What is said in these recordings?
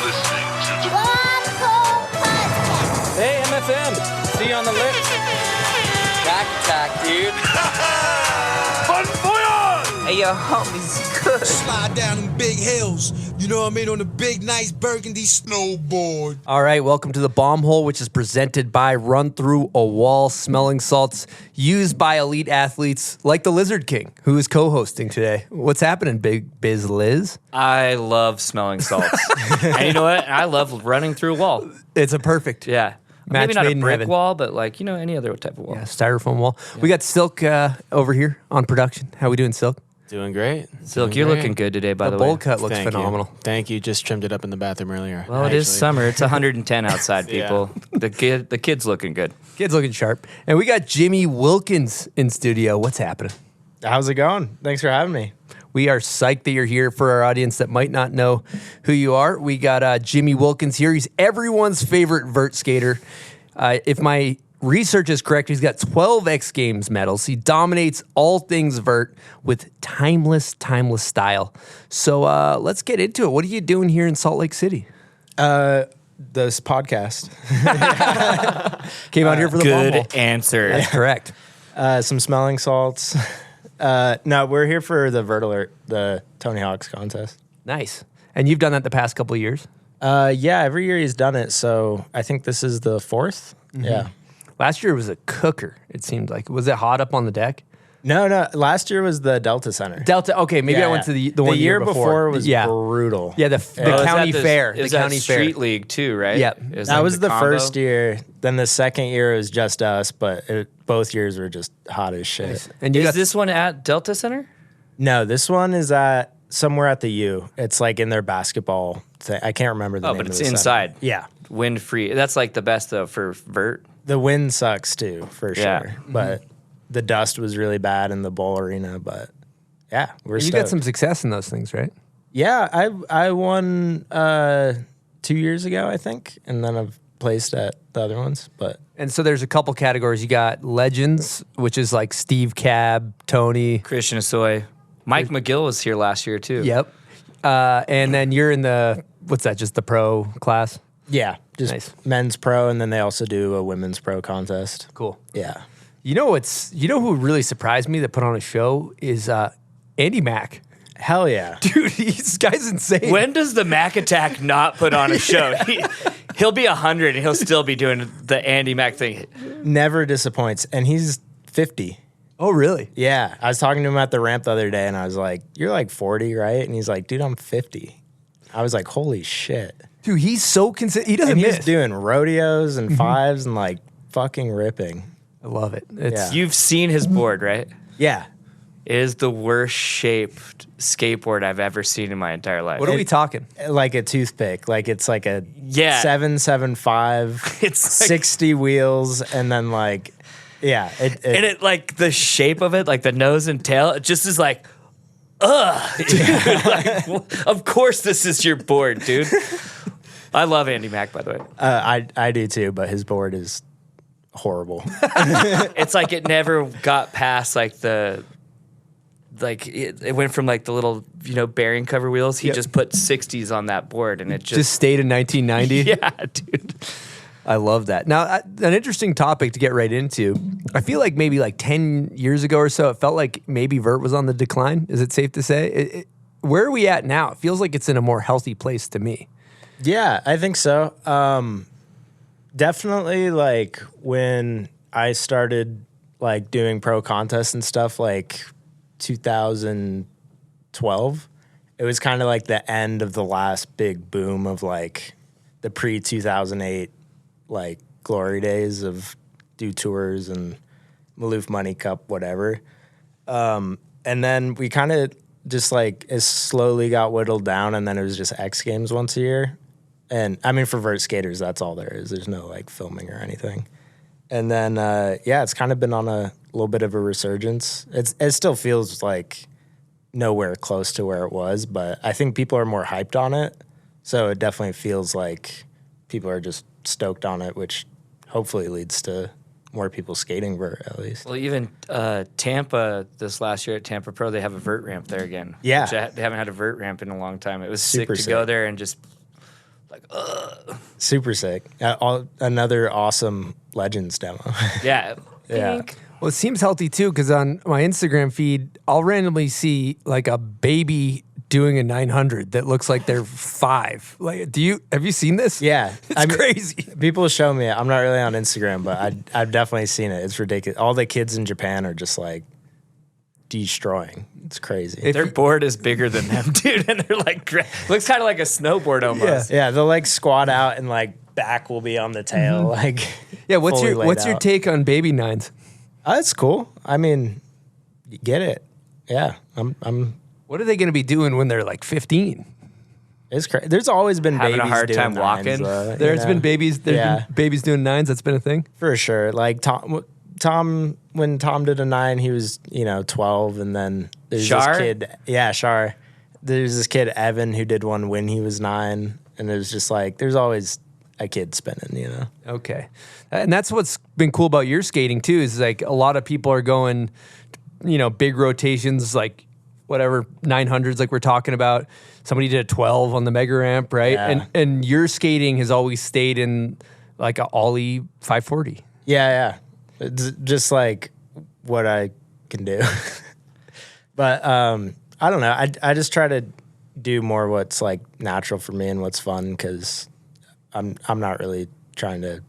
listening to the Hey, MFM. See you on the lift. Back attack, dude. Bon voyage! Hey, yo, homies, good. Slide down them big hills, you know what I mean, on the big, nice burgundy snowboard. All right, welcome to the Bomb Hole, which is presented by Run Through a Wall Smelling Salts, used by elite athletes like the Lizard King, who is co-hosting today. What's happening, Big Biz Liz? I love smelling salts. And you know what? I love running through a wall. It's a perfect Yeah. match Maybe not made a in brick heaven. wall, but like, any other type of wall. Styrofoam wall. Yeah. We got Silk over here on production. How we doing, Silk? Doing great. Silk, Doing you're great. looking good today, by The the way. bowl cut looks Thank phenomenal. You. Thank you. Just trimmed it up in the bathroom earlier. Well, it is actually. summer. It's 110 outside, people. The kid's looking good. Kid's looking sharp. And we got Jimmy Wilkins in studio. What's happening? How's it going? Thanks for having me. We are psyched that you're here. For our audience that might not know who you are, we got Jimmy Wilkins here. He's everyone's favorite vert skater. If my research is correct, he's got 12 X Games medals. He dominates all things vert with timeless style. So let's get into it. What are you doing here in Salt Lake City? This podcast. Came out here for the Bomb Hole. Good answer. That's correct. Some smelling salts. No, we're here for the Vert Alert, the Tony Hawk's contest. Nice. And you've done that the past couple of years? Yeah, every year he's done it, so I think this is the fourth. Mm-hmm. Yeah. Last year was a cooker, it seemed like. Was it hot up on the deck? No, last year was the Delta Center. Delta, okay, maybe Yeah, I went to the one year before. before was yeah. brutal. Yeah, the Oh, is county that fair. Is the that county street fair. league too, right? Yep. Is That like was the combo? first year. Then the second year was just us, but both years were just hot as shit. Nice. And you Is got this one at Delta Center? No, this one is at somewhere at the U. It's like in their basketball thing. I can't remember the Oh, name but of it's the center. inside. Yeah. Wind free. That's like the best though for vert. The wind sucks too, for sure. Yeah. But the dust was really bad in the bowl arena. But yeah, we're you stoked. got some success in those things, right? Yeah, I won 2 years ago, I think, and then I've placed at the other ones. But And so there's a couple categories. You got legends, which is like Steve Cab, Tony. Christian Asoy. Mike McGill was here last year too. Yep. And then you're in the, what's that, just the pro class? yeah, just Nice. men's pro, and then they also do a women's pro contest. Cool. Yeah. You know who really surprised me that put on a show is Andy Mack. Hell yeah. Dude, this guy's insane. When does the Mac Attack not put on a show? He'll be 100 and he'll still be doing the Andy Mac thing. Never disappoints. And he's 50. Oh, really? Yeah. I was talking to him at the ramp the other day, and I was like, you're like 40, right? And he's like, dude, I'm 50. I was like, holy shit. Dude, he's so consistent. He doesn't And miss. he's doing rodeos and fives and like fucking ripping. I love it. It's, Yeah. You've seen his board, right? Yeah. It is the worst shaped skateboard I've ever seen in my entire life. What are we talking? Like a toothpick. Like it's like a Yeah. 775, It's like- 60 wheels, and then like, yeah. And it like the shape of it, like the nose and tail, it just is like, dude, like, of course this is your board, dude. I love Andy Mack, by the way. I do too, but his board is horrible. It's like it never got past like it went from like the little, bearing cover wheels. He Yep. just put 60s on that board and it Just stayed in 1990. yeah, dude. I love that. Now, an interesting topic to get right into. I feel like maybe like 10 years ago or so, it felt like maybe vert was on the decline. Is it safe to say? Where are we at now? It feels like it's in a more healthy place to me. Yeah, I think so. Definitely like when I started like doing pro contests and stuff like 2012, it was kind of like the end of the last big boom of like the pre-2008 like glory days of do tours and Maloof Money Cup, whatever. And then we kind of just like it slowly got whittled down, and then it was just X Games once a year. And I mean, for vert skaters, that's all there is. There's no like filming or anything. And then, yeah, it's kind of been on a little bit of a resurgence. It still feels like nowhere close to where it was, but I think people are more hyped on it. So it definitely feels like people are just stoked on it, which hopefully leads to more people skating vert at least. Well, even Tampa this last year at Tampa Pro, they have a vert ramp there again. Yeah. Which they haven't had a vert ramp in a long time. It was Super sick to go sick. there and just Super sick. Another awesome Legends demo. Yeah. Yeah. Well, it seems healthy too, because on my Instagram feed, I'll randomly see like a baby doing a 900 that looks like they're 5. Like, have you seen this? Yeah. It's crazy. People show me it. I'm not really on Instagram, but I've definitely seen it. It's ridiculous. All the kids in Japan are just like destroying. It's crazy. Their board is bigger than them, dude, and they're like looks kind of like a snowboard almost. Yeah, they'll like squat out and like back will be on the tail. Like, Yeah, what's fully your laid what's your out. take on baby 9s? That's cool. I mean, you get it. Yeah, I'm. What are they going to be doing when they're like 15? It's crazy. There's always been Having a babies hard doing time 9s, walking. though, There's been babies. There's been babies doing 9s. That's been a thing. for sure. Like Tom, when Tom did a 9, he was 12, and then there's Shar? this kid. Yeah, Shar. There's this kid Evan who did one when he was 9, and it was just like there's always a kid spinning. Okay. And that's what's been cool about your skating too, is like a lot of people are going, big rotations, like whatever, 900s like we're talking about. Somebody did a 12 on the mega ramp, right? Yeah. And your skating has always stayed in like a ollie 540. Yeah. It's just like what I can do. But I don't know. I just try to do more what's like natural for me and what's fun, because I'm not really trying to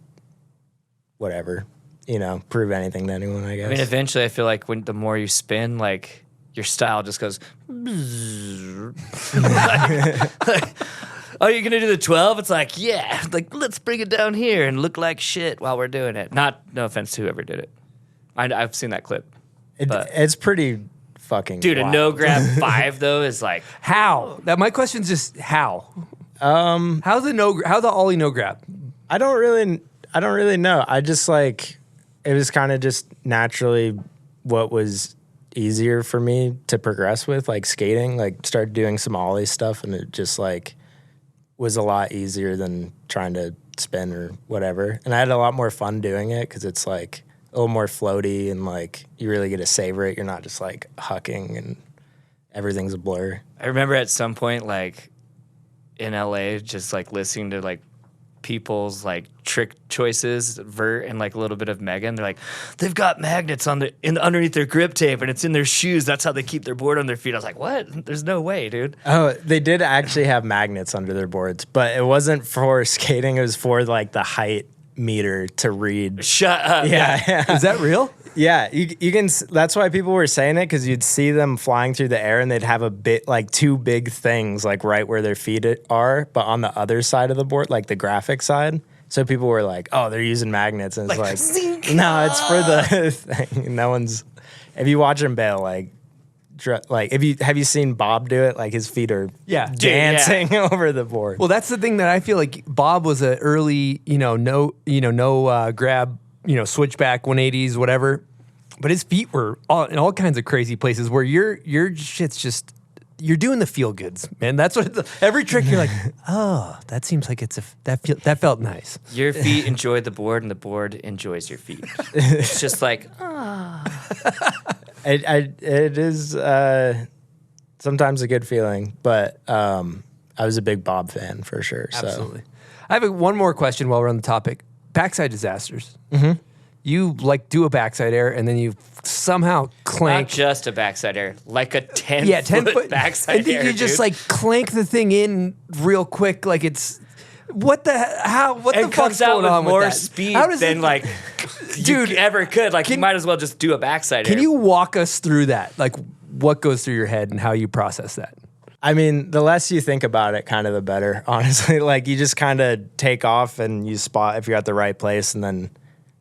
prove anything to anyone, I guess. I mean, eventually, I feel like the more you spin, like your style just goes. Oh, you're gonna do the 12? It's like, yeah, like let's bring it down here and look like shit while we're doing it. No offense to whoever did it. I've seen that clip. It's pretty fucking Dude, wild. a no grab 5 though is like How? My question's just how. How's the ollie no grab? I don't really know. I just like, it was kind of just naturally what was easier for me to progress with, like skating. Like, started doing some ollie stuff, and it just like was a lot easier than trying to spin or whatever. And I had a lot more fun doing it because it's like a little more floaty, and like you really get to savor it. You're not just like hucking and everything's a blur. I remember at some point, like in LA, just like listening to like people's like trick choices, Vert and like a little bit of Megan. They're like, they've got magnets underneath their grip tape, and it's in their shoes. That's how they keep their board on their feet. I was like, what? There's no way, dude. Oh, they did actually have magnets under their boards, but it wasn't for skating. It was for like the height meter to read. Shut up. Yeah. Is that real? Yeah, you can. That's why people were saying it, because you'd see them flying through the air, and they'd have a bit like 2 big things like right where their feet are, but on the other side of the board, like the graphic side. So people were like, "Oh, they're using magnets," and it's like no, it's for the thing. No one's. If you watch him bail, like have you seen Bob do it? Like his feet are dancing over the board. Well, that's the thing that I feel like Bob was an early, no grab, switchback 180s, whatever. But his feet were in all kinds of crazy places where your shit's just, you're doing the feel goods, man. That's what every trick you're like, oh, that seems like that felt nice. Your feet enjoy the board, and the board enjoys your feet. It's just like, It is sometimes a good feeling, but I was a big Bob fan for sure. So. Absolutely. I have one more question while we're on the topic. Backside disasters. Mm-hmm. You like do a backside air, and then you somehow clank. not just a backside air, like a 10 foot backside and then air, you just dude. like clank the thing in real quick, like it's what the It fuck's comes out going with on more with that? speed How does than it- like Dude, you ever could. Like you might as well just do a backside air. Can you walk us through that? Like what goes through your head and how you process that? I mean, the less you think about it, kind of the better, honestly. Like, you just kind of take off and you spot if you're at the right place, and then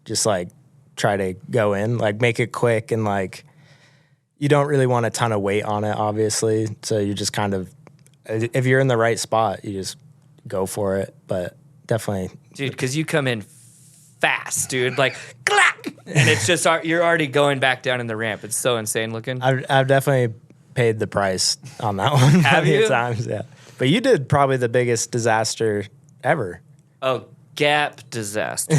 just, like, try to go in. Like, make it quick, and, like, you don't really want a ton of weight on it, obviously. So you just kind of, if you're in the right spot, you just go for it. But definitely. Dude, because you come in fast, dude. Like, clack! And it's just, you're already going back down in the ramp. It's so insane looking. I've definitely paid the price on that one. Have plenty of you? times, yeah. But you did probably the biggest disaster ever. Oh, gap disaster.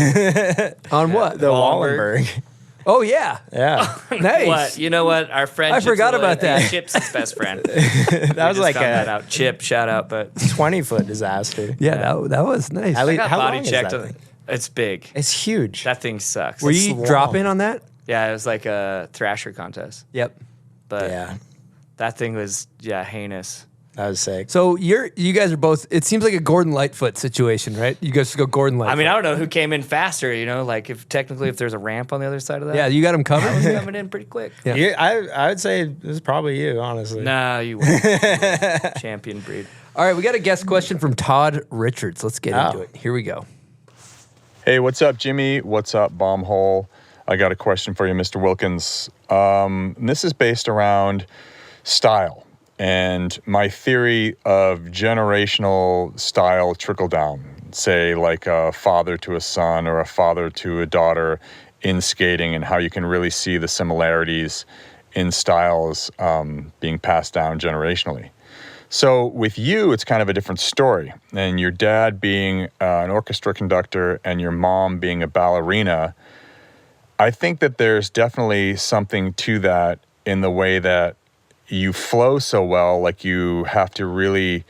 On what? The Wallenberg. Wallenberg. Oh yeah, Yeah. nice. What? You know what? Our friend. I forgot about that. Chip's his best friend. That was like that a out. Chip, shout out. But 20-foot disaster. Yeah, that was nice. At I least- got how body long is checked. that thing? It's big. It's huge. That thing sucks. Were you long. dropping on that? Yeah, it was like a Thrasher contest. Yep. But Yeah, that thing was heinous. that was sick. So you guys are both. It seems like a Gordon Lightfoot situation, right? You guys go Gordon Lightfoot. I mean, I don't know who came in faster. You know, like if there's a ramp on the other side of that. yeah, you got him I was covered. coming in pretty quick. Yeah. I would say it was probably you, honestly. Nah, you won't. Champion breed. All right, we got a guest question from Todd Richards. Let's get into Oh. it. Here we go. Hey, what's up, Jimmy? What's up, Bombhole? I got a question for you, Mr. Wilkins. This is based around style and my theory of generational style trickle down, say like a father to a son or a father to a daughter in skating, and how you can really see the similarities in styles being passed down generationally. So with you, it's kind of a different story. And your dad being an orchestra conductor and your mom being a ballerina, I think that there's definitely something to that in the way that you flow so well. Like you have to really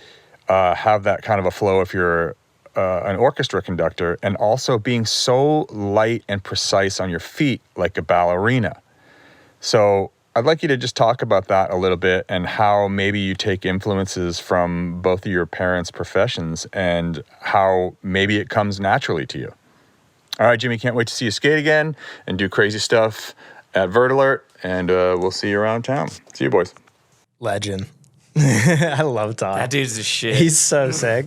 have that kind of a flow if you're an orchestra conductor, and also being so light and precise on your feet like a ballerina. So I'd like you to just talk about that a little bit, and how maybe you take influences from both of your parents' professions and how maybe it comes naturally to you. All right, Jimmy, can't wait to see you skate again and do crazy stuff at Vert Alert, and we'll see you around town. See you, boys. Legend. I love Todd. That dude's a shit. He's so sick.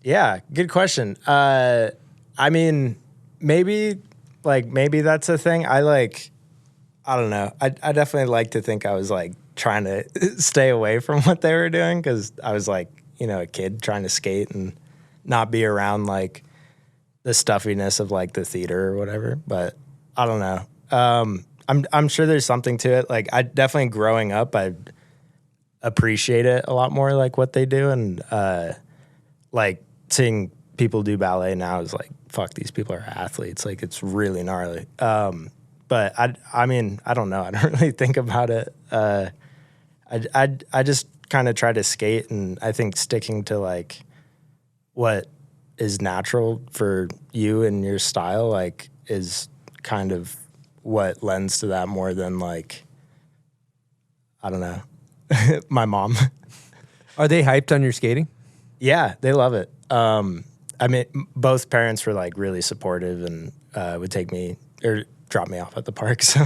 Yeah, good question. I mean, maybe that's a thing. I don't know. I definitely like to think I was like trying to stay away from what they were doing, because I was like, a kid trying to skate and not be around like the stuffiness of like the theater or whatever. But I don't know. I'm sure there's something to it. Like I definitely growing up, I appreciate it a lot more, like what they do, and like seeing people do ballet now is like, fuck, these people are athletes. Like it's really gnarly. But I mean, I don't know. I don't really think about it. I just kind of try to skate, and I think sticking to like what is natural for you and your style, like, is kind of what lends to that more than like, I don't know, my mom. Are they hyped on your skating? Yeah, they love it. I mean, both parents were like really supportive and would take me or drop me off at the park. So,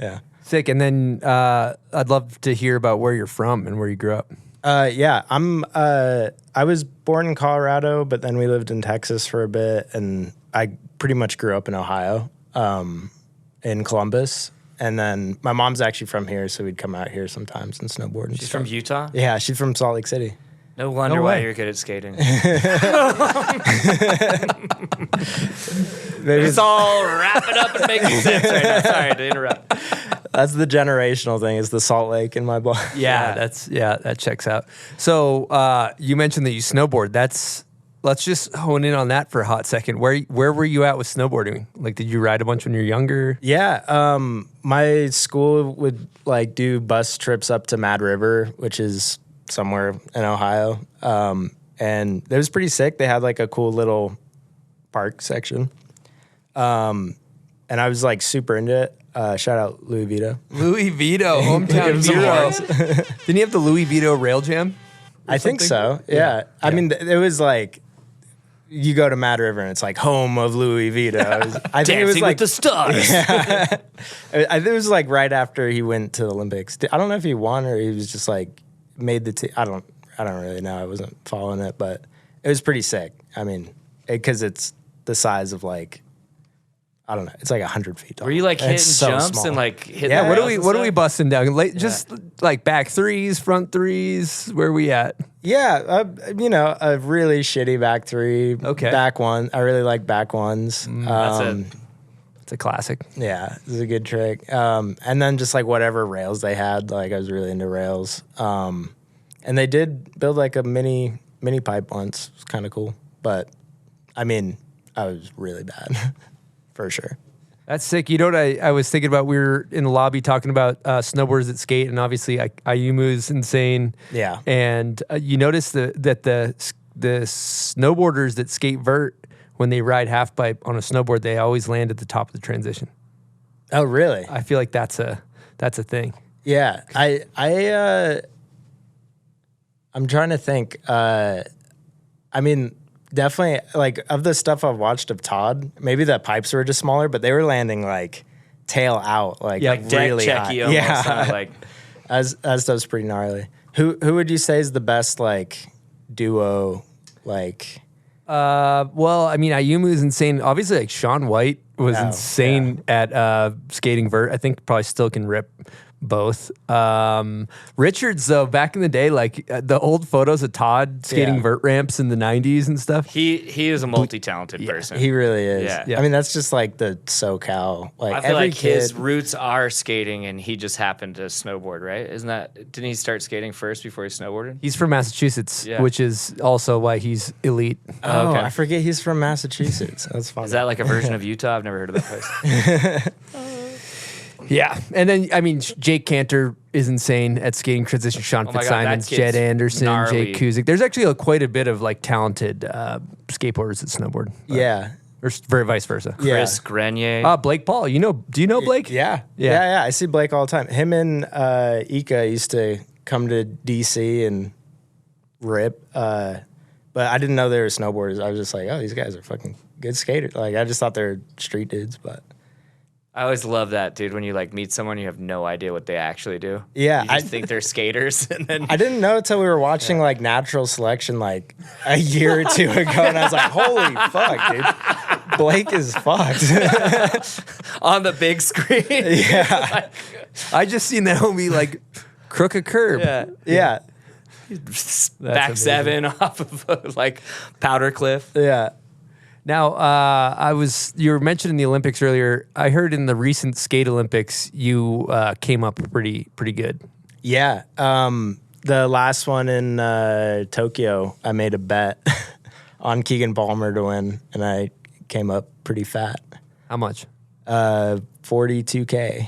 yeah. Sick. And then I'd love to hear about where you're from and where you grew up. Yeah, I was born in Colorado, but then we lived in Texas for a bit, and I pretty much grew up in Ohio, in Columbus. And then my mom's actually from here, so we'd come out here sometimes and snowboard and She's stuff. from Utah? Yeah, she's from Salt Lake City. No wonder No why way. you're good at skating. Maybe It's all wrapping up and making sense right now. Sorry to interrupt. that's the generational thing. Is the Salt Lake in my blood. Yeah, that checks out. So you mentioned that you snowboard. Let's just hone in on that for a hot second. Where were you at with snowboarding? Like, did you ride a bunch when you were younger? Yeah, my school would like do bus trips up to Mad River, which is somewhere in Ohio, and it was pretty sick. They had like a cool little park section, and I was like super into it. Shout out Louis Vito. Louis Vito, hometown hero. Didn't he have the Louis Vito rail jam? I think so. Yeah. I mean, it was like you go to Mad River and it's like home of Louis Vito. I think it was Dancing like with the stars. I think it was like right after he went to the Olympics. I don't know if he won or he was just like made the team. I don't really know. I wasn't following it, but it was pretty sick. I mean, because it's the size of like, I don't know. It's like 100 feet tall. Were you like And hitting it's so jumps small. and like hitting Yeah, the what are rails we and what are we stuff? busting down? Like, just like back threes, front threes. Where we at? Yeah, a really shitty back three. Okay. Back one. I really like back ones. That's it. It's a classic. Yeah, this is a good trick. And then just like whatever rails they had, like I was really into rails. And they did build like a mini pipe once. It was kind of cool. But I mean, I was really bad. for sure. That's sick. You know what I was thinking about? We were in the lobby talking about snowboarders that skate, and obviously Ayumu's insane. Yeah. And you notice that the snowboarders that skate vert, when they ride half pipe on a snowboard, they always land at the top of the transition. Oh, really? I feel like that's a thing. Yeah. I'm trying to think. I mean, definitely, like, of the stuff I've watched of Todd, maybe the pipes were just smaller, but they were landing, like, tail out, like really high. checky almost. Yeah. Like, As stuff's pretty gnarly. Who would you say is the best, like, duo, like... Well, I mean, Ayumu's insane. Obviously, like Sean White was insane at skating vert. I think probably still can rip both. Richards, though, back in the day, like the old photos of Todd skating vert ramps in the 90s and stuff. he is a multi-talented person. He really is. Yeah. I mean, that's just like the SoCal. Like, I feel every like kid, his roots are skating, and he just happened to snowboard, right? Didn't he start skating first before he snowboarded? He's from Massachusetts, Yeah. which is also why he's elite. Oh, okay. I forget he's from Massachusetts. That's funny. Is that like a version of Utah? I've never heard of that place. Yeah. And then, I mean, Jake Cantor is insane at skating transition. Sean Oh my God, Fitzsimons, that Jed kid's Anderson, gnarly. Jake Kuzik. There's actually quite a bit of like talented skateboarders that snowboard. Yeah. Or very vice versa. Yeah. Chris Grenier. Blake Paul. Do you know Blake? Yeah. Yeah. Yeah. I see Blake all the time. Him and Ika used to come to DC and rip. But I didn't know they were snowboarders. I was just like, oh, these guys are fucking good skaters. Like, I just thought they were street dudes, but... I always love that, dude. When you like meet someone, you have no idea what they actually do. Yeah, you just think they're skaters, and then I didn't know until we were watching like Natural Selection like a year or two ago, and I was like, "Holy fuck, dude! Blake is fucked." on the big screen. Yeah, I just seen that homie like crook a curb. yeah, Back amazing. seven off of like Powder Cliff. yeah. Now, you were mentioning the Olympics earlier. I heard in the recent skate Olympics, you came up pretty good. Yeah. The last one in Tokyo, I made a bet on Keegan Palmer to win, and I came up pretty fat. How much? $42K.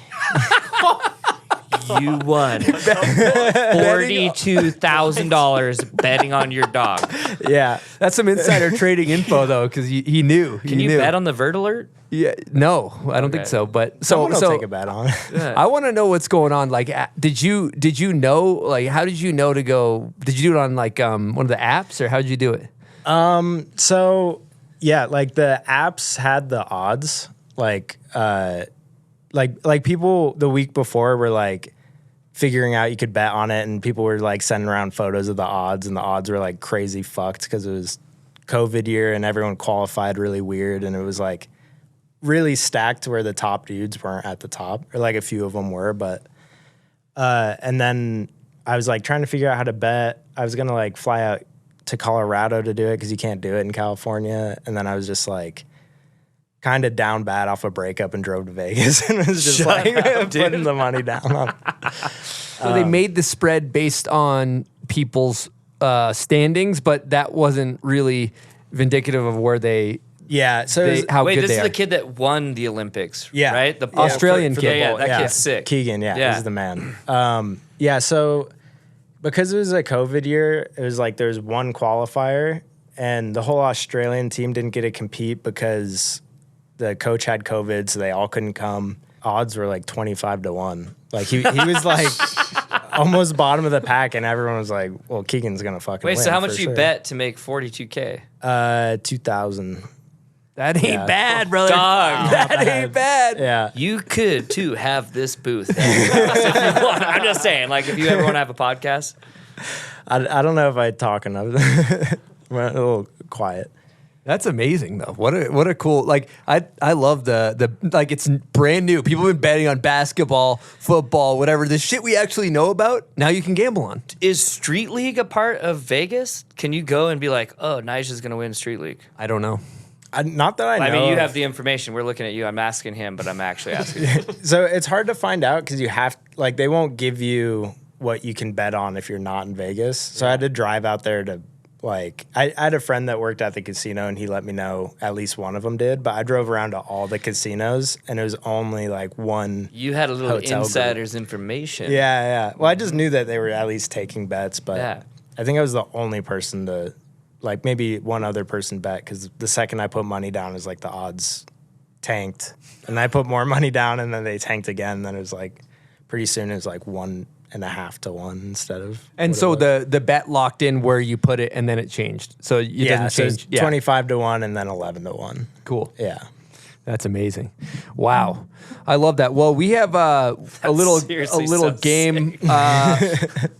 You won $42,000 betting on your dog. Yeah. That's some insider trading info though, because he knew. Can you bet on the Vert Alert? Yeah, no, I don't think Okay. so. But Someone will so take a bet on it. I want to know what's going on. Like, did you know? Like, how did you know to go? Did you do it on like one of the apps, or how did you do it? So yeah, like the apps had the odds, like people the week before were like figuring out you could bet on it, and people were like sending around photos of the odds, and the odds were like crazy fucked because it was COVID year and everyone qualified really weird, and it was like really stacked to where the top dudes weren't at the top, or like a few of them were, but and then I was like trying to figure out how to bet. I was gonna like fly out to Colorado to do it because you can't do it in California, and then I was just like kind of down bad off a breakup and drove to Vegas and was just putting the money down on it. So they made the spread based on people's standings, but that wasn't really vindicative of where they Yeah, so it was- how Wait, good this they is are. the kid that won the Olympics, Yeah. right? The Australian kid. Yeah, that kid's sick. Keegan, Yeah. this is the man. Yeah, so because it was a COVID year, it was like there was one qualifier, and the whole Australian team didn't get to compete because the coach had COVID, so they all couldn't come. Odds were like 25-1. Like he was like almost bottom of the pack, and everyone was like, "Well, Keegan's gonna fucking Wait, win." so how for much you sure. bet to make $42K? 2,000. That ain't Yeah. bad, brother. Dog. That ain't bad. Yeah. You could too have this booth. If you want. I'm just saying, like, if you ever want to have a podcast, I don't know if I talk enough. We're a little quiet. That's amazing though. What a cool, like I love the like it's brand new. People have been betting on basketball, football, whatever. The shit we actually know about, now you can gamble on. is Street League a part of Vegas? Can you go and be like, oh, Nigel's going to win Street League? I don't know. Not that I know. I mean, you of. have the information. We're looking at you. I'm asking him, but I'm actually asking you. So it's hard to find out because you have, like, they won't give you what you can bet on if you're not in Vegas. So I had to drive out there to, Like, I had a friend that worked at the casino, and he let me know at least one of them did. But I drove around to all the casinos, and it was only like one. You had a little hotel group. insider's information. Yeah. Well, I just knew that they were at least taking bets, but Yeah. I think I was the only person to, like, maybe one other person bet, because the second I put money down, it was like the odds tanked. And I put more money down, and then they tanked again. And then it was like, pretty soon it was like 1.5 to 1 instead of. And so the bet locked in where you put it, and then it changed. So it doesn't so change. it's 25 to 1 and then 11 to 1. Cool. Yeah. That's amazing. Wow. I love that. Well, we have a little seriously little so game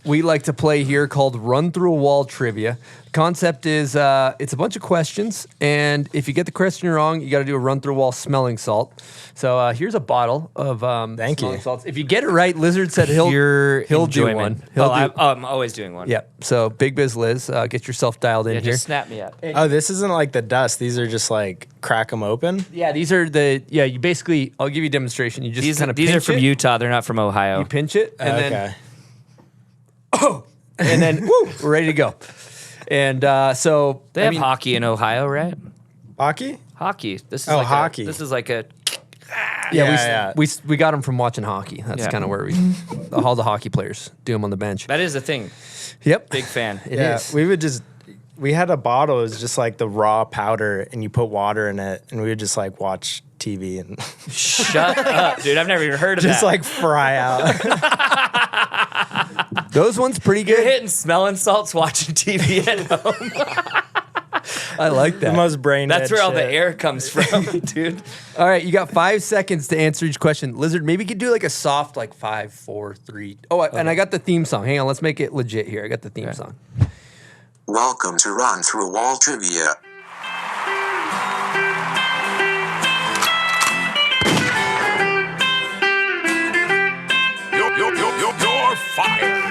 we like to play here called Run Through a Wall Trivia. Concept is it's a bunch of questions, and if you get the question wrong, you got to do a run through a wall smelling salt. So here's a bottle of Thank smelling you. salts. If you get it right, Lizard said he'll do enjoyment. one. I'm always doing one. Yeah. So Big Biz Liz, get yourself dialed in Yeah, here. just snap me up. Oh, this isn't like the dust. These are just like crack them open. Yeah, these are you basically, I'll give you a demonstration. You just kind of These are from it. Utah. They're not from Ohio. You pinch it, and Okay. then woo, we're ready to go. And so They have hockey in Ohio, right? Hockey? Hockey. This is Oh, like hockey. This is like a. Yeah, we got them from watching hockey. That's Yeah. kind of where all the hockey players do them on the bench. That is a thing. Yep, Big fan. It is. We had a bottle. It was just like the raw powder, and you put water in it, and we would just like watch TV and Shut up, dude. I've never even heard of just that. like fry out. Those ones pretty You're good. hitting smelling salts, watching TV at home. I like the that. most brain. That's where all the shit. air comes from, dude. All right, you got 5 seconds to answer each question. Lizard, maybe you could do like a soft 5, 4, 3. Oh, and I got the theme song. Hang on, let's make it legit here. I got the theme song. Welcome to Run Through Wall Trivia. You're fired.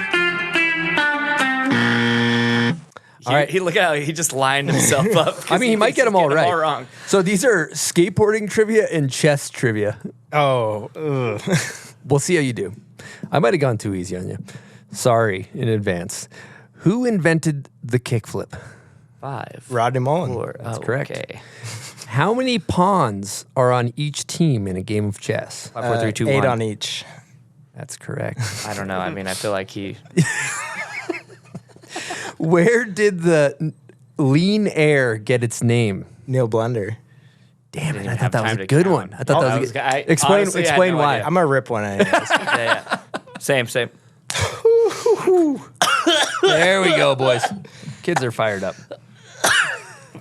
All right, look at how he just lined himself up. I mean, he might get them all right. All wrong. So these are skateboarding trivia and chess trivia. Oh, ugh. We'll see how you do. I might have gone too easy on you. Sorry in advance. Who invented the kickflip? 5, Rodney Mullen. 4. That's correct. Okay. How many pawns are on each team in a game of chess? 5, 4, 3, 2, 8 1. on each. That's correct. I don't know. I mean, I feel like he. Where did the lean air get its name? Neil Blender. Damn it! Didn't I have thought that was time a to good count. one. I thought that was a good. I Explain honestly had explain no why. idea. I'm gonna rip one anyways. Yeah. Same. There we go, boys. Kids are fired up.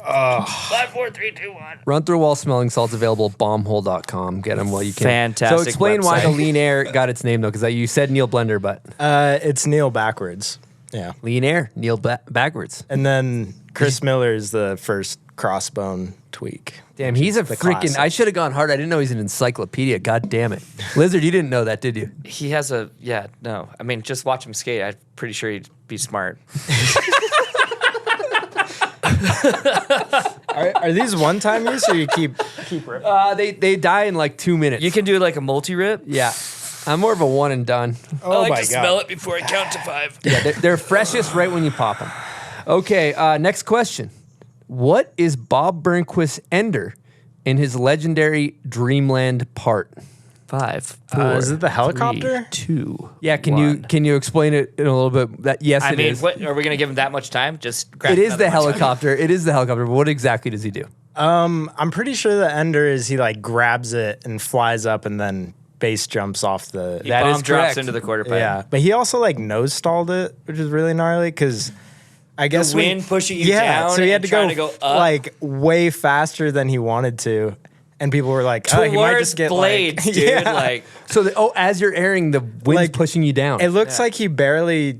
5, 4, 3, 2, 1. Run through wall smelling salts available at bombhole.com. Get them while you can. Fantastic So explain why the website. lean air got its name though, because you said Neil Blender, but It's Neil backwards. Yeah. lean air, Neil backwards. And then Chris Miller is the first crossbone tweak. Damn, he's a the freaking. classic. I should have gone hard. I didn't know he's an encyclopedia. God damn it, Lizard, you didn't know that, did you? He has a no. I mean, just watch him skate. I'm pretty sure he'd be smart. Are these one-time use or you keep They die in like 2 minutes. You can do like a multi rip. Yeah, I'm more of a one and done. Oh my god. it before I count to 5. Yeah, they're freshest right when you pop them. Okay, next question. What is Bob Burnquist's ender in his legendary Dreamland part? 5, 4. Is it the helicopter? 2. Yeah, can you explain it in a little bit? That yes, I it mean, is. what are we gonna give him that much time? Just grab It is the another one. helicopter. It is the helicopter. But what exactly does he do? I'm pretty sure the ender is he like grabs it and flies up and then base jumps off the. He That bomb is drops correct. into the quarter pipe. Yeah, but he also like nose stalled it, which is really gnarly because I guess The wind pushing you down so he had and to trying go, to go up. like way faster than he wanted to, and people were like, "Oh, he might Towards just get blades, like, dude. Yeah. Like So, as you're airing, the wind's Like, pushing you down. It looks like he barely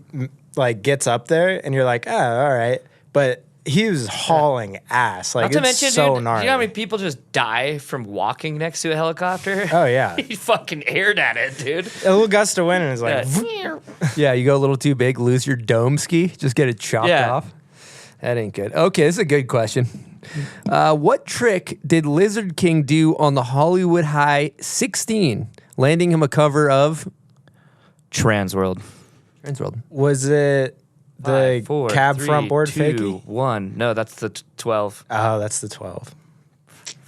like gets up there, and you're like, "Oh, all right," but he was hauling ass. Like not to it's mention, so dude, gnarly. you know how many people just die from walking next to a helicopter? Oh yeah, He fucking aired at it, dude. a little gust of wind, and it's like, Yeah. Yeah, you go a little too big, lose your dome ski, just get it chopped Yeah. off. That ain't good. Okay, this is a good question. What trick did Lizard King do on the Hollywood High 16, landing him a cover of Transworld. Transworld? was it The 5, 4, cab 3, front board 2, fakie? 1. No, that's the 12. Oh, that's the 12.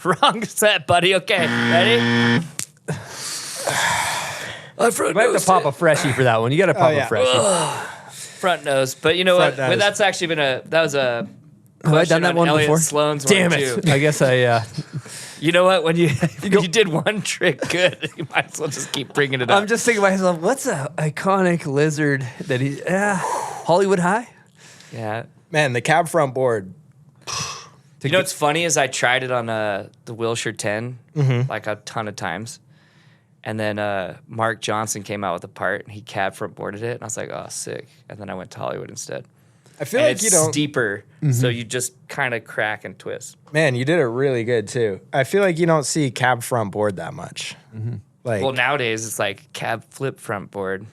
Wrong set, buddy. Okay, ready? I front You might have to pop a freshie for that one. You got to pop yeah. a freshie. front nose. But you know what? Front nose. That's actually been that was a Have I done that on one Elliot before? Sloan's Damn one it. too. I guess I... You know what? When you did one trick good, you might as well just keep bringing it up. I'm just thinking to myself, what's an iconic lizard that he... Hollywood High? yeah. Man, the cab front board. You know what's funny is I tried it on the Wilshire 10 like a ton of times. And then Mark Johnson came out with a part and he cab front boarded it. And I was like, oh, sick. And then I went to Hollywood instead. I feel And like it's you don't... steeper, so you just kind of crack and twist. Man, you did it really good, too. I feel like you don't see cab front board that much. Like, Well, nowadays it's like cab flip front board.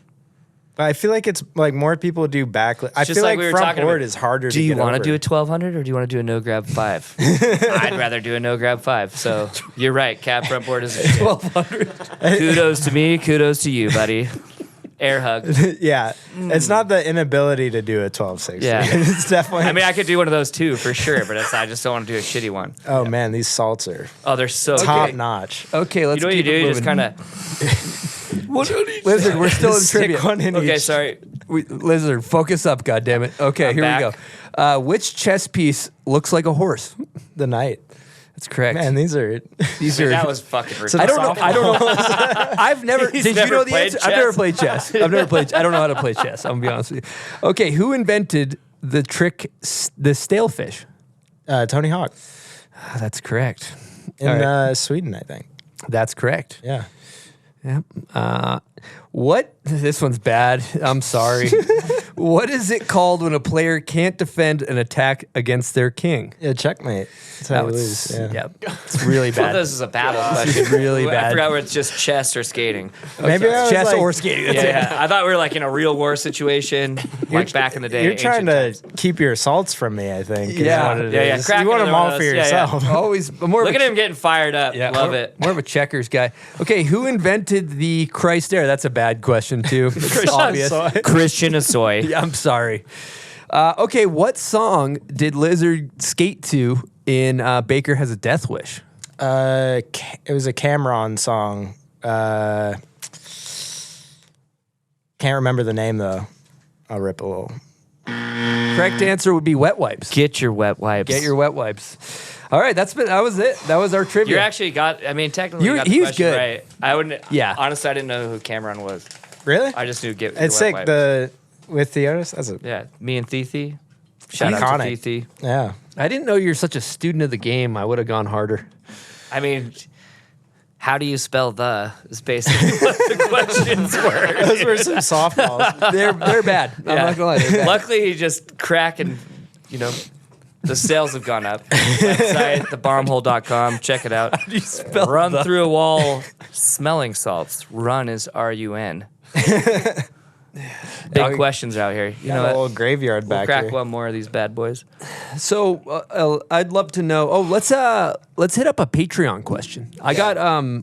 but I feel like it's like more people do back. I just feel like like we were front talking board about- is harder to Do you get want to over. do a 1200 or do you want to do a no grab 5? I'd rather do a no grab 5. So you're right. Cab front board is 1200. Kudos to me. Kudos to you, buddy. Air hug. Yeah, it's not the inability to do a 12-6. Yeah. It's definitely... I mean, I could do one of those too for sure, but I just don't want to do a shitty one. oh, man, these salts are Oh, they're so top good. notch. Okay, You let's know what you keep do? it You just moving. kind of. Lizard, we're still in Stick trivia. one in Okay, each. sorry. Lizard, focus up, goddammit. Okay, I'm here back. we go. Which chess piece looks like a horse? The night. That's correct. Man, these are... These Dude, are... that was fucking ridiculous. I don't know. I don't know. I've never. He's Did never you know the played answer? I've never chess? played chess. I've never played. I don't know how to play chess. I'm gonna be honest with you. Okay, who invented the trick, the stale fish? Tony Hawk That's correct. in All right. Sweden, I think. That's correct. Yeah. Yeah. What? This one's bad. I'm sorry. What is it called when a player can't defend an attack against their king? Yeah, checkmate. That's how That you was, lose. Yeah. it's really Well, bad. this is a battle question. really I bad. forgot where it's just chess or skating. Maybe I was Chess like, or skating. That's Yeah, it. yeah. I thought we were like in a real war situation, like back in the day. You're trying to ancient times. keep your salts from me, I think. is Yeah. what it Yeah, yeah, is. cracking You want them one all of for those. Yeah, yeah. yourself. Always more of Look a at him getting fired up. Yeah, Love more, it. More of a checkers guy. Okay, who invented the Christ Air? That's a bad question too. It's obvious. Christian Asoy. Yeah, I'm sorry. Okay, what song did Lizard skate to in Baker Has a Death Wish? It was a Cameron song. Can't remember the name though. I'll rip a little. Correct answer would be Wet Wipes. Get your wet wipes. Get your wet wipes. All right, that was it. That was our trivia. You actually got. I mean, technically, you got the he's question good. right. I wouldn't. Yeah. Honestly, I didn't know who Cameron was. Really? I just knew get. It's your sick. wet wipes. With the artist. That's a Yeah, me and Thithi. Shout out Iconic. to Thithi. yeah. I didn't know you're such a student of the game. I would have gone harder. I mean, how do you spell the? Is basically what the questions were. Those were some softballs. They're bad. I'm not gonna lie. They're bad. Luckily, you just crack and, you know, the sales have gone up. Website, thebombhole.com. Check it out. How do you spell Run the? through a wall smelling salts. Run is R-U-N. Big questions out here. You Got know a what? little graveyard We'll back crack here. one more of these bad boys. So I'd love to know. Oh, let's hit up a Patreon question. I got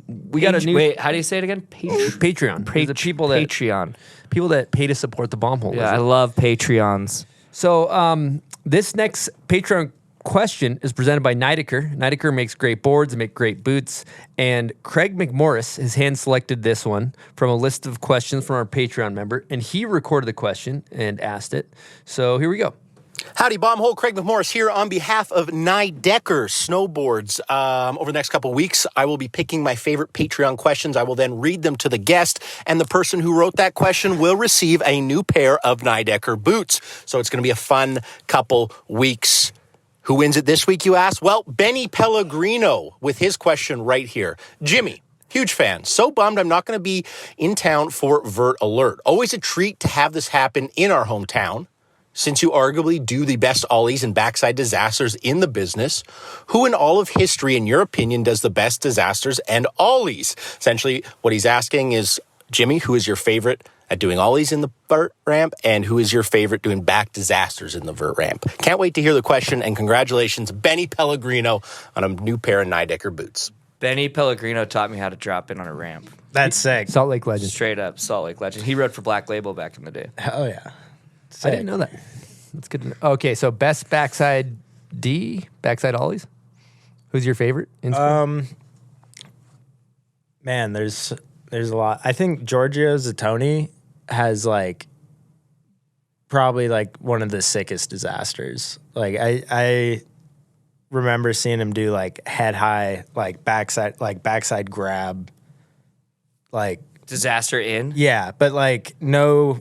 we got a new Wait, how do you say it again? Patreon. The people that Patreon. pay to support the bomb hole. Yeah, I love Patreons. So this next Patreon question is presented by Nidecker. Nidecker makes great boards and make great boots. And Craig McMorris has hand-selected this one from a list of questions from our Patreon member. And he recorded the question and asked it. So here we go. Howdy, Bombhole. Craig McMorris here on behalf of Nidecker Snowboards. Over the next couple of weeks, I will be picking my favorite Patreon questions. I will then read them to the guest, and the person who wrote that question will receive a new pair of Nidecker boots. So it's going to be a fun couple weeks. Who wins it this week, you ask? Well, Benny Pellegrino with his question right here. Jimmy, huge fan. So bummed I'm not going to be in town for Vert Alert. Always a treat to have this happen in our hometown. Since you arguably do the best ollies and backside disasters in the business, who in all of history, in your opinion, does the best disasters and ollies? Essentially, what he's asking is, Jimmy, who is your favorite at doing ollies in the Vert Ramp, and who is your favorite doing back disasters in the Vert Ramp? Can't wait to hear the question, and congratulations, Benny Pellegrino, on a new pair of Nidecker boots. Benny Pellegrino taught me how to drop in on a ramp. That's sick. Salt Lake Legend. Straight up, Salt Lake legend. He rode for Black Label back in the day. Hell yeah. I didn't know that. That's good to know. Okay, so best backside ollies. Who's your favorite? Man, there's a lot. I think Giorgio Zattoni has like probably like one of the sickest disasters. Like I remember seeing him do like head high, like backside grab, like Disaster in. yeah, but like no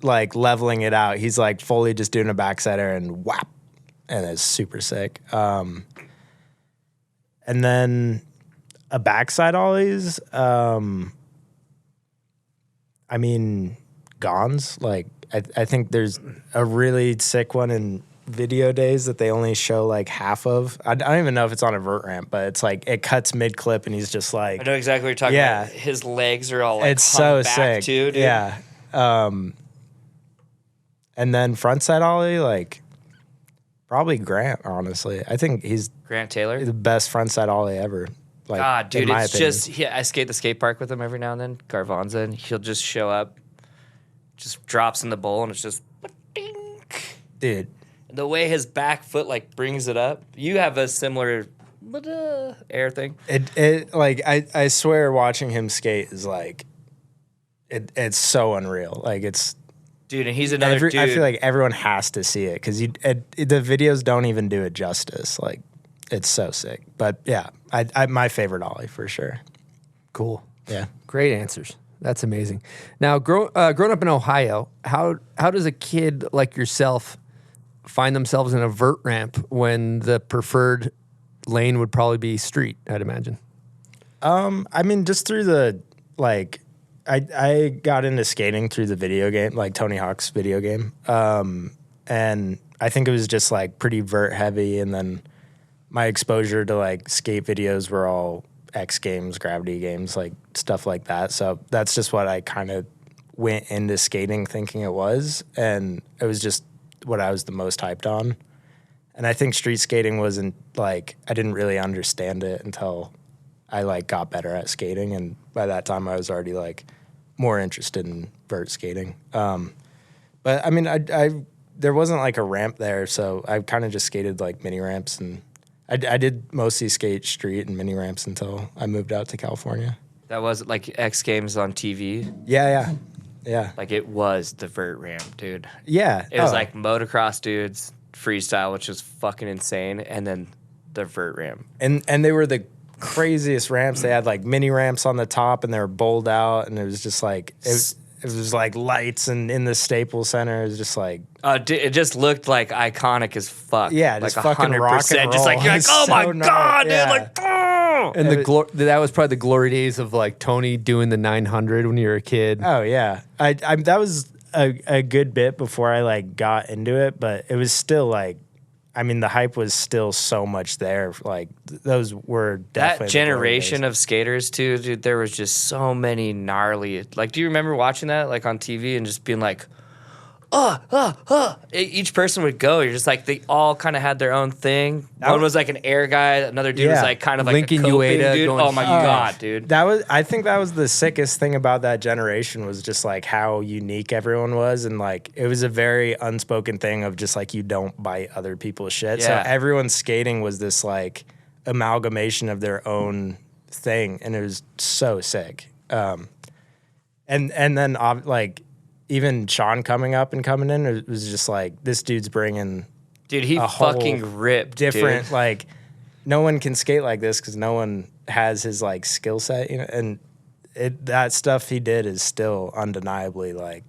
like leveling it out. He's like fully just doing a backsider and whap, and it's super sick. And then a backside ollies. I mean, Gons. Like I think there's a really sick one in video days that they only show like half of. I don't even know if it's on a vert ramp, but it's like it cuts mid clip and he's just like I know exactly what you're talking Yeah. about. His legs are all like it's hung so back sick. too, dude. Yeah. And then frontside ollie, like probably Grant, honestly. I think he's Grant Taylor. the best frontside ollie ever. Like, God, dude, in my it's opinion. just I skate the skate park with him every now and then, Garvanza, and he'll just show up, just drops in the bowl, and it's just dink. Dude. The way his back foot like brings it up. You have a similar air thing. It like I swear watching him skate is like it's so unreal. Like it's Dude, and he's another dude. I feel like everyone has to see it because the videos don't even do it justice. Like it's so sick. But yeah, I my favorite ollie for sure. Cool. Yeah. Great answers. That's amazing. Now, growing up in Ohio, how does a kid like yourself find themselves in a vert ramp when the preferred lane would probably be street, I'd imagine? I mean, just through the like, I got into skating through the video game, like Tony Hawk's video game, and I think it was just like pretty vert heavy, and then my exposure to like skate videos were all X Games, Gravity Games, like stuff like that. So that's just what I kind of went into skating thinking it was, and it was just what I was the most hyped on. And I think street skating wasn't like, I didn't really understand it until I like got better at skating, and by that time I was already like more interested in vert skating. But I mean, I there wasn't like a ramp there, so I kind of just skated like mini ramps, and I did mostly skate street and mini ramps until I moved out to California. That was like X Games on TV. Yeah. Like it was the vert ramp, dude. Yeah. It was like motocross dudes, freestyle, which was fucking insane, and then the vert ramp. And they were the craziest ramps. They had like mini ramps on the top, and they were bowled out, and it was just like it was like lights, and in the Staples Center, it was just like it just looked like iconic as fuck. Yeah, just like fucking rock and Just like roll. you're like, It's oh so my gnarly. god, dude! Yeah. Like, oh! And that was probably the glory days of like Tony doing the 900 when you were a kid. Oh yeah, I that was a good bit before I like got into it, but it was still like, I mean, the hype was still so much there. Like those were definitely that generation of skaters too, dude. There was just so many gnarly. Like, do you remember watching that like on TV and just being like, each person would go. You're just like, they all kind of had their own thing. One was like an air guy. Another dude was Yeah. like kind of like Lincoln a coping Ueda dude. going Oh my huge. god, dude. I think that was the sickest thing about that generation, was just like how unique everyone was, and like it was a very unspoken thing of just like you don't bite other people's shit. So Yeah. everyone's skating was this like amalgamation of their own thing, and it was so sick. And then like even Sean coming in, it was just like, this dude's bringing Dude, he a whole fucking ripped. different, dude. like no one can skate like this because no one has his like skill set, you know, and that stuff he did is still undeniably like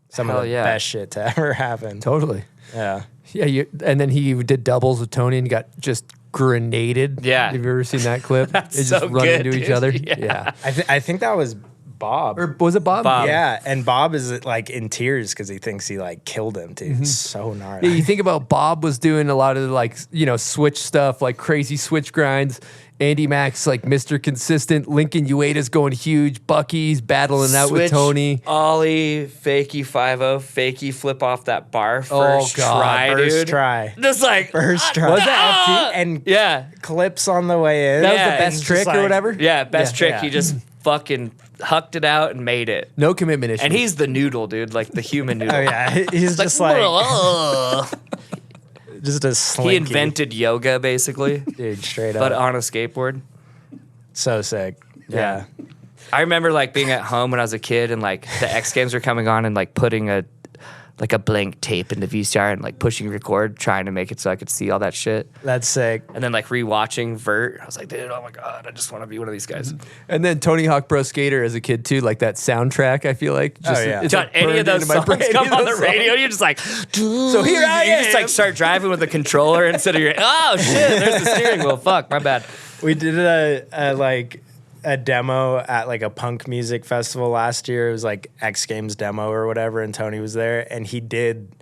some Hell of the yeah. best shit to ever happen. Totally. Yeah. Yeah, and then he did doubles with Tony and got just grenaded. Yeah. Have you ever seen that clip? That's They just so run good, into each dude. other. Yeah. I think that was Bob. Or was it Bob? Bob. Yeah, and Bob is like in tears because he thinks he like killed him, dude. It's so gnarly. Yeah, you think about Bob was doing a lot of like, switch stuff, like crazy switch grinds. Andy Mack's like Mr. Consistent. Lincoln Ueda's going huge. Bucky's battling out with Switch, Tony. ollie, fakie 5-0, fakie flip off that bar first God, try, First dude. try. Just like First try. Was that FT? And yeah. clips on the way in. That was Yeah, the best and trick just or like- whatever? Yeah, best trick. Yeah. He just fucking hucked it out and made it. No commitment issue. And he's the noodle, dude, like the human noodle. Oh yeah, he's just like just a slinky. He invented yoga, basically, dude, straight up. but on a skateboard. So sick. Yeah. I remember like being at home when I was a kid and like the X Games were coming on and like putting a blank tape in the VCR and like pushing record, trying to make it so I could see all that shit. That's sick. And then like rewatching Vert, I was like, dude, oh my God, I just want to be one of these guys. And then Tony Hawk Pro Skater as a kid too, like that soundtrack. I feel like yeah. it's John, like any of burned those into my songs brain. come Any of on the those radio, songs. you're just like, So here I you am. just like start driving with a controller instead of your, oh shit, there's the steering wheel. Fuck, my bad. We did a demo at like a punk music festival last year. It was like X Games demo or whatever, and Tony was there, and he did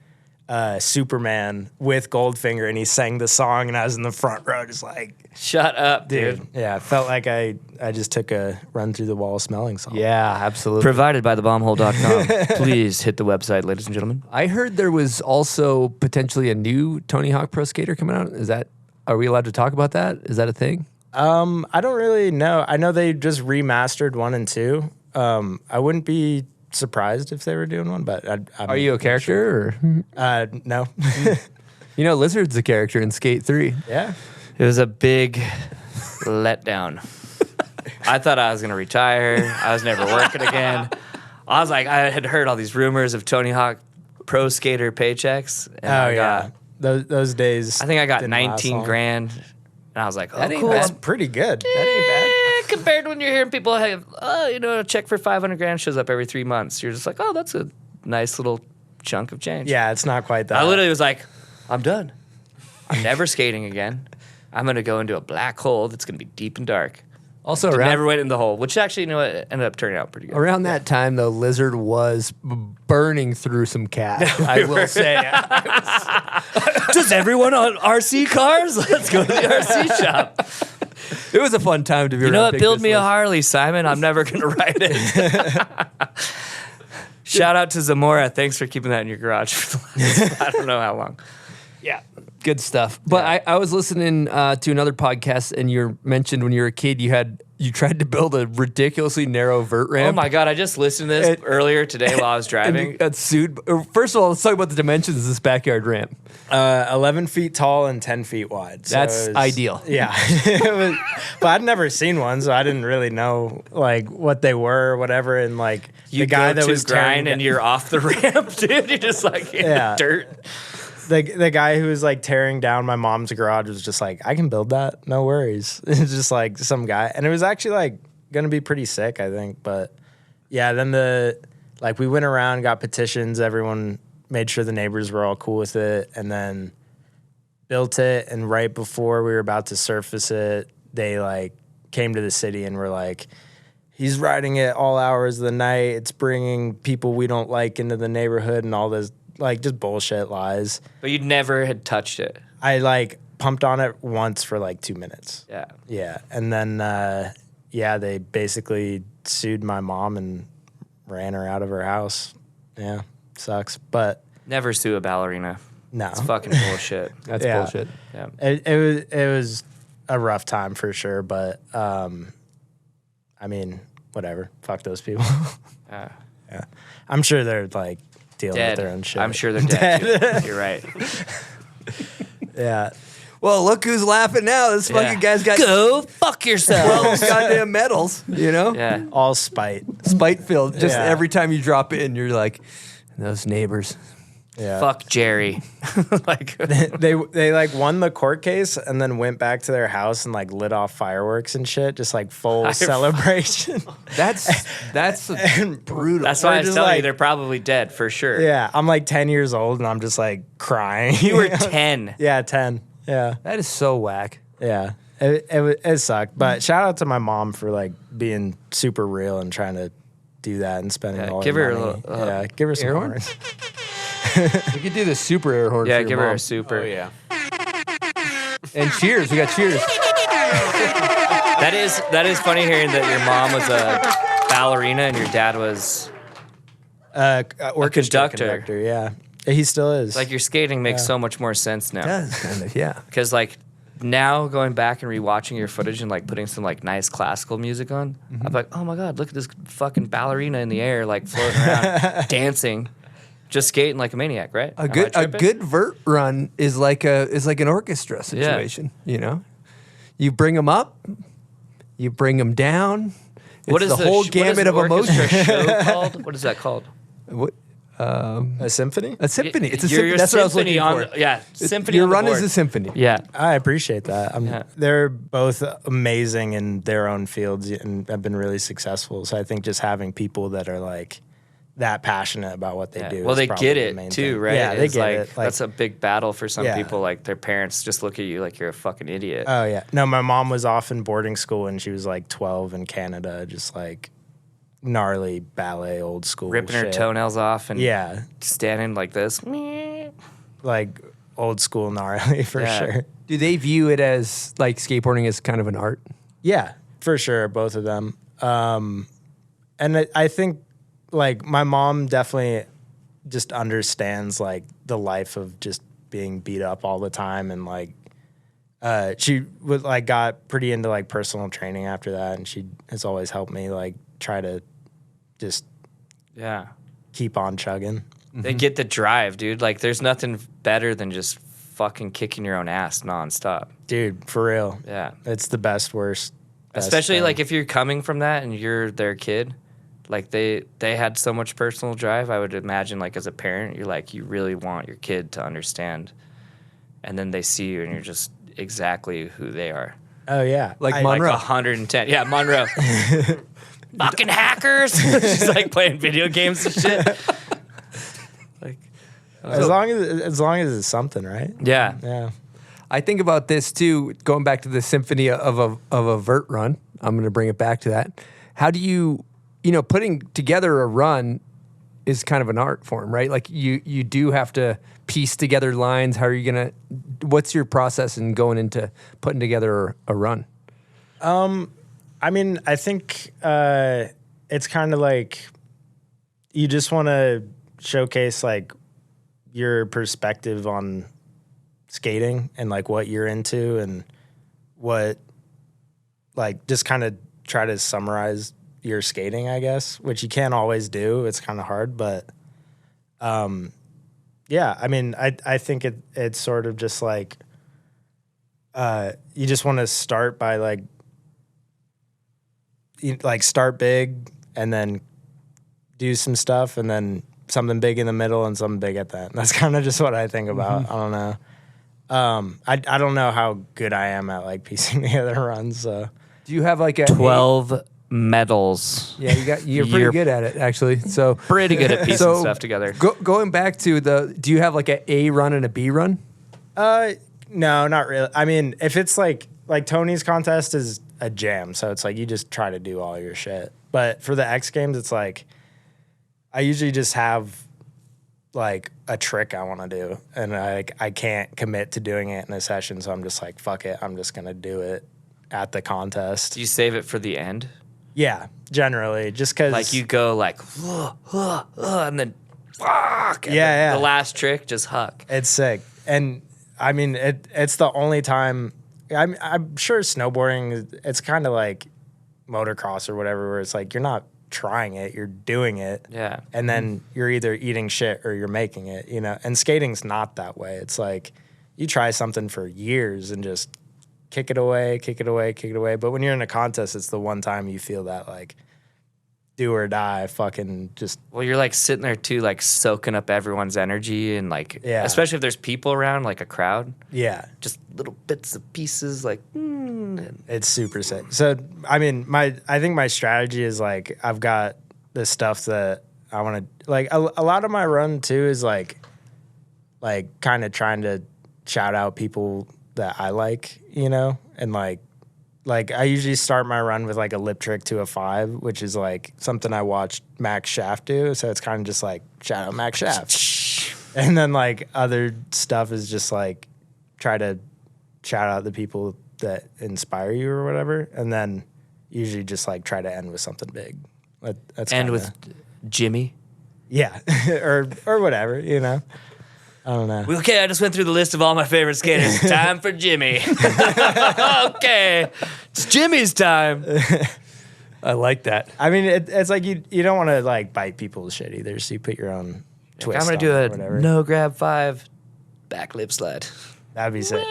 Superman with Goldfinger, and he sang the song, and I was in the front row just like, Shut up, dude. yeah, I felt like I just took a run through the wall smelling song. Yeah, absolutely. Provided by thebombhole.com. Please hit the website, ladies and gentlemen. I heard there was also potentially a new Tony Hawk Pro Skater coming out. Are we allowed to talk about that? Is that a thing? I don't really know. I know they just remastered 1 and 2. I wouldn't be surprised if they were doing one, but Are you a character? Or? No. You know, Lizard's a character in Skate 3. Yeah. It was a big letdown. I thought I was going to retire. I was never working again. I was like, I had heard all these rumors of Tony Hawk Pro Skater paychecks. And I got, those days. I think I got didn't last 19 long. grand. And I was like, oh, That ain't cool. bad. That's pretty good. That ain't bad. Compared to when you're hearing people have, a check for 500 grand shows up every 3 months. You're just like, oh, that's a nice little chunk of change. Yeah, it's not quite that. I literally was like, I'm done. I'm never skating again. I'm going to go into a black hole that's going to be deep and dark. Also, Never went in the hole, which actually, it ended up turning out pretty good. around that time, though, Lizard was burning through some cash. I will say. Does everyone on RC cars? Let's go to the RC shop. It was a fun time to be You around know what? Big Build me a Business. Harley, Simon. I'm never going to ride it. Shout out to Zamora. Thanks for keeping that in your garage for the last, I don't know how long. Yeah, good stuff. But I was listening to another podcast, and you mentioned when you were a kid, you tried to build a ridiculously narrow vert ramp. Oh my God, I just listened to this earlier today while I was And driving. you got sued. First of all, let's talk about the dimensions of this backyard ramp. 11 feet tall and 10 feet wide. So That's it was- ideal. Yeah. It was, but I'd never seen one, so I didn't really know like what they were or whatever. And like You the guy go that to was grind tearing and you're off the ramp, dude. You're just like in Yeah. the dirt. the guy who was like tearing down my mom's garage was just like, I can build that, no worries. It's just like some guy, and it was actually like gonna be pretty sick, I think. But yeah, then we went around, got petitions, everyone made sure the neighbors were all cool with it, and then built it. And right before we were about to surface it, they like came to the city and were like, he's riding it all hours of the night. It's bringing people we don't like into the neighborhood and all this, like, just bullshit lies. But you never had touched it. I, like, pumped on it once for, like, 2 minutes. Yeah. Yeah. And then, they basically sued my mom and ran her out of her house. Yeah. Sucks. But Never sue a ballerina. no. It's fucking bullshit. That's Yeah. bullshit. Yeah. It was a rough time for sure, but I mean, whatever. Fuck those people. Yeah. Yeah. I'm sure they're like dealing Dead. with their own shit. I'm sure they're dead. Too. You're right. Yeah. Well, look who's laughing now. This fucking guy's got Go fuck 12 yourself. goddamn medals, you know? Yeah. All spite. Spite filled. Just Yeah. every time you drop in, you're like, those neighbors. Yeah. Fuck Jerry. Like They like won the court case and then went back to their house and like lit off fireworks and shit, just like full celebration. That's brutal. that's why I We're was just telling you like- they're probably dead for sure. Yeah, I'm like 10 years old and I'm just like crying. You were 10. Yeah, 10. Yeah, That is so whack. yeah. It sucked, but shout out to my mom for like being super real and trying to do that and spending Yeah, all give her her a money. little, yeah, give her some air horn? horns. You could do the super air horn. Yeah, for your give her mom. a super. Oh, yeah. And cheers. We got cheers. That is funny hearing that your mom was a ballerina and your dad was Orchestra conductor. Yeah, he still is. like your skating makes so much more sense now. Does kind of, yeah. Because like now going back and rewatching your footage and like putting some like nice classical music on, I'm like, oh my god, look at this fucking ballerina in the air, like floating around, dancing, just skating like a maniac, right? A good vert run is like an orchestra situation. You know, you bring them up, you bring them down. It's the whole gamut of emotion. Show called? What is that called? What? A symphony? A symphony. It's a Your symphony. That's what I was looking symphony for. Yeah, symphony. Your on the run board. is a symphony. Yeah. I appreciate that. They're both amazing in their own fields and have been really successful. So I think just having people that are like that passionate about what they do. Well, is they probably get the it main too, thing. right? Yeah, they It's get like, it. Like, that's a big battle for some Yeah. people. Like their parents just look at you like you're a fucking idiot. oh yeah. No, my mom was off in boarding school when she was like 12 in Canada, just like gnarly ballet, old school, Ripping her shit. toenails off and Yeah, standing like this. like old school gnarly for Yeah. sure. Do they view it as like skateboarding as kind of an art? Yeah, for sure, both of them. And I think like my mom definitely just understands like the life of just being beat up all the time, and like she would like got pretty into like personal training after that, and she has always helped me like try to just Yeah. keep on chugging. They get the drive, dude. Like there's nothing better than just fucking kicking your own ass nonstop. Dude, for real. Yeah. It's the best, worst. Best Especially thing. like if you're coming from that and you're their kid, like they had so much personal drive. I would imagine like as a parent, you're like you really want your kid to understand, and then they see you and you're just exactly who they are. Oh yeah. Like I- Monroe. Like 110. Yeah, Monroe. Fucking hackers. She's like playing video games and shit. Like, as long as it's something, right? yeah. Yeah. I think about this too, going back to the symphony of a vert run. I'm going to bring it back to that. How do you putting together a run is kind of an art form, right? Like you do have to piece together lines. How are you going to, what's your process in going into putting together a run? I mean, I think it's kind of like you just want to showcase like your perspective on skating and like what you're into and what like just kind of try to summarize your skating, I guess, which you can't always do. It's kind of hard, but yeah, I mean, I think it's sort of just like you just want to start by like start big and then do some stuff and then something big in the middle and something big at the end. That's kind of just what I think about. I don't know. I don't know how good I am at like piecing together runs. So Do you have like a 12 medals. Yeah, you're pretty You're good at it actually. So Pretty good at piecing stuff together. Going back to do you have like an A run and a B run? no, not really. I mean, if it's like Tony's contest is a jam, so it's like you just try to do all your shit. But for the X Games, it's like I usually just have like a trick I want to do, and I can't commit to doing it in a session, so I'm just like, fuck it, I'm just gonna do it at the contest. Do you save it for the end? Yeah, generally, just because Like you go like, and then fuck. And Yeah, then yeah. the last trick, just huck. it's sick. And I mean, it's the only time. I'm sure snowboarding, it's kind of like motocross or whatever, where it's like you're not trying it, you're doing it. Yeah. And then you're either eating shit or you're making it, you know? And skating's not that way. It's like you try something for years and just kick it away. But when you're in a contest, it's the one time you feel that like do or die fucking just. Well, you're like sitting there too, like soaking up everyone's energy and like, Yeah. especially if there's people around, like a crowd, Yeah. just little bits of pieces, like, It's super sick. So, I mean, I think my strategy is like I've got the stuff that I want to like. A lot of my run too is like kind of trying to shout out people that I like, you know, and like I usually start my run with like a lip trick to a 5, which is like something I watched Max Shaft do. So it's kind of just like shout out Max Shaft, and then like other stuff is just like try to shout out the people that inspire you or whatever, and then usually just like try to end with something big. That's end kinda, with Jimmy. yeah, or whatever, you know. I don't know. Well, okay, I just went through the list of all my favorite skaters. Time for Jimmy. Okay, it's Jimmy's time. I like that. I mean, it's like you don't want to like bite people's shit either. So you put your own twist. I'm gonna on do it or a whatever. no grab 5 back lip slide. That'd be sick.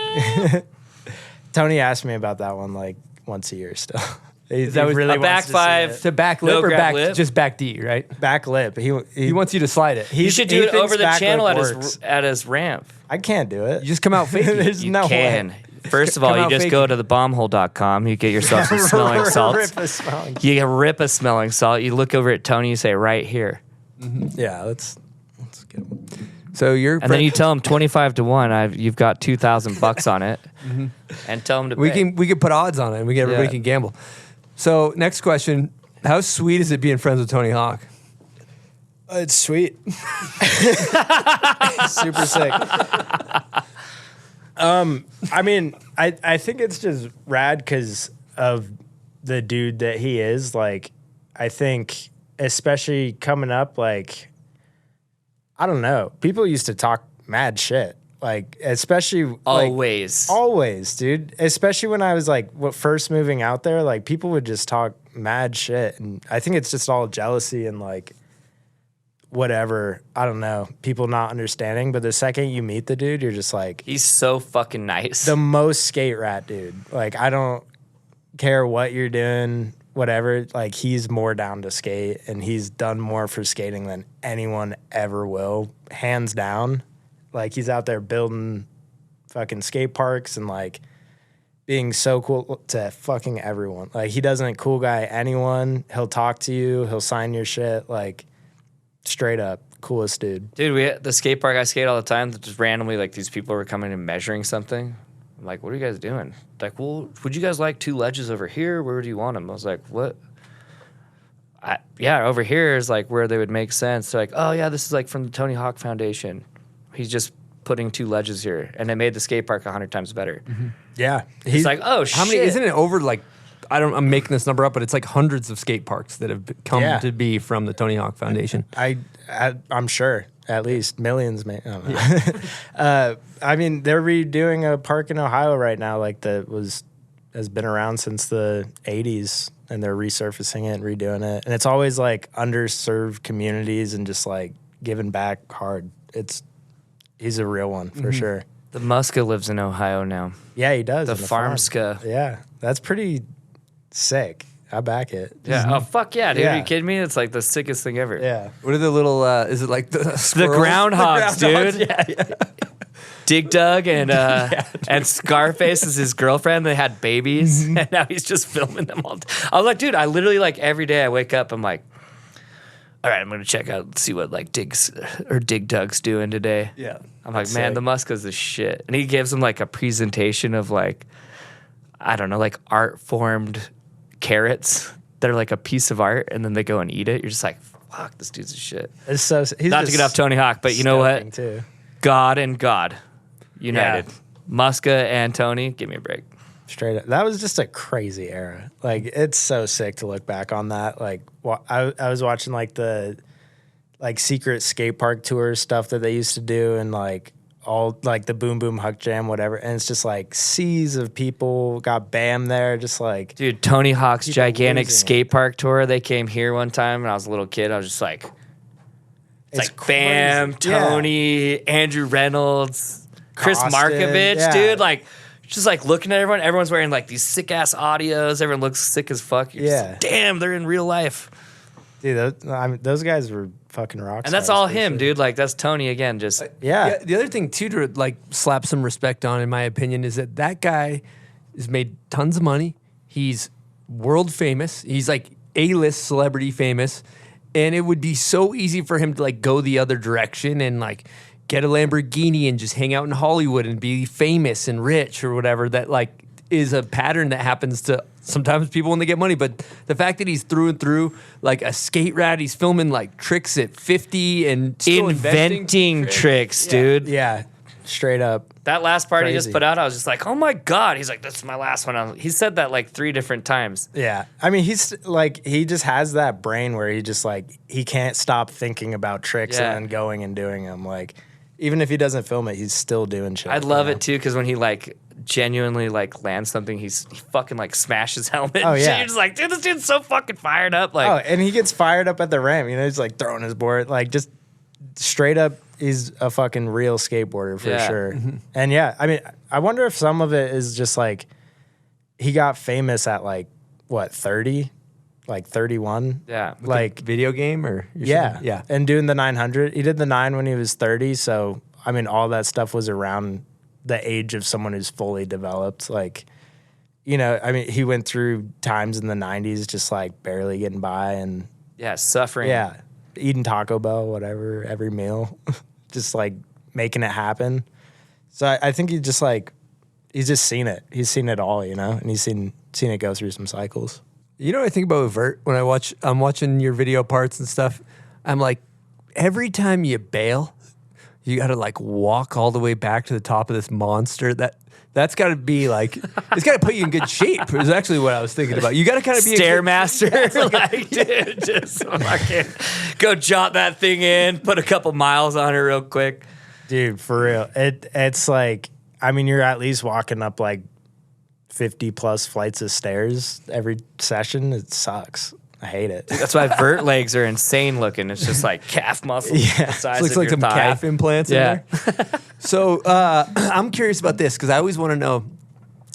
Tony asked me about that one like once a year still. That was A back 5 To back lip no or grab back lip? just back D, right? back lip. He wants you to slide it. You should do he it thinks over the back channel lip at works. his ramp. I can't do it. You just come out faking. There's You no can. way. First of Come all, you out just go to thebombhole.com. You get yourself some smelling salts. Rip a smelling. You rip a smelling salt. You look over at Tony. You say, right here. Yeah, let's get one. So you're And then you tell him 25 to 1. You've got $2,000 on it. And tell him to pay. we can put odds on it and everybody Yeah. can gamble. So next question. How sweet is it being friends with Tony Hawk? It's sweet. Super sick. I mean, I think it's just rad because of the dude that he is. Like, I think, especially coming up, like, I don't know. People used to talk mad shit. Like, especially like, always, dude. Especially when I was like first moving out there, like people would just talk mad shit, and I think it's just all jealousy and like whatever. I don't know, people not understanding. But the second you meet the dude, you're just like, He's so fucking nice. the most skate rat dude. Like, I don't care what you're doing, whatever. Like, he's more down to skate, and he's done more for skating than anyone ever will, hands down. Like, he's out there building fucking skate parks and like being so cool to fucking everyone. Like, he doesn't cool guy anyone. He'll talk to you. He'll sign your shit. Like, straight up coolest dude. Dude, the skate park I skate all the time, just randomly, like, these people were coming and measuring something. I'm like, what are you guys doing? Like, well, would you guys like 2 ledges over here? Where do you want them? I was like, what? Yeah, over here is, like, where they would make sense. They're like, oh, yeah, this is, like, from the Tony Hawk Foundation. He's just putting 2 ledges here. And it made the skate park 100 times better. Yeah. He's like, oh, shit. How many? Isn't it over like? I'm making this number up, but it's like hundreds of skate parks that have come Yeah. to be from the Tony Hawk Foundation. I'm sure at least millions, I don't know. I mean, they're redoing a park in Ohio right now, like has been around since the 80s, and they're resurfacing it and redoing it. And it's always like underserved communities and just like giving back hard. He's a real one for sure. The Muska lives in Ohio now. Yeah, he does. The in farm. Farmska. Yeah, that's pretty sick. I back it. Yeah. Oh, fuck yeah, dude. Are Yeah. you kidding me? It's like the sickest thing ever. Yeah. What are the little? Is it like the The squirrels? groundhogs, groundhogs, dude. Yeah. Dig Dug and Scarface is his girlfriend. They had babies, and now he's just filming them all. I was like, dude, I literally like every day I wake up, I'm like, all right, I'm gonna check out, see what like Dig Dug's doing today. Yeah. I'm like, That's man, sick. the Muska's the shit, and he gives them like a presentation of like, I don't know, like art formed carrots. They're like a piece of art, and then they go and eat it. You're just like, fuck, this dude's a shit. It's so. He's Not to just get off Tony Hawk, but you know what? stoking, Too. God and God united. Yeah. Muska and Tony, give me a break. Straight up. That was just a crazy era. Like, it's so sick to look back on that. Like, I was watching like the secret skate park tour stuff that they used to do, and like all like the Boom Boom Huck Jam, whatever. And it's just like seas of people. Got Bam there, just like Dude, Tony Hawk's People gigantic losing skate park tour, they came here one time when I was a little kid. I was just like, it's like Bam, crazy. Yeah. Tony, Andrew Reynolds, Chris Costin, Markovich, yeah. dude. Like, just like looking at everyone. Everyone's wearing like these sick ass audios. Everyone looks sick as fuck. You're just Yeah. like, damn, they're in real life. Dude, those guys were fucking rock And that's stars all for him, sure. dude. Like, that's Tony again. Just Yeah. The other thing too to like slap some respect on, in my opinion, is that guy has made tons of money. He's world famous. He's like A-list celebrity famous, and it would be so easy for him to like go the other direction and like get a Lamborghini and just hang out in Hollywood and be famous and rich or whatever. That like is a pattern that happens to sometimes people when they get money. But the fact that he's through and through like a skate rat, he's filming like tricks at 50 and still inventing tricks, dude. Yeah. Straight up. That last part he just Crazy. put out, I was just like, oh my God. He's like, this is my last one. He said that like 3 different times. Yeah. I mean, he's like, he just has that brain where he just like, he can't stop thinking about tricks Yeah. and then going and doing them. Like, Even if he doesn't film it, he's still doing shit. I love it too because when he like genuinely like lands something, he fucking like smashes helmet. Oh, and shit. yeah. You're just like, dude, this dude's so fucking fired up. Like, Oh, and he gets fired up at the ramp. You know, he's like throwing his board, like just straight up. He's a fucking real skateboarder for sure. And yeah, I mean, I wonder if some of it is just like he got famous at like what 30, like 31. yeah, Like Video game or yeah, yeah. and doing the 900. He did the 9 when he was 30. So I mean, all that stuff was around the age of someone who's fully developed. Like, you know, I mean, he went through times in the 90s just like barely getting by and yeah, suffering. yeah, eating Taco Bell, whatever, every meal, just like making it happen. So I think he just like he's just seen it. He's seen it all, you know, and he's seen it go through some cycles. You know what I think about Vert when I'm watching your video parts and stuff? I'm like, every time you bail, you got to like walk all the way back to the top of this monster. That's got to be like, it's got to put you in good shape. Is actually what I was thinking about. You got to kind of be Stairmaster, like, dude, just fucking go jot that thing in, put a couple miles on it real quick. Dude, for real. It's like, I mean, you're at least walking up like 50 plus flights of stairs every session. It sucks. I hate it. That's why Vert legs are insane looking. It's just like calf muscles. Yeah. The size It looks of like your some thigh. calf implants Yeah. in there. So I'm curious about this because I always want to know.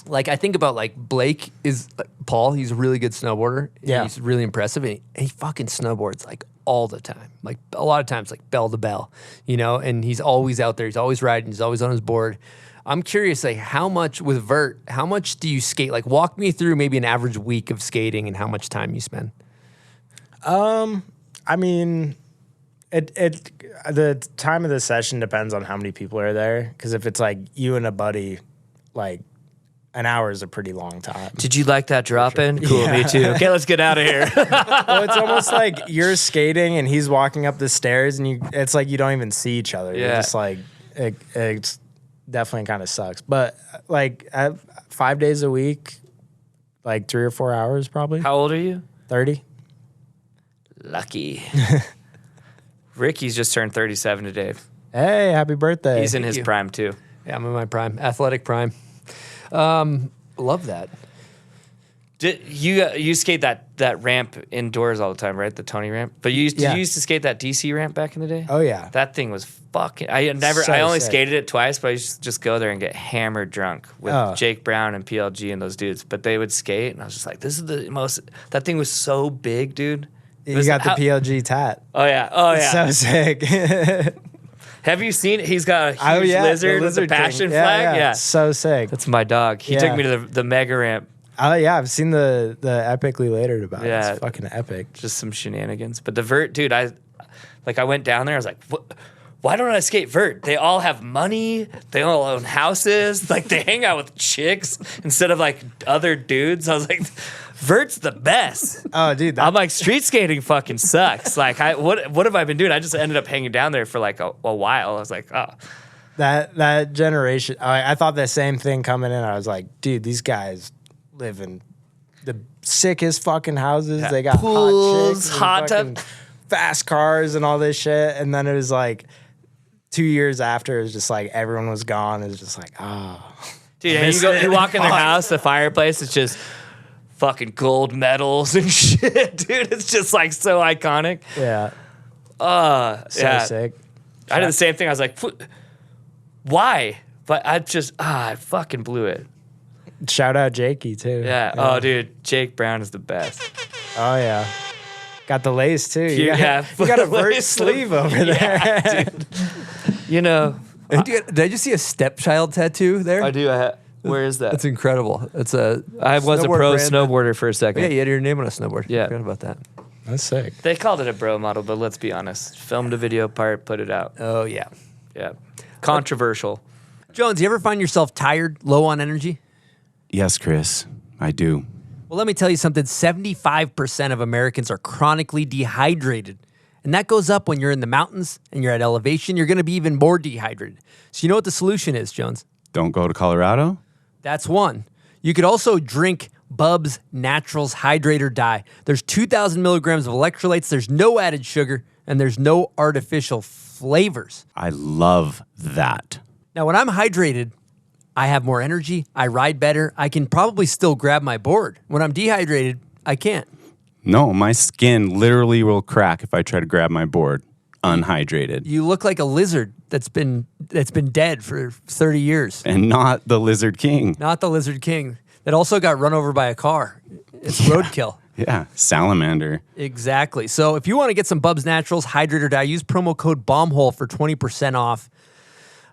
Like I think about like Blake is Paul. He's a really good snowboarder. Yeah. He's really impressive, and he fucking snowboards like all the time. Like a lot of times, like bell to bell, you know. And he's always out there. He's always riding. He's always on his board. I'm curious, like how much with Vert? How much do you skate? Like walk me through maybe an average week of skating and how much time you spend. I mean, the time of the session depends on how many people are there. Because if it's like you and a buddy, like an hour is a pretty long time. Did you like that drop in? Cool, me too. Okay, let's get out of here. Well, it's almost like you're skating and he's walking up the stairs, and it's like you don't even see each other. You're Yeah. just like it's definitely kind of sucks. But like 5 days a week, like 3 or 4 hours probably. How old are you? 30. Lucky. Ricky's just turned 37 today. Hey, happy birthday. He's in his you. prime too. Yeah, I'm in my prime, athletic prime. Love that. You skate that ramp indoors all the time, right? The Tony ramp. But you used to skate that DC ramp back in the day. Oh yeah. That thing was fucking. I So only sick. skated it twice, but I used to just go there and get hammered drunk with Oh. Jake Brown and PLG and those dudes. But they would skate, and I was just like, "This is the most." That thing was so big, dude. It You was- got the how- PLG tat. Oh yeah, oh yeah. So sick. Have you seen it? He's got a huge Oh yeah, lizard the with the thing. passion flag. Yeah, So sick. that's my dog. He took Yeah. me to the mega ramp. Oh yeah, I've seen the epically latered about it. Yeah. It's fucking epic. Just some shenanigans. But the Vert, dude, I went down there. I was like, what? Why don't I skate Vert? They all have money. They all own houses. Like they hang out with chicks instead of like other dudes. I was like, Vert's the best. Oh dude, I'm like, street skating fucking sucks. Like, what have I been doing? I just ended up hanging down there for like a while. I was like, oh, that generation. I thought the same thing coming in. I was like, dude, these guys live in the sickest fucking houses. Yeah. They got Pools, hot chicks, hot and fucking fast cars, and all this shit. And then it was like 2 years after, it was just like everyone was gone. It was just like, dude, and you walk in their house, the fireplace, it's just fucking gold medals and shit, dude. It's just like so iconic. yeah, so yeah. sick. I did the same thing. I was like, why? But I fucking blew it. Shout out Jakey too. Yeah. Oh, dude, Jake Brown is the best. Oh yeah. Got the lace too. You got, Yeah, you got a Vert lace. sleeve over there. You know, Did I just see a stepchild tattoo there? I do. Where is that? That's incredible. It's a. I was a snowboard pro brand. snowboarder for a second. Yeah, you had your name on a snowboard. Yeah. I forgot about that. That's sick. They called it a bro model, but let's be honest. Filmed a video part, put it out. Oh yeah. Yeah. Controversial. Jones, you ever find yourself tired, low on energy? Yes, Chris, I do. Well, let me tell you something. 75% of Americans are chronically dehydrated. And that goes up when you're in the mountains and you're at elevation. You're going to be even more dehydrated. So you know what the solution is, Jones? Don't go to Colorado? That's one. You could also drink Bubs Naturals Hydrate or Die. There's 2,000 milligrams of electrolytes. There's no added sugar. and there's no artificial flavors. I love that. Now, when I'm hydrated, I have more energy, I ride better, I can probably still grab my board. When I'm dehydrated, I can't. No, my skin literally will crack if I try to grab my board unhydrated. You look like a lizard that's been dead for 30 years. And not the Lizard King. Not the Lizard King that also got run over by a car. It's roadkill. Yeah, salamander. Exactly. So if you want to get some Bubs Naturals Hydrate or Die, use promo code BOMBHOLE for 20% off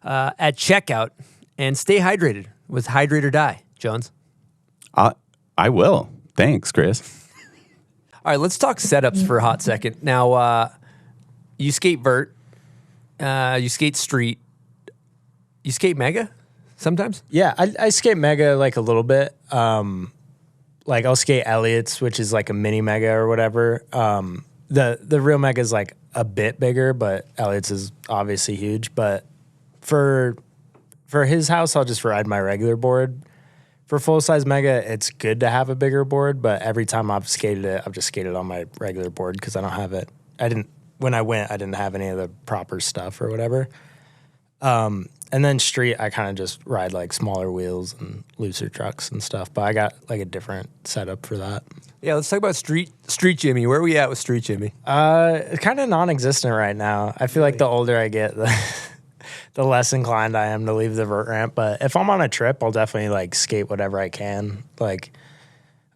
at checkout, and stay hydrated with Hydrate or Die. Jones? I will. Thanks, Chris. All right, let's talk setups for a hot second. Now, you skate vert, you skate street, you skate mega sometimes? Yeah, I skate mega like a little bit. Like I'll skate Elliott's, which is like a mini mega or whatever. The real mega is like a bit bigger, but Elliott's is obviously huge. But for his house, I'll just ride my regular board. For full size mega, it's good to have a bigger board, but every time I've skated it, I've just skated on my regular board because I don't have it. When I went, I didn't have any of the proper stuff or whatever. And then street, I kind of just ride like smaller wheels and looser trucks and stuff. But I got like a different setup for that. Yeah, let's talk about street Jimmy. Where are we at with street Jimmy? It's kind of non-existent right now. I feel like the older I get, the less inclined I am to leave the vert ramp. But if I'm on a trip, I'll definitely like skate whatever I can. Like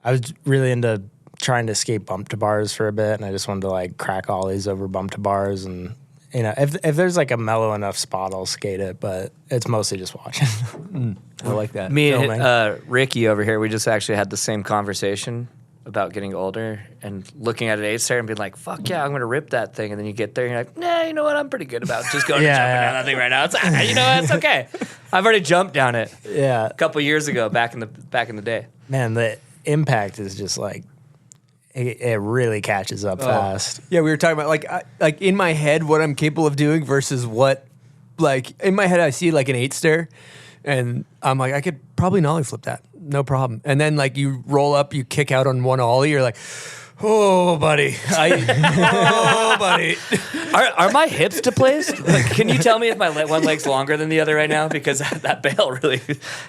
I was really into trying to skate bump to bars for a bit, and I just wanted to like crack ollies over bump to bars. And you know, if there's like a mellow enough spot, I'll skate it. But it's mostly just watching. I like that. Me and Ricky over here, we just actually had the same conversation about getting older and looking at an 8-stair and being like, fuck yeah, I'm going to rip that thing. And then you get there and you're like, nah, you know what? I'm pretty good about just going and jumping down that thing right now. It's, you know what? It's okay. I've already jumped down it a couple years ago back in the day. Man, the impact is just like, it really catches up fast. Yeah, we were talking about like in my head what I'm capable of doing versus what, like in my head I see like an 8-stair and I'm like, I could probably nollie flip that. No problem. And then like you roll up, you kick out on one ollie, you're like, oh, buddy. Buddy. Are my hips displaced? Like, can you tell me if my one leg's longer than the other right now? Because that bail really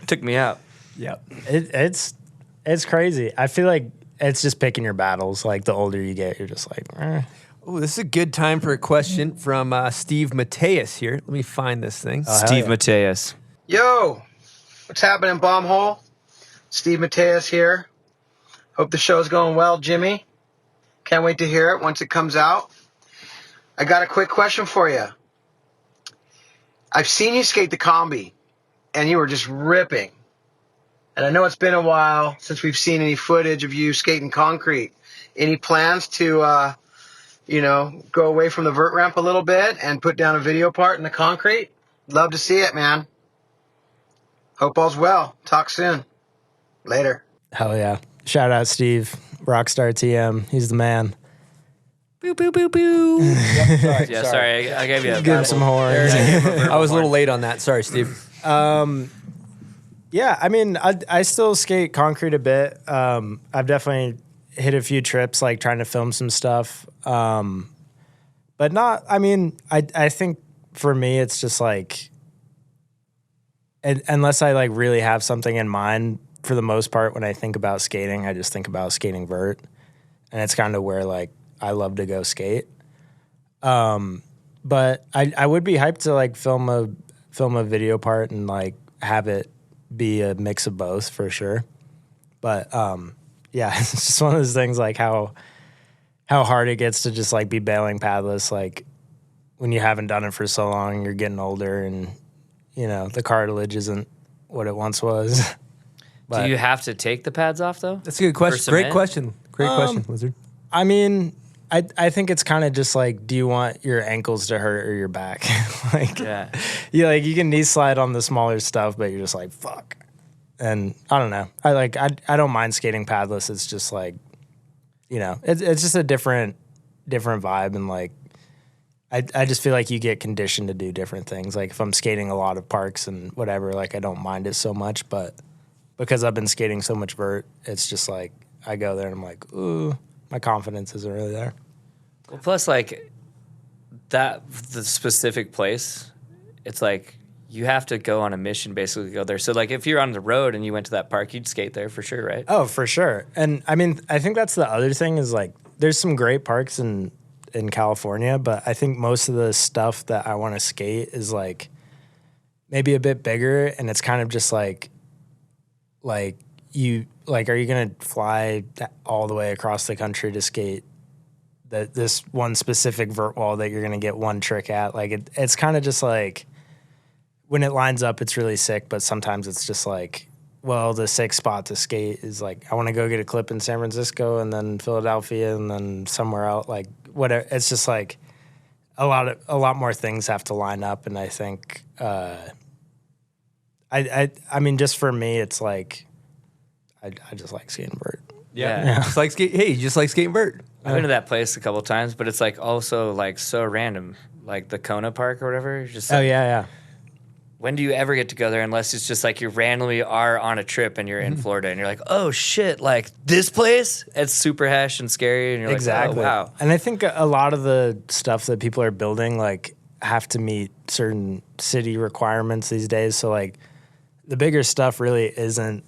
took me out. Yeah. It's crazy. I feel like it's just picking your battles. Like the older you get, you're just like, eh. Oh, this is a good time for a question from Steve Mateus here. Let me find this thing. Steve Mateus. Yo, what's happening, Bombhole? Steve Mateus here. Hope the show's going well, Jimmy. Can't wait to hear it once it comes out. I got a quick question for you. I've seen you skate the combi, and you were just ripping. And I know it's been a while since we've seen any footage of you skating concrete. Any plans to, go away from the vert ramp a little bit and put down a video part in the concrete? Love to see it, man. Hope all's well. Talk soon. Later. Hell yeah. Shout out Steve, Rockstar TM. He's the man. Boo, boo, boo, boo. Yep, sorry. I gave you a Give him some horns. I was a little late on that. Sorry, Steve. Yeah, I mean, I still skate concrete a bit. I've definitely hit a few trips, like trying to film some stuff. But not, I mean, I think for me, it's just like, unless I like really have something in mind, for the most part, when I think about skating, I just think about skating vert. And it's kind of where like I love to go skate. But I would be hyped to like film a video part and like have it be a mix of both for sure. But yeah, it's just one of those things like how hard it gets to just like be bailing padless, like when you haven't done it for so long, you're getting older and you know, the cartilage isn't what it once was. Do you have to take the pads off though? That's a good question. Great question. Great question, Lizard. I mean, I think it's kind of just like, do you want your ankles to hurt or your back? Like, Yeah. you can knee slide on the smaller stuff, but you're just like, fuck. And I don't know. I don't mind skating padless. It's just like, you know, it's just a different vibe. And like, I just feel like you get conditioned to do different things. Like if I'm skating a lot of parks and whatever, like I don't mind it so much, but because I've been skating so much vert, it's just like, I go there and I'm like, ooh, my confidence isn't really there. Well, plus, like, the specific place, it's like you have to go on a mission basically to go there. So like if you're on the road and you went to that park, you'd skate there for sure, right? Oh, for sure. And I mean, I think that's the other thing is like there's some great parks in California, but I think most of the stuff that I want to skate is like maybe a bit bigger, and it's kind of just like you like, are you gonna fly all the way across the country to skate this one specific vert wall that you're gonna get one trick at? Like it's kind of just like when it lines up, it's really sick, but sometimes it's just like, well, the sick spot to skate is like I want to go get a clip in San Francisco and then Philadelphia and then somewhere else, like whatever. It's just like a lot more things have to line up, and I think I mean, just for me, it's like I just like skating vert. Yeah. Just like skate. Hey, you just like skating vert. I've been to that place a couple times, but it's like also like so random, like the Kona Park or whatever. You're just like, yeah. When do you ever get to go there unless it's just like you randomly are on a trip and you're in Florida and you're like, oh shit, like this place? It's super hash and scary, and you're Exactly. like, oh wow. And I think a lot of the stuff that people are building like have to meet certain city requirements these days. So like the bigger stuff really isn't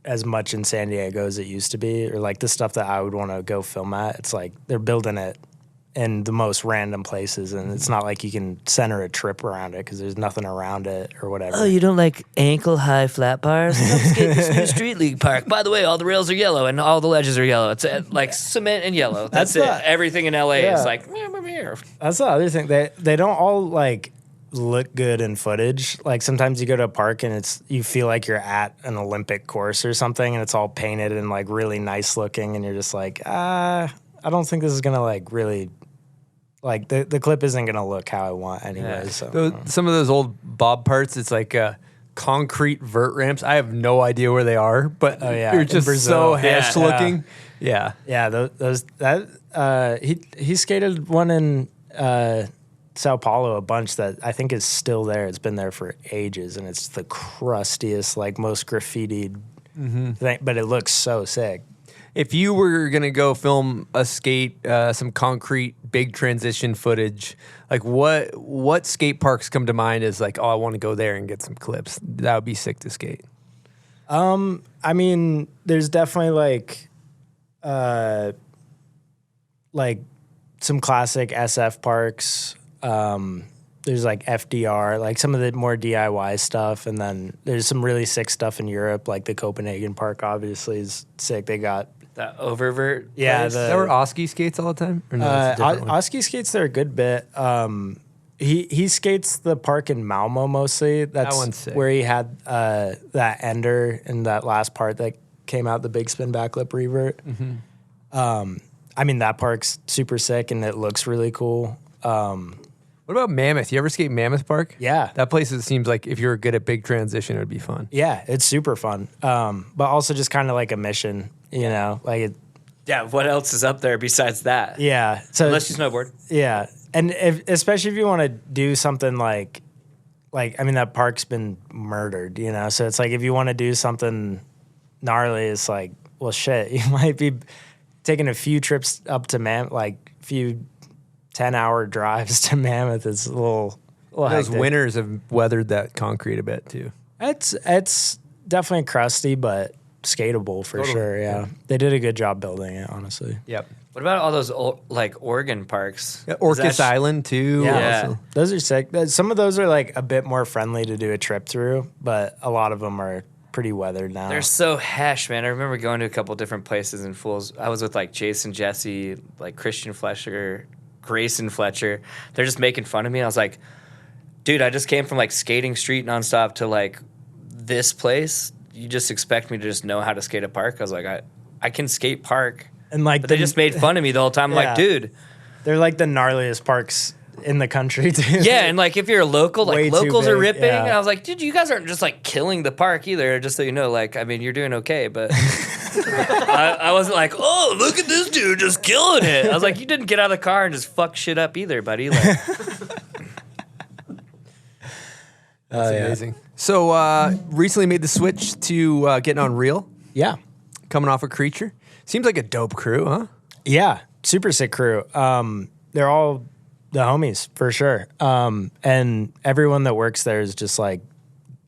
as much in San Diego as it used to be, or like the stuff that I would want to go film at. It's like they're building it in the most random places, and it's not like you can center a trip around it because there's nothing around it or whatever. Oh, you don't like ankle-high flat bars? Come skate this new Street League park. By the way, all the rails are yellow and all the ledges are yellow. It's like cement and yellow. That's it. Everything in LA is like, here. That's the other thing. They don't all like look good in footage. Like sometimes you go to a park and you feel like you're at an Olympic course or something, and it's all painted and like really nice looking, and you're just like, I don't think this is gonna like really, like the clip isn't gonna look how I want anyway. Yeah. So Some of those old Bob parts, it's like concrete vert ramps. I have no idea where they are, but they're just so hash looking. Yeah. He skated one in Sao Paulo a bunch that I think is still there. It's been there for ages, and it's the crustiest, like most graffitied thing, but it looks so sick. If you were gonna go film a skate, some concrete big transition footage, like what skate parks come to mind as like, oh, I want to go there and get some clips? That would be sick to skate. I mean, there's definitely like some classic SF parks. There's like FDR, like some of the more DIY stuff, and then there's some really sick stuff in Europe, like the Copenhagen park obviously is sick. They got that oververt. Yeah, Is that where Oski skates all the time? Or no, it's a different one? Oski skates there a good bit. He skates the park in Malmo mostly. That's one's sick. where he had that ender in that last part that came out, the big spin backlip revert. I mean, that park's super sick and it looks really cool. What about Mammoth? You ever skate Mammoth Park? Yeah. That place, it seems like if you're good at big transition, it would be fun. Yeah, it's super fun. But also just kind of like a mission, you know? Like Yeah, what else is up there besides that? Yeah. So unless you snowboard. Yeah. And especially if you want to do something like I mean, that park's been murdered, you know? So it's like if you want to do something gnarly, it's like, well, shit, you might be taking a few trips up to Mammoth, like a few 10-hour drives to Mammoth. It's a little Those hectic. winters have weathered that concrete a bit too. It's definitely crusty, but skatable for sure. Yeah. They did a good job building it, honestly. Yep. What about all those like Oregon parks? Yeah, Orcas Island too. Yeah. Also. Those are sick. Some of those are like a bit more friendly to do a trip through, but a lot of them are pretty weathered now. They're so hash, man. I remember going to a couple different places in Fools. I was with like Jason Jesse, like Christian Fletcher, Grayson Fletcher. They're just making fun of me. I was like, dude, I just came from like skating street nonstop to like this place. You just expect me to just know how to skate a park? I was like, I can skate park. And like but they just made fun of me the whole time. I'm like, dude. They're like the gnarliest parks in the country, too. Yeah, and like if you're a local, like Way too locals are big, ripping. yeah. And I was like, dude, you guys aren't just like killing the park either. Just so you know, like, I mean, you're doing okay, but I wasn't like, oh, look at this dude just killing it. I was like, you didn't get out of the car and just fuck shit up either, buddy. Like, That's amazing. So recently made the switch to getting on reel. Yeah. Coming off a Creature. Seems like a dope crew, huh? Yeah. Super sick crew. They're all the homies for sure. And everyone that works there is just like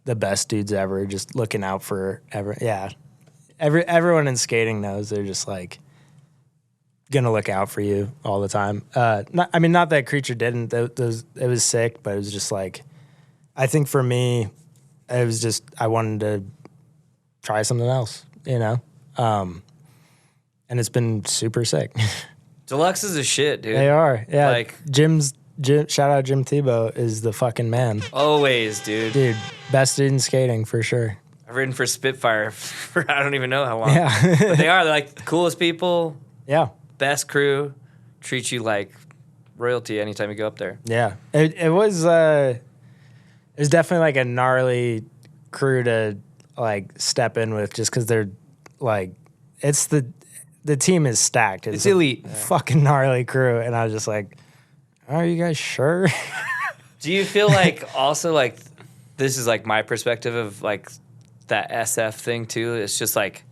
the best dudes ever, just looking out for everyone in skating knows they're just like gonna look out for you all the time. Not that Creature didn't. It was sick, but it was just like, I think for me, it was just I wanted to try something else, you know. And it's been super sick. Deluxe is a shit, dude. They are, yeah. Like Jim, shout out Jim Tebow is the fucking man. always, dude. Dude, best dude in skating for sure. I've ridden for Spitfire for I don't even know how long. Yeah. But they're like the coolest people, Yeah. best crew, treat you like royalty anytime you go up there. Yeah. It was definitely like a gnarly crew to like step in with just because they're like, it's the team is stacked. It's elite. Fucking gnarly crew. And I was just like, are you guys sure? Do you feel like also like this is like my perspective of like that SF thing too? It's just like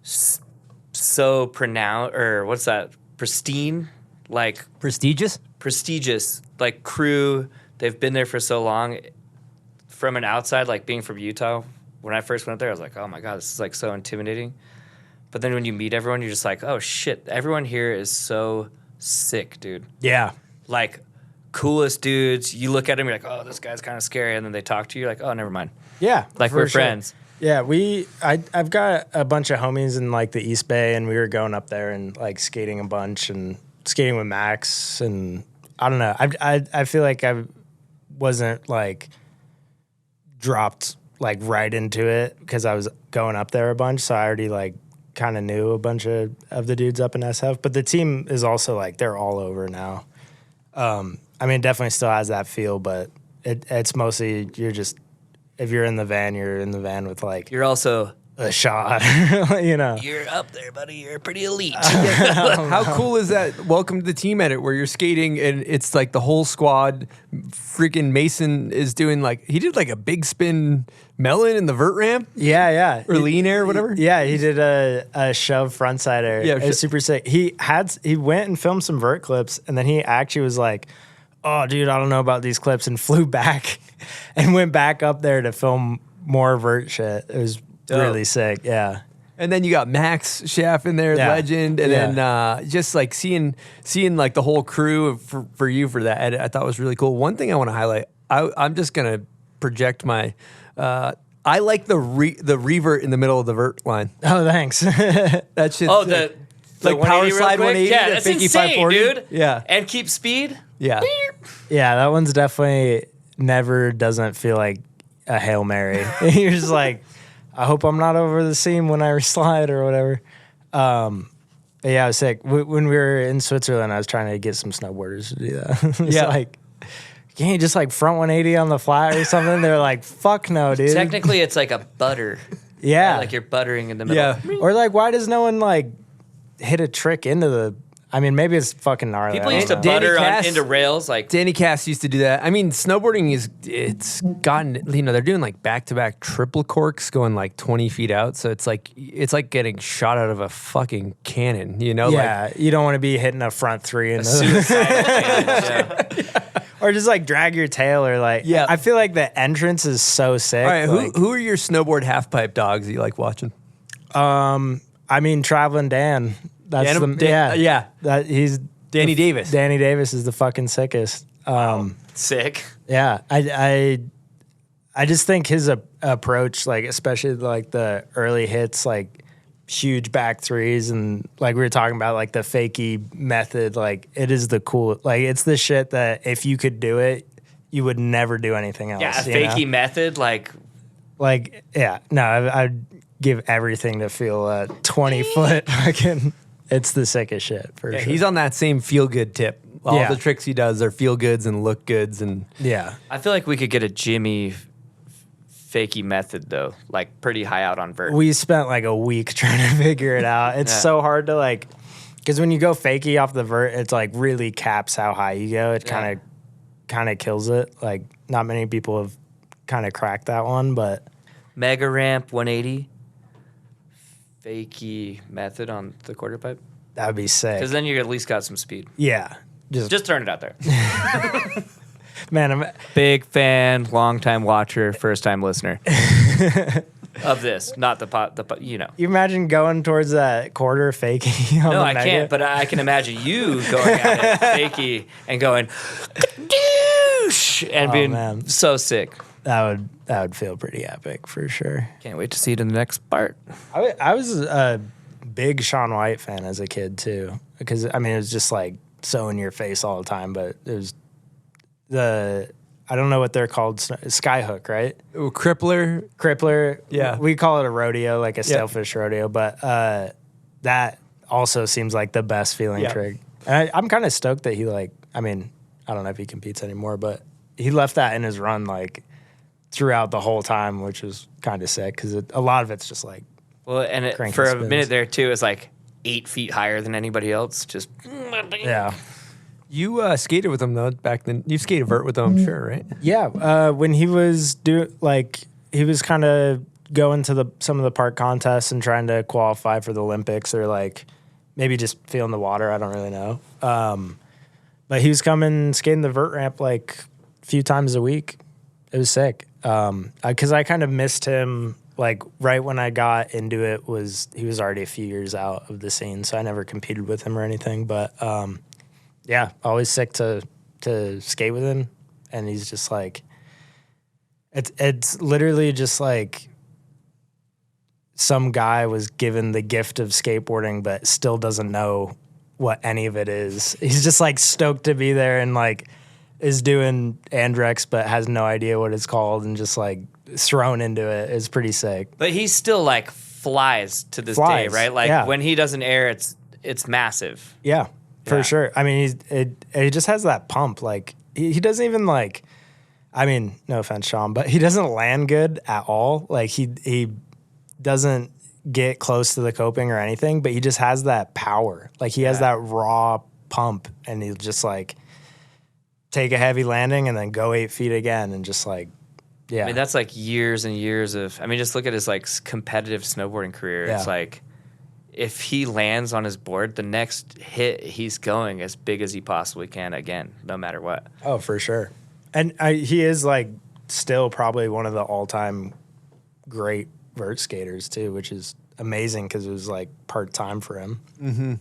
so pronounced, or what's that? Pristine, like Prestigious? prestigious, like crew. They've been there for so long. From an outside, like being from Utah, when I first went there, I was like, oh my God, this is like so intimidating. But then when you meet everyone, you're just like, oh shit, everyone here is so sick, dude. Yeah. Like, coolest dudes. You look at them, you're like, oh, this guy's kind of scary. And then they talk to you, you're like, oh, never mind. Yeah. Like, for we're sure. friends. Yeah, I've got a bunch of homies in like the East Bay, and we were going up there and like skating a bunch and skating with Max, and I don't know. I feel like I wasn't like dropped like right into it because I was going up there a bunch, so I already like kind of knew a bunch of the dudes up in SF. But the team is also like they're all over now. I mean, it definitely still has that feel, but it's mostly you're just. If you're in the van, you're in the van with like You're also a shot, you know. You're up there, buddy. You're pretty elite. How cool is that? Welcome to the team edit where you're skating and it's like the whole squad. Freaking Mason is doing like, he did like a big spin melon in the vert ramp. Yeah. Or lean air or whatever. Yeah, he did a shove frontside air. Yeah, it was super sick. He went and filmed some vert clips, and then he actually was like, oh, dude, I don't know about these clips, and flew back and went back up there to film more vert shit. It was really sick, yeah. And then you got Max Schaff in there, legend, and then just like seeing like the whole crew for you for that edit, I thought was really cool. One thing I want to highlight, I'm just gonna project my. I like the revert in the middle of the vert line. Oh, thanks. That's just like power slide 180. Yeah, that's insane, dude. Yeah, and keep speed. Yeah, yeah. That one's definitely never doesn't feel like a Hail Mary. You're just like, I hope I'm not over the seam when I slide or whatever. But yeah, I was sick. When we were in Switzerland, I was trying to get some snowboarders to do that. It's like, can't you just like front 180 on the flat or something? They're like, fuck no, dude. Technically, it's like a butter. Yeah. Like you're buttering in the middle. Yeah. Or like, why does no one like hit a trick into the... I mean, maybe it's fucking gnarly. People used to butter into rails. Like Danny Cass used to do that. I mean, snowboarding it's gotten, they're doing like back-to-back triple corks going like 20 feet out. So it's like getting shot out of a fucking cannon, you know? Yeah, like, you don't want to be hitting a front three in the... suicidal cannon, yeah. Or just like drag your tail or like... Yeah. I feel like the entrance is so sick. All right, like, who are your snowboard half-pipe dogs that you like watching? I mean, Traveling Dan... That's he's Danny Davis. Danny Davis is the fucking sickest. Sick. Yeah, I just think his approach, like especially like the early hits, like huge back threes, and like we were talking about, like the fakie method, like it is the cool, like it's the shit that if you could do it, you would never do anything else. Yeah, a fakie method, like yeah, no, I'd give everything to feel a 20-foot fucking. It's the sickest shit for sure. He's on that same feel good tip. All the tricks he does are feel goods and look goods, and I feel like we could get a Jimmy fakie method though, like pretty high out on vert. We spent like a week trying to figure it out. It's so hard to like, because when you go fakie off the vert, it's like really caps how high you go. It kind of kills it. Like not many people have kind of cracked that one, but Mega ramp 180. Fakie method on the quarter pipe. That would be sick. Because then you at least got some speed. Yeah. Just throwing it out there. Man, I'm Big fan, long time watcher, first time listener of this. Not the pot. You know. You imagine going towards that quarter fakie? On No, the I mega? can't. But I can imagine you going at it fakie and going douche and being man. so sick. That would feel pretty epic for sure. Can't wait to see it in the next part. I was a big Shaun White fan as a kid too, because I mean it was just like so in your face all the time. But it was I don't know what they're called, skyhook, right? Ooh, crippler. Yeah, we call it a rodeo, like a sailfish rodeo. But that also seems like the best feeling trick. And I'm kind of stoked that he I mean, I don't know if he competes anymore, but he left that in his run throughout the whole time, which was kind of sick because a lot of it's just like. Well, and cranking for a spins. minute there too, it's like 8 feet higher than anybody else. Just Yeah. You skated with him though back then. You skated vert with him, I'm sure, right? Yeah, when he was he was kind of going to some of the park contests and trying to qualify for the Olympics, or maybe just feeling the water. I don't really know. But he was skating the vert ramp a few times a week. It was sick. Because I kind of missed him. Right when I got into it, he was already a few years out of the scene, so I never competed with him or anything. But yeah, always sick to skate with him, and he's just it's literally just some guy was given the gift of skateboarding, but still doesn't know what any of it is. He's just stoked to be there and is doing Andrex, but has no idea what it's called, and just thrown into it. It's pretty sick. But he still flies to this day, right? When he doesn't air, it's massive. Yeah. For sure. I mean, he just has that pump. He doesn't even I mean, no offense, Sean, but he doesn't land good at all. He doesn't get close to the coping or anything, but he just has that power. He has that raw pump, and he'll just take a heavy landing and then go 8 feet again, and just yeah. I mean, that's years and years of. I mean, just look at his competitive snowboarding career. Yeah. It's if he lands on his board, the next hit he's going as big as he possibly can again, no matter what. Oh, for sure. And he is still probably one of the all-time great vert skaters too, which is amazing because it was part-time for him. Mm-hmm.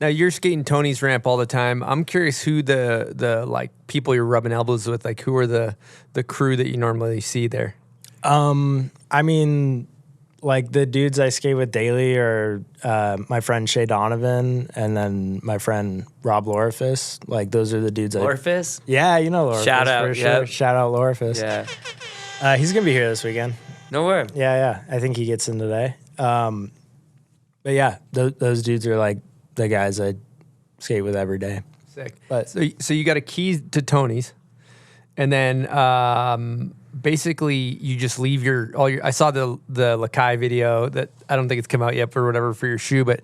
Now you're skating Tony's ramp all the time. I'm curious who the people you're rubbing elbows with, who are the crew that you normally see there? I mean, the dudes I skate with daily are my friend Shay Donovan, and then my friend Rob Lorifus. Those are the dudes. Lorifus? Yeah, you know Lorifus. Shout out, for sure. yep. Shout out Lorifus. Yeah. He's gonna be here this weekend. No way. Yeah. I think he gets in today. But yeah, those dudes are the guys I skate with every day. Sick. But so you got a key to Tony's, and then basically you just leave all your. I saw the Lakai video that I don't think it's come out yet for whatever for your shoe, but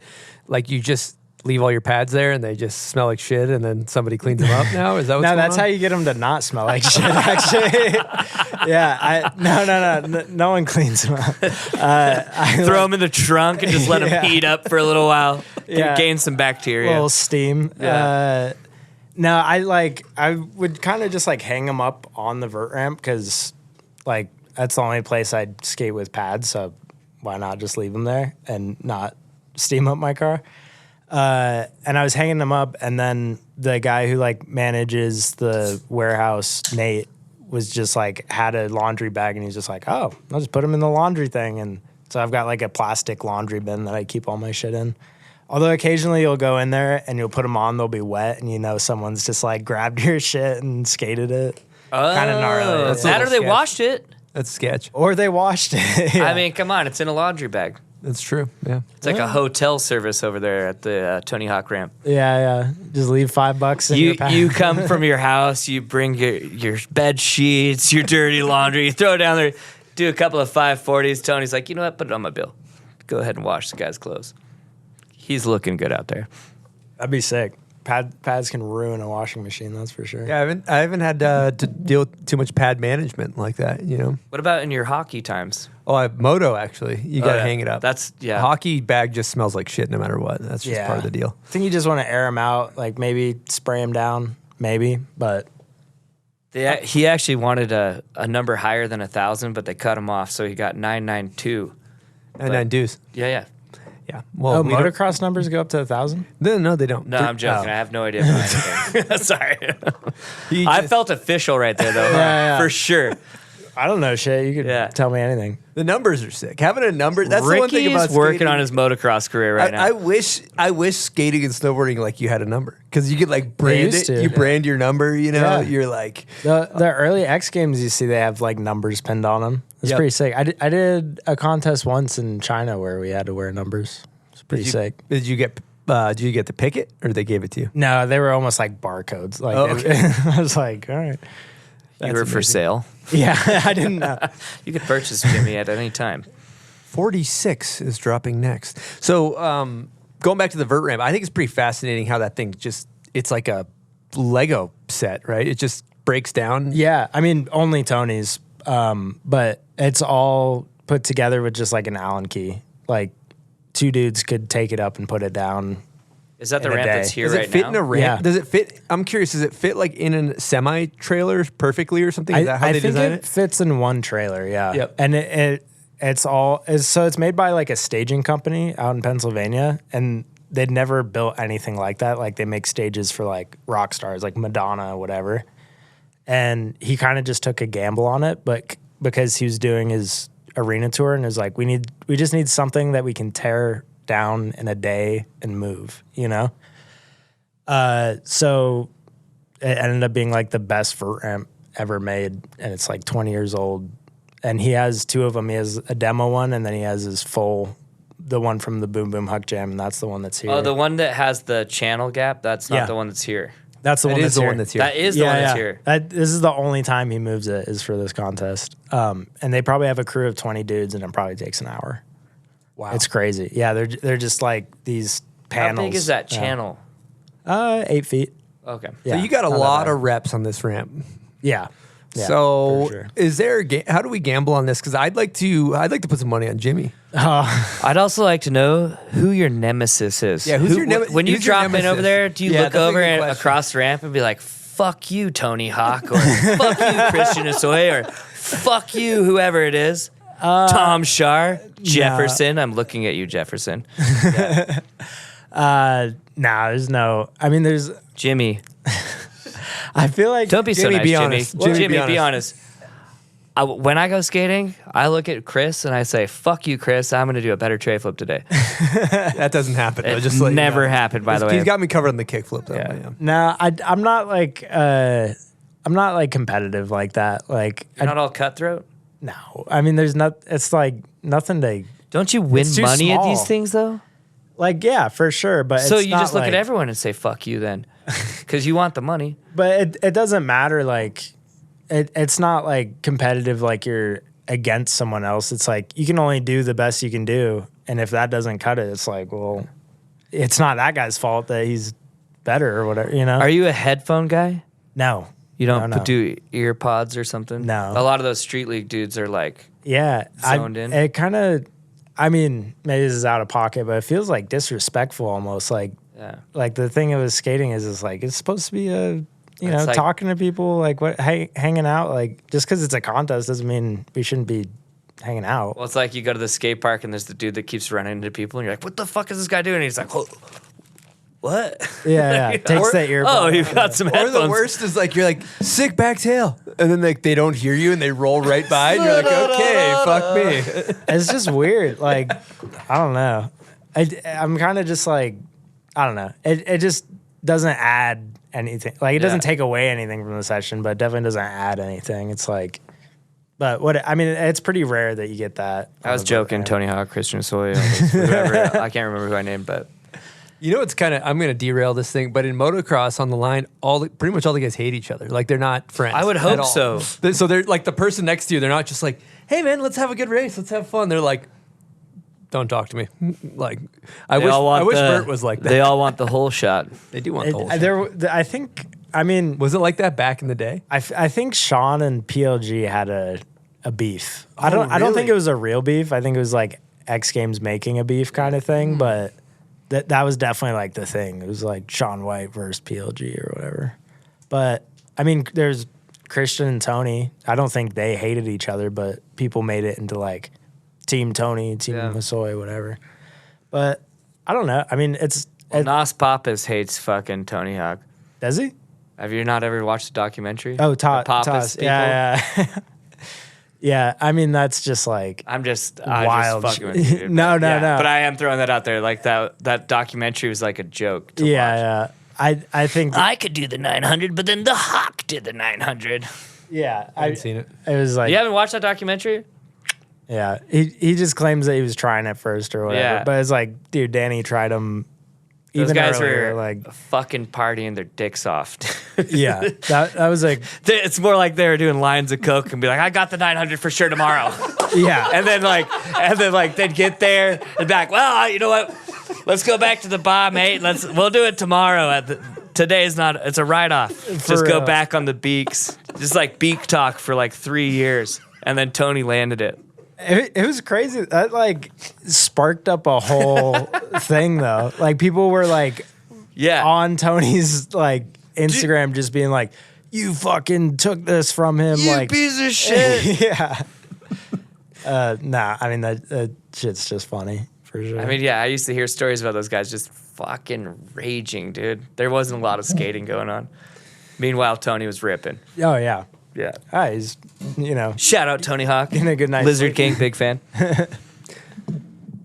you just leave all your pads there and they just smell like shit, and then somebody cleans them up. Now is that what's no? going That's on? how you get them to not smell like shit. Actually, yeah. No one cleans them up. Throw them in the trunk and just let them heat up for a little while. Gain some bacteria. A little steam. Yeah. No, I would kind of just hang them up on the vert ramp because that's the only place I'd skate with pads. So why not just leave them there and not steam up my car? And I was hanging them up, and then the guy who manages the warehouse, Nate, was just had a laundry bag, and he's just oh, I'll just put them in the laundry thing. And so I've got a plastic laundry bin that I keep all my shit in. Although occasionally you'll go in there and you'll put them on, they'll be wet, and someone's just grabbed your shit and skated it. Kind of gnarly. That's that or they washed it. That's sketch. Or they washed it. I mean, come on, it's in a laundry bag. That's true. Yeah. It's a hotel service over there at the Tony Hawk ramp. Yeah. Just leave $5 in your pack. You come from your house, you bring your bed sheets, your dirty laundry, you throw it down there, do a couple of 540s. Tony's like, you know what? Put it on my bill. Go ahead and wash the guy's clothes. He's looking good out there. That'd be sick. Pads can ruin a washing machine. That's for sure. Yeah, I haven't had to deal with too much pad management like that. You know. What about in your hockey times? Oh, I have moto actually. You got to yeah. hang it up. That's Hockey bag just smells like shit no matter what. That's just part of the deal. I think you just want to air them out, like maybe spray them down, maybe. But he actually wanted a number higher than 1,000, but they cut him off, so he got 992. 99 dues. Yeah. Yeah. Well, motocross numbers go up to 1,000? No, they don't. No, I'm joking. I have no idea about anything. Sorry. I felt official right there, though. For sure. I don't know shit. You could tell me anything. The numbers are sick. Having a number, that's the one thing about Ricky's working skating. on his motocross career right now. I wish skating and snowboarding like you had a number because you could like brand used it. to. You brand your number. You know, Yeah. you're like The early X Games, you see they have like numbers pinned on them. It's pretty sick. I did a contest once in China where we had to wear numbers. It's pretty sick. Did you get to pick it or they gave it to you? No, they were almost like barcodes. Like I was like, all right. You were for sale. Yeah, I didn't know. You could purchase Jimmy at any time. 46 is dropping next. So going back to the Vert Ramp, I think it's pretty fascinating how that thing it's like a Lego set, right? It just breaks down. Yeah, I mean, only Tony's, but it's all put together with just like an Allen key. Like 2 dudes could take it up and put it down. Is that the ramp that's here Does right it fit now? in a ramp? Yeah. Does it fit? I'm curious. Does it fit like in a semi trailer perfectly or something? Is that how I they think design it fits in one trailer. Yeah. Yep. And it's made by like a staging company out in Pennsylvania, and they'd never built anything like that. Like they make stages for like rock stars, like Madonna, whatever. And he kind of just took a gamble on it, but because he was doing his arena tour and was like, we just need something that we can tear down in a day and move, you know? So it ended up being like the best Vert Ramp ever made, and it's like 20 years old. And he has 2 of them. He has a demo one, and then he has his full, the one from the Boom Boom Huck Jam, and that's the one that's here. Oh, the one that has the channel gap? That's not the one that's here. That's the one that's here. That is the one that's here. This is the only time he moves it is for this contest. And they probably have a crew of 20 dudes, and it probably takes an hour. Wow. It's crazy. Yeah, they're just like these panels. How big is that channel? 8 feet. Okay. So you got a lot of reps on this ramp. Yeah. So for sure. is there how do we gamble on this? Because I'd like to put some money on Jimmy. I'd also like to know who your nemesis is. Yeah, who's your nemesis? When you Who's your drop in nemesis? over there, do you Yeah, look that's a over good and question. across the ramp and be like, "Fuck you, Tony Hawk," or "Fuck you, Christian Asoy," or "Fuck you, whoever it is." Tom Shar, Jefferson. I'm looking at you, Jefferson. Nah, there's no. I mean, there's Jimmy. I feel like Don't be so Jimmy, nice, be Jimmy. honest. Jimmy, Jimmy, be honest. When I go skating, I look at Chris and I say, "Fuck you, Chris. I'm going to do a better tray flip today." That doesn't happen. Though, It just like, never happened, by the way. He's got me covered on the kickflip. Though. Yeah. Yeah. No, I'm not like competitive like that. Like You're not all cutthroat. no, I mean there's not. It's like nothing to Don't you win It's too money at these small. things though? like. Yeah, for sure. But So it's you not just look like, at everyone and say "fuck you" then, because you want the money. But it doesn't matter. Like it's not like competitive. Like you're against someone else. It's like you can only do the best you can do, and if that doesn't cut it, it's like well, it's not that guy's fault that he's better or whatever. You know? Are you a headphone guy? No. You don't No. do ear pods or something? No. A lot of those street league dudes are like, Yeah, zoned in. It kind of, I mean, maybe this is out of pocket, but it feels like disrespectful almost. Like, yeah. like the thing of skating is like it's supposed to be you know, It's like- talking to people, like what, hanging out. Like just because it's a contest doesn't mean we shouldn't be hanging out. Well, it's like you go to the skate park and there's the dude that keeps running into people and you're like, "What the fuck is this guy doing?" And he's like, "What?" Yeah, takes that earbud. Oh, you've got some Or headphones. the worst is like you're like sick back tail, and then like they don't hear you and they roll right by, and you're like, okay, fuck me. It's just weird. Like I don't know. I'm kind of just like I don't know. It just doesn't add anything. Like it doesn't take away anything from the session, but it definitely doesn't add anything. It's like, but what I mean, it's pretty rare that you get that. I was joking, Tony Hawk, Christian Soy, whoever. I can't remember who I named, but You know, it's kind of I'm gonna derail this thing, but in motocross on the line, pretty much all the guys hate each other. Like they're not friends. I would at hope all. so. So they're like the person next to you. They're not just like, hey man, let's have a good race, let's have fun. They're like Don't talk to me. Like, They all I want wish the- Vert was like that. They all want the whole shot. They do want the whole shot. I think. I mean, Was it like that back in the day? I think Sean and PLG had a beef. I Oh, don't think really? it was a real beef. I think it was like X Games making a beef kind of thing. But that was definitely like the thing. It was like Sean White versus PLG or whatever. But I mean, there's Christian and Tony. I don't think they hated each other, but people made it into like Team Tony, Team Masoy, whatever. But I don't know. I mean, Nas Pappas hates fucking Tony Hawk. Does he? Have you not ever watched the documentary? Oh, The Pappas Toss. people? Yeah. Yeah, I mean, that's just like I'm just wild. just fucking with you, dude. No. But I am throwing that out there. Like that documentary was like a joke to watch. Yeah. I think I could do the 900, but then the Hawk did the 900. yeah, I haven't seen it. It was like You haven't watched that documentary? yeah. He just claims that he was trying it first or whatever. Yeah. But it's like, dude, Danny tried him. Those Even guys earlier, were like fucking partying their dicks off. yeah, that was like It's more like they were doing lines of coke and be like, I got the 900 for sure tomorrow. yeah. and then they'd get there and back. Well, you know what? Let's go back to the bar, mate. We'll do it tomorrow. Today's not. It's a write off. Just go back on the beaks. Just like beak talk for like 3 years, and then Tony landed it. It was crazy. That like sparked up a whole thing though. Like people were like on Tony's like Instagram just being like, you fucking took this from him. You like piece of shit. yeah. Nah, I mean that shit's just funny for sure. I mean, yeah, I used to hear stories about those guys just fucking raging, dude. There wasn't a lot of skating going on. Meanwhile, Tony was ripping. Oh yeah. Yeah. He's Shout out Tony Hawk. in a good night. Lizard King, big fan.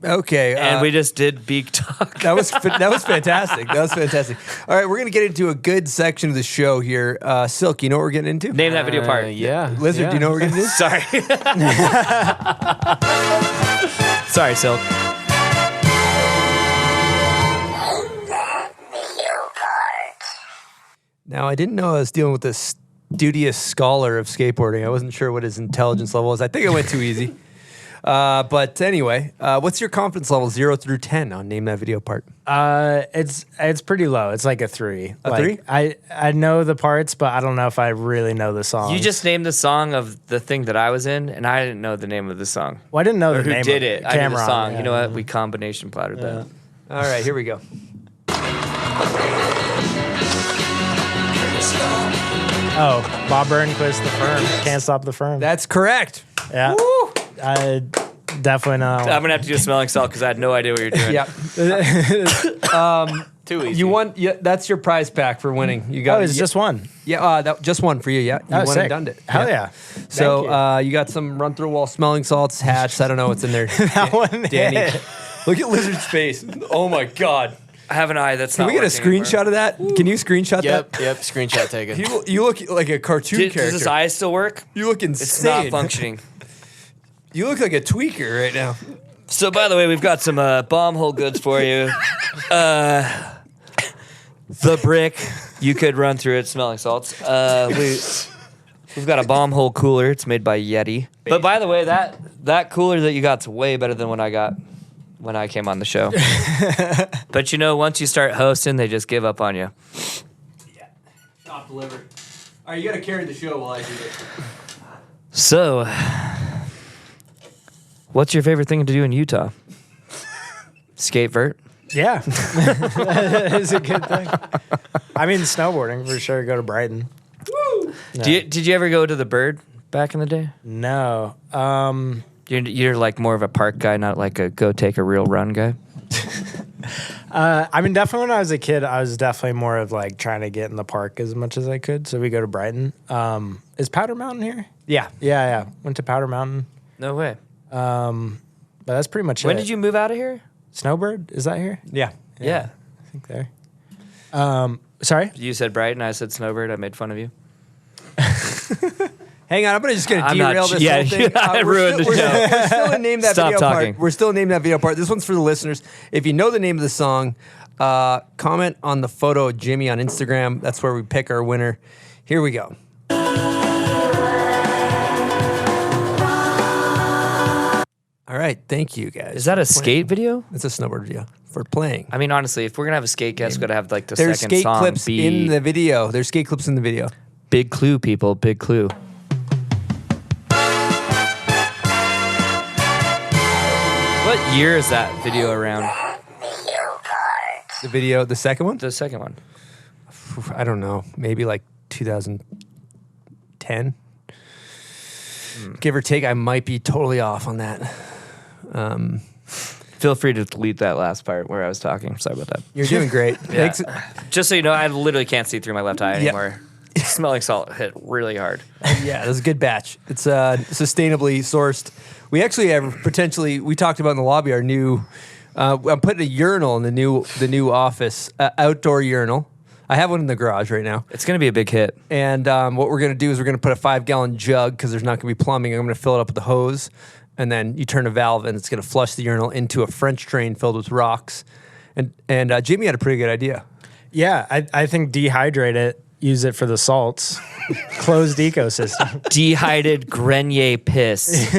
Okay. And we just did beak talk. That was fantastic. That was fantastic. All right, we're gonna get into a good section of the show here. Silk, you know what we're getting into? Name that video part. Yeah. Lizard, yeah. do you know what we're gonna do? Sorry. Sorry, Silk. Now, I didn't know I was dealing with a studious scholar of skateboarding. I wasn't sure what his intelligence level was. I think I went too easy. But anyway, what's your confidence level 0 through 10 on Name That Video Part? It's pretty low. It's like a 3. A like, 3? I know the parts, but I don't know if I really know the song. You just named the song of the thing that I was in, and I didn't know the name of the song. Well, I didn't know Or the who name did of it. I knew the Cameron, song. yeah. You know what? We combination plattered that. All right, here we go. Oh, Bob Burnquist, The Firm. Can't Stop the Firm. That's correct. Yeah. Woo! I definitely know. I'm going to have to do a smelling salt because I had no idea what you're doing. Yeah. Too easy. You won. Yeah, that's your prize pack for winning. You got Oh, it's just one. Yeah, just one for you. Yeah, you Oh, won sick. and done it. Hell yeah. So Thank you got some run through wall smelling salts, hats. I don't know what's in there. That one Danny, hit. look at Lizard's face. Oh my god. I have an eye that's Can not we get a working screenshot of that? Can you screenshot Yep. that? Yep. Screenshot taken. You look like a cartoon anymore. character. Does his eye still work? You look It's insane. not functioning. You look like a tweaker right now. So, by the way, we've got some bomb hole goods for you. The brick, you could run through it smelling salts. We've got a bomb hole cooler. It's made by Yeti. But by the way, that cooler that you got's way better than what I got when I came on the show. But you know, once you start hosting, they just give up on you. Yeah. Stop deliver. All right, you got to carry the show while I do it. So, what's your favorite thing to do in Utah? Skate vert? Yeah. It's a good thing. I mean, snowboarding for sure. Go to Brighton. Woo! No. Did you ever go to the Bird back in the day? No. You're like more of a park guy, not like a go take a real run guy. I mean, definitely when I was a kid, I was definitely more of like trying to get in the park as much as I could. So we go to Brighton. Is Powder Mountain here? Yeah. Yeah. Went to Powder Mountain. No way. But that's pretty much it. When did you move out of here? Snowbird? Is that here? Yeah. Yeah. I think there. Sorry? You said Brighton, I said Snowbird. I made fun of you. Hang on, I'm just going to I'm not- derail this yeah, whole thing. I We're ruined still- the show. We're still in Name That Stop Video talking. Part. We're still in Name That Video Part. This one's for the listeners. If you know the name of the song, comment on the photo of Jimmy on Instagram. That's where we pick our winner. Here we go. All right, thank you guys. Is that a for playing. skate video? It's a snowboard video for playing. I mean, honestly, if we're gonna have a skate guest, we gotta have like the There's second skate song clips be in the video. There's skate clips in the video. big clue, people. Big clue. What year is that video around? The video, the second one? The second one. I don't know. Maybe like 2010. Give or take. I might be totally off on that. Feel free to delete that last part where I was talking. Sorry about that. You're doing great. Yeah. Thanks. Just so you know, I literally can't see through my left eye anymore. Smelling salt hit really hard. Yeah, that's a good batch. It's sustainably sourced. We actually have potentially, we talked about in the lobby, our new, I'm putting a urinal in the new office, outdoor urinal. I have one in the garage right now. It's going to be a big hit. And what we're going to do is we're going to put a 5-gallon jug because there's not going to be plumbing. I'm going to fill it up with a hose. And then you turn a valve and it's going to flush the urinal into a French drain filled with rocks. And Jimmy had a pretty good idea. Yeah, I think dehydrate it, use it for the salts. Closed ecosystem. Dehydrated Grenier piss.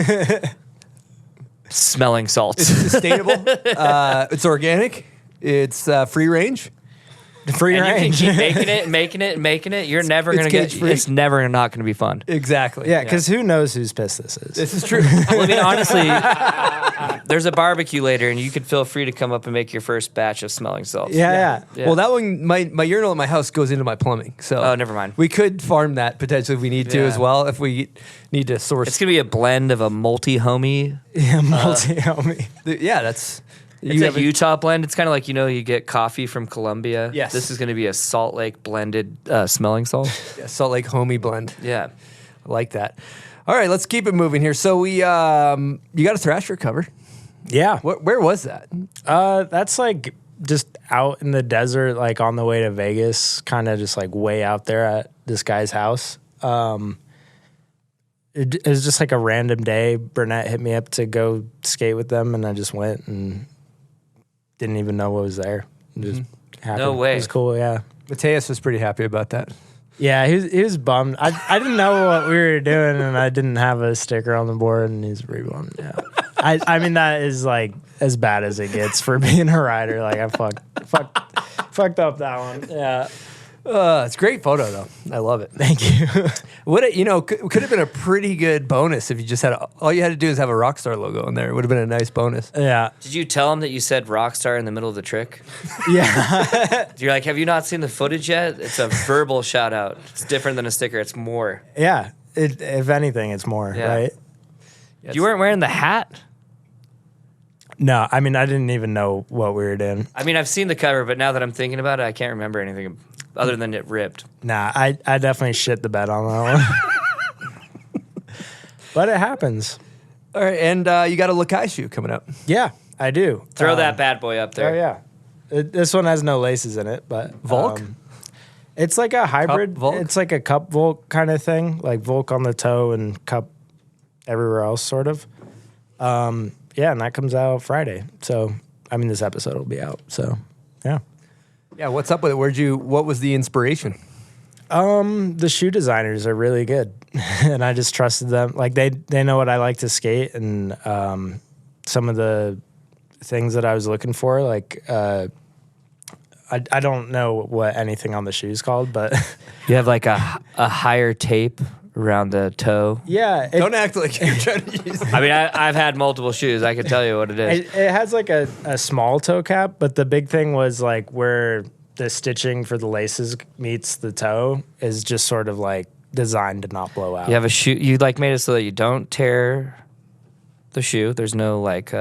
Smelling salts. It's sustainable. It's organic. It's free range. Free and range. You can keep making it. You're never going to get. cage-free. It's never not going to be fun. Exactly. Yeah, because who knows whose piss this is? This is true. Well, I mean, honestly, there's a barbecue later, and you could feel free to come up and make your first batch of smelling salts. Yeah. Well, that one, my urinal at my house goes into my plumbing. So Oh, never mind. we could farm that potentially if we need to Yeah. as well. If we need to source. It's going to be a blend of a multi-homie. Yeah, multi-homie. Yeah, that's. It's a Utah blend. It's kind of like, you get coffee from Colombia. Yes. This is going to be a Salt Lake blended smelling salt. Salt Lake homie blend. Yeah. I like that. All right, let's keep it moving here. So we, you got a Thrasher cover. Yeah. Where was that? That's like just out in the desert, like on the way to Vegas, kind of just like way out there at this guy's house. It was just like a random day. Burnett hit me up to go skate with them, and I just went and didn't even know what was there. It just happened. No way. It was cool, yeah. Mateus was pretty happy about that. Yeah, he was bummed. I didn't know what we were doing, and I didn't have a sticker on the board, and he's pretty bummed. Yeah, I mean that is like as bad as it gets for being a rider. Like I fucked up that one. Yeah. It's a great photo though. I love it. Thank you. Could have been a pretty good bonus if you just had all you had to do is have a Rockstar logo in there. It would have been a nice bonus. Yeah. Did you tell him that you said Rockstar in the middle of the trick? Yeah. You're like, have you not seen the footage yet? It's a verbal shout out. It's different than a sticker. It's more. Yeah. If anything, it's more, Yeah. right? You weren't wearing the hat? No, I mean I didn't even know what we were doing. I mean, I've seen the cover, but now that I'm thinking about it, I can't remember anything other than it ripped. Nah, I definitely shit the bed on that one. But it happens. All right, and you got a Lakai shoe coming up. Yeah, I do. Throw that bad boy up there. Oh yeah. This one has no laces in it, but Volk? It's like a hybrid. Volk? It's like a cup Volk kind of thing, like Volk on the toe and cup everywhere else, sort of. Yeah, and that comes out Friday. So, I mean, this episode will be out. So, yeah. Yeah, what's up with it? What was the inspiration? The shoe designers are really good, and I just trusted them. Like they know what I like to skate, and some of the things that I was looking for. Like I don't know what anything on the shoe's called, but You have like a higher tape around the toe. yeah, Don't act like you're trying to use I mean, I've had multiple shoes. I can tell you what it is. it has like a small toe cap, but the big thing was like where the stitching for the laces meets the toe is just sort of like designed to not blow out. You have a shoe. You like made it so that you don't tear the shoe. There's no like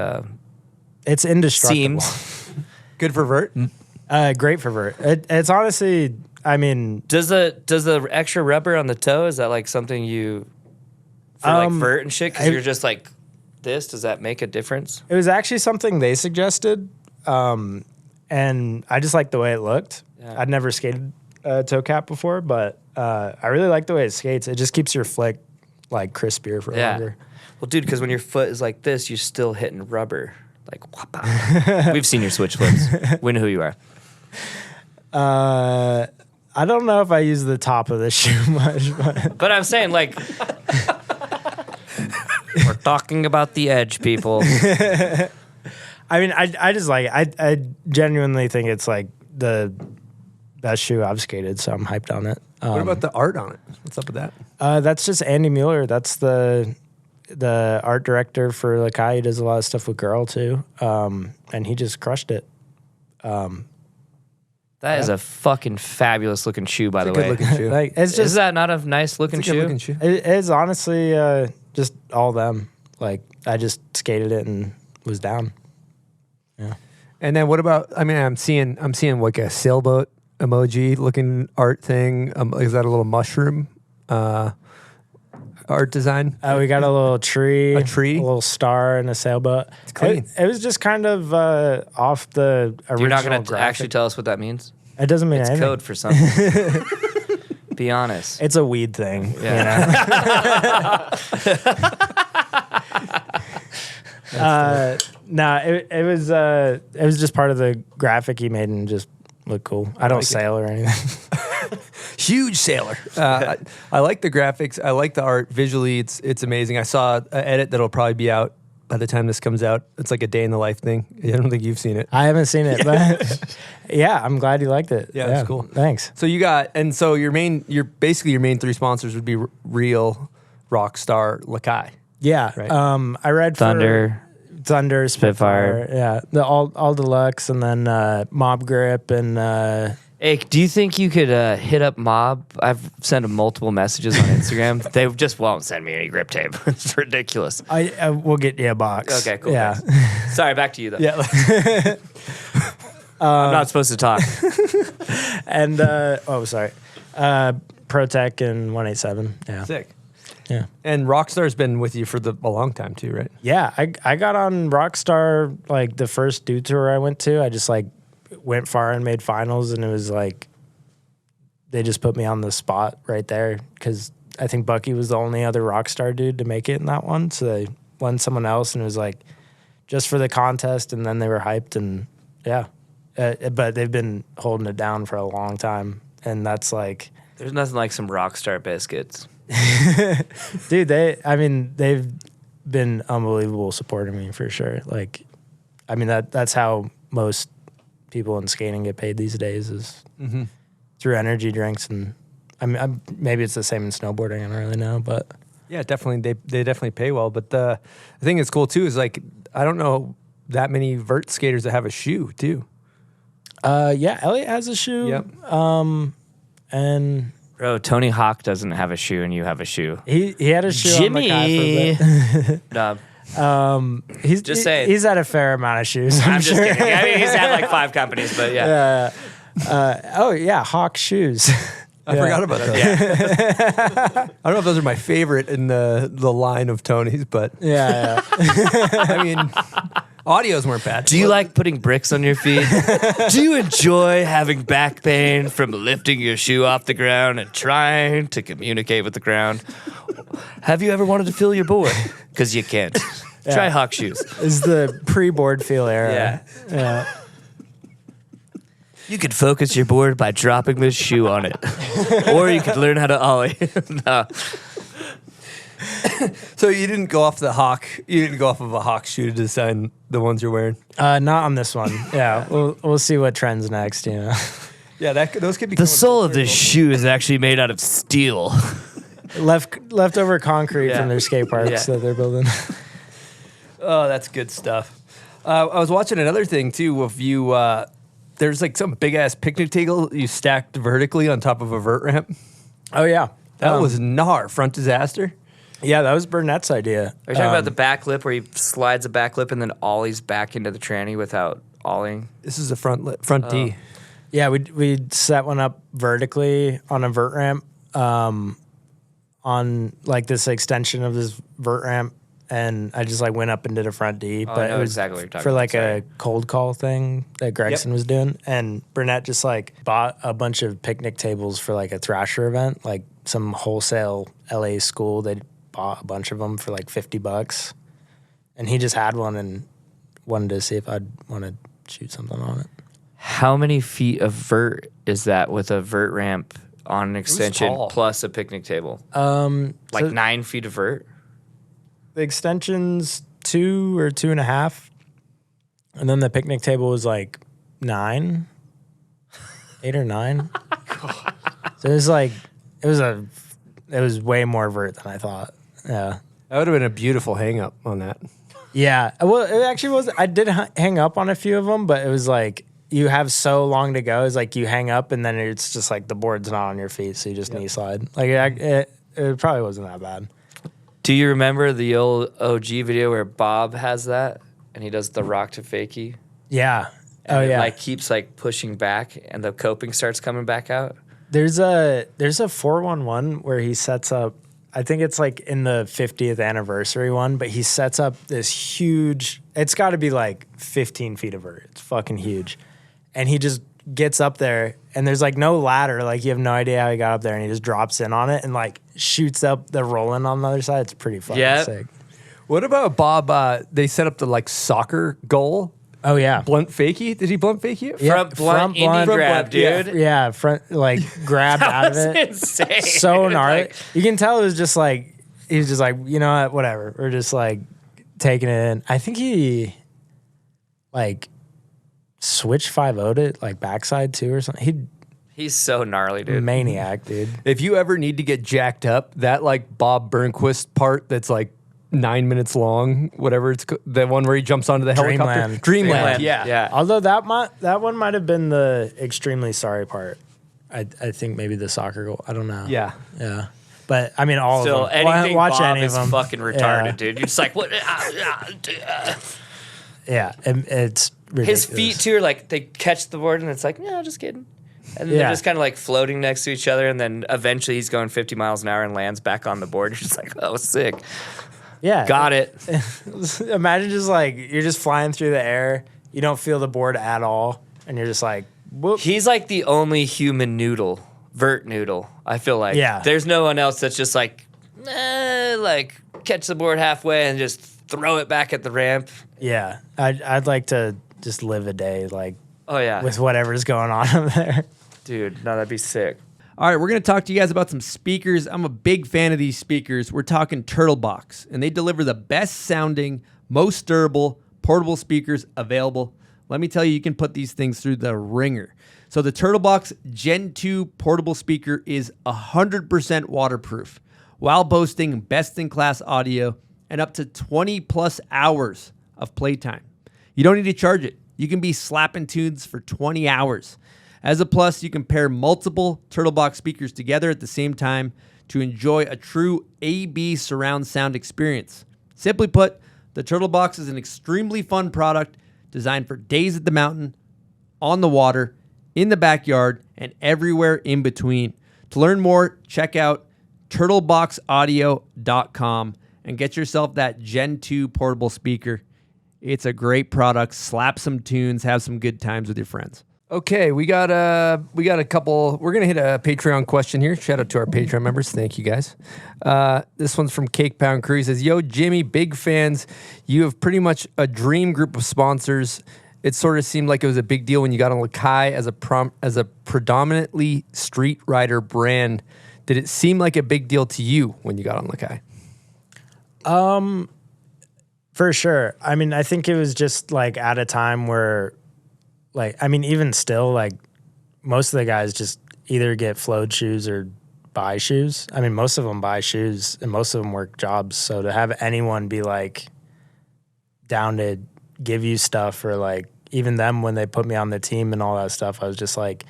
It's indestructible. seams. Good for Vert. Great for Vert. It's honestly, I mean, Does the extra rubber on the toe, is that like something you for like Vert and shit? Because you're just like this. Does that make a difference? it was actually something they suggested, and I just liked the way it looked. Yeah. I'd never skated a toe cap before, but I really like the way it skates. It just keeps your flick like crispier for longer. Well, dude, because when your foot is like this, you're still hitting rubber. Like, whoppa. We've seen your switch flips. We know who you are. I don't know if I use the top of the shoe much, but But I'm saying, like, We're talking about the edge, people. I mean, I just like it. I genuinely think it's like the best shoe I've skated, so I'm hyped on it. What about the art on it? What's up with that? That's just Andy Mueller. That's the art director for Lakai. He does a lot of stuff with Girl too, and he just crushed it. That is a fucking fabulous looking shoe, by the way. Good looking shoe. Like, it's just Is that not a nice looking It's a shoe? good looking shoe. It is honestly just all them. Like I just skated it and was down. Yeah. And then what about? I mean, I'm seeing like a sailboat emoji looking art thing. Is that a little mushroom art design? We got a little tree, A tree? a little star, and a sailboat. It's clean. It was just kind of off the original. You're not going to graphic. actually tell us what that means? It doesn't mean It's anything. code for something. Be honest. It's a weed thing. Yeah. You know? It was just part of the graphic he made and just looked cool. I don't like it. sail or anything. Huge sailor. I like the graphics. I like the art. Visually, it's amazing. I saw an edit that'll probably be out by the time this comes out. It's like a day in the life thing. I don't think you've seen it. I haven't seen it, but yeah, I'm glad you liked it. Yeah, it's cool. Thanks. So your main three sponsors would be Real, Rockstar, Lakai. Yeah. Right. I read Thunder. Thunder, Spitfire. yeah, the all deluxe, and then Mob Grip, and Hey, do you think you could hit up Mob? I've sent them multiple messages on Instagram. They just won't send me any grip tape. It's ridiculous. I will get you a box. Okay, cool. Yeah, thanks. Sorry, back to you though. Yeah. I'm not supposed to talk. and sorry, ProTech and 187. Yeah, Sick. yeah, And Rockstar's been with you for a long time too, right? yeah. I got on Rockstar like the first Dew Tour I went to. I just like went far and made finals, and it was like they just put me on the spot right there because I think Bucky was the only other Rockstar dude to make it in that one. So they won someone else, and it was like just for the contest, and then they were hyped, and yeah. But they've been holding it down for a long time, and that's like, There's nothing like some Rockstar biscuits. dude. They've been unbelievable supporting me for sure. Like, I mean that's how most people in skating get paid these days is through energy drinks, and I mean maybe it's the same in snowboarding. I don't really know, but Yeah, definitely. They definitely pay well. But the thing that's cool too is like I don't know that many vert skaters that have a shoe too. yeah, Elliot has a shoe. Yep. And Bro, Tony Hawk doesn't have a shoe and you have a shoe. he had a shoe. Jimmy. On Lakai for a bit. No, He's Just saying. He's had a fair amount of shoes. I'm just sure. kidding. I mean, he's had like 5 companies, but yeah. Oh yeah, Hawk shoes. I forgot about that. Yeah. I don't know if those are my favorite in the line of Tony's, but Yeah. I mean, audios weren't bad. Do you like putting bricks on your feet? Do you enjoy having back pain from lifting your shoe off the ground and trying to communicate with the ground? Have you ever wanted to feel your board? Because you can't. Try Hawk shoes. Is the pre-board feel era. Yeah. You could focus your board by dropping this shoe on it. Or you could learn how to ollie. No. So you didn't go off the Hawk. You didn't go off of a Hawk shoe to design the ones you're wearing. Not on this one. Yeah. We'll see what trends next. You know. Yeah, those could be. The sole of this shoe is actually made out of steel. Leftover concrete from their skate parks that they're building. Oh, that's good stuff. I was watching another thing too of you. There's like some big ass picnic table you stacked vertically on top of a vert ramp. Oh yeah, That was front disaster. Yeah, that was Burnett's idea. Are you talking about the back lip where he slides a back lip and then ollies back into the tranny without ollieing? This is a front D. Yeah, we set one up vertically on a vert ramp, on like this extension of this vert ramp, and I just like went up and did a front D. I But know it was exactly what you're talking for about, like sorry. a cold call thing that Gregson was doing, and Burnett just like bought a bunch of picnic tables for like a Thrasher event, like some wholesale LA school. They bought a bunch of them for like $50, and he just had one and wanted to see if I'd want to shoot something on it. How many feet of vert is that with a vert ramp on an extension tall. plus a picnic table? So 9 feet of vert? the extension's 2 or 2.5, and then the picnic table was like 8 or 9. So it was like it was way more vert than I thought. Yeah, That would have been a beautiful hang up on that. yeah. Well, it actually was. I did hang up on a few of them, but it was like you have so long to go. It's like you hang up and then it's just like the board's not on your feet, so you just knee slide. Like it probably wasn't that bad. Do you remember the old OG video where Bob has that and he does the rock to fakie? Yeah. And it like keeps like pushing back and the coping starts coming back out. There's a 411 where he sets up, I think it's like in the 50th anniversary one, but he sets up this huge, it's got to be like 15 feet of vert. It's fucking huge. And he just gets up there and there's like no ladder. Like you have no idea how he got up there and he just drops in on it and like shoots up the rolling on the other side. It's pretty fucking sick. What about Bob? They set up the like soccer goal. Oh yeah, blunt fakie. Did he blunt fake you? Yeah, Front blunt indie grab, dude. Yeah, front like grabbed out of it. Insane. So gnarly. Like, you can tell it was just like he was just like, you know what, whatever. We're just like taking it in. I think he like switch 5-0'd it like backside too or something. He's so gnarly, dude. Maniac, dude. If you ever need to get jacked up, that like Bob Burnquist part that's like 9 minutes long, whatever it's the one where he jumps onto the helicopter. Dreamland. Yeah. Although that one might have been the extremely sorry part. I think maybe the soccer goal. I don't know. Yeah. Yeah. But I mean, all Still, of them. anything Watch Bob any is of them. fucking retarded, dude. You're just like, what? Yeah, it's ridiculous. His feet too are like they catch the board and it's like, no, just kidding. And they're just kind of like floating next to each other, and then eventually he's going 50 miles an hour and lands back on the board. You're just like, oh, sick. Yeah. Got it. Imagine just like you're just flying through the air. You don't feel the board at all. And you're just like, whoop. He's like the only human noodle, vert noodle. I feel like. Yeah. There's no one else that's just like catch the board halfway and just throw it back at the ramp. Yeah. I'd like to just live a day like with whatever's going on up there. Dude, no, that'd be sick. All right, we're going to talk to you guys about some speakers. I'm a big fan of these speakers. We're talking Turtlebox, and they deliver the best sounding, most durable, portable speakers available. Let me tell you, you can put these things through the ringer. So the Turtlebox Gen 2 portable speaker is 100% waterproof while boasting best-in-class audio and up to 20 plus hours of playtime. You don't need to charge it. You can be slapping tunes for 20 hours. As a plus, you can pair multiple Turtlebox speakers together at the same time to enjoy a true AB surround sound experience. Simply put, the Turtlebox is an extremely fun product designed for days at the mountain, on the water, in the backyard, and everywhere in between. To learn more, check out turtleboxaudio.com and get yourself that Gen 2 portable speaker. It's a great product. Slap some tunes, have some good times with your friends. Okay, we got a couple. We're gonna hit a Patreon question here. Shout out to our Patreon members. Thank you guys. This one's from Cake Pound Crew. He says, "Yo, Jimmy, big fans. You have pretty much a dream group of sponsors. It sort of seemed like it was a big deal when you got on Lakai as a predominantly street rider brand. Did it seem like a big deal to you when you got on Lakai?" For sure. I mean, I think it was just like at a time where, like, I mean, even still, like, most of the guys just either get flowed shoes or buy shoes. I mean, most of them buy shoes and most of them work jobs. So to have anyone be like down to give you stuff, or like even them when they put me on the team and all that stuff, I was just like,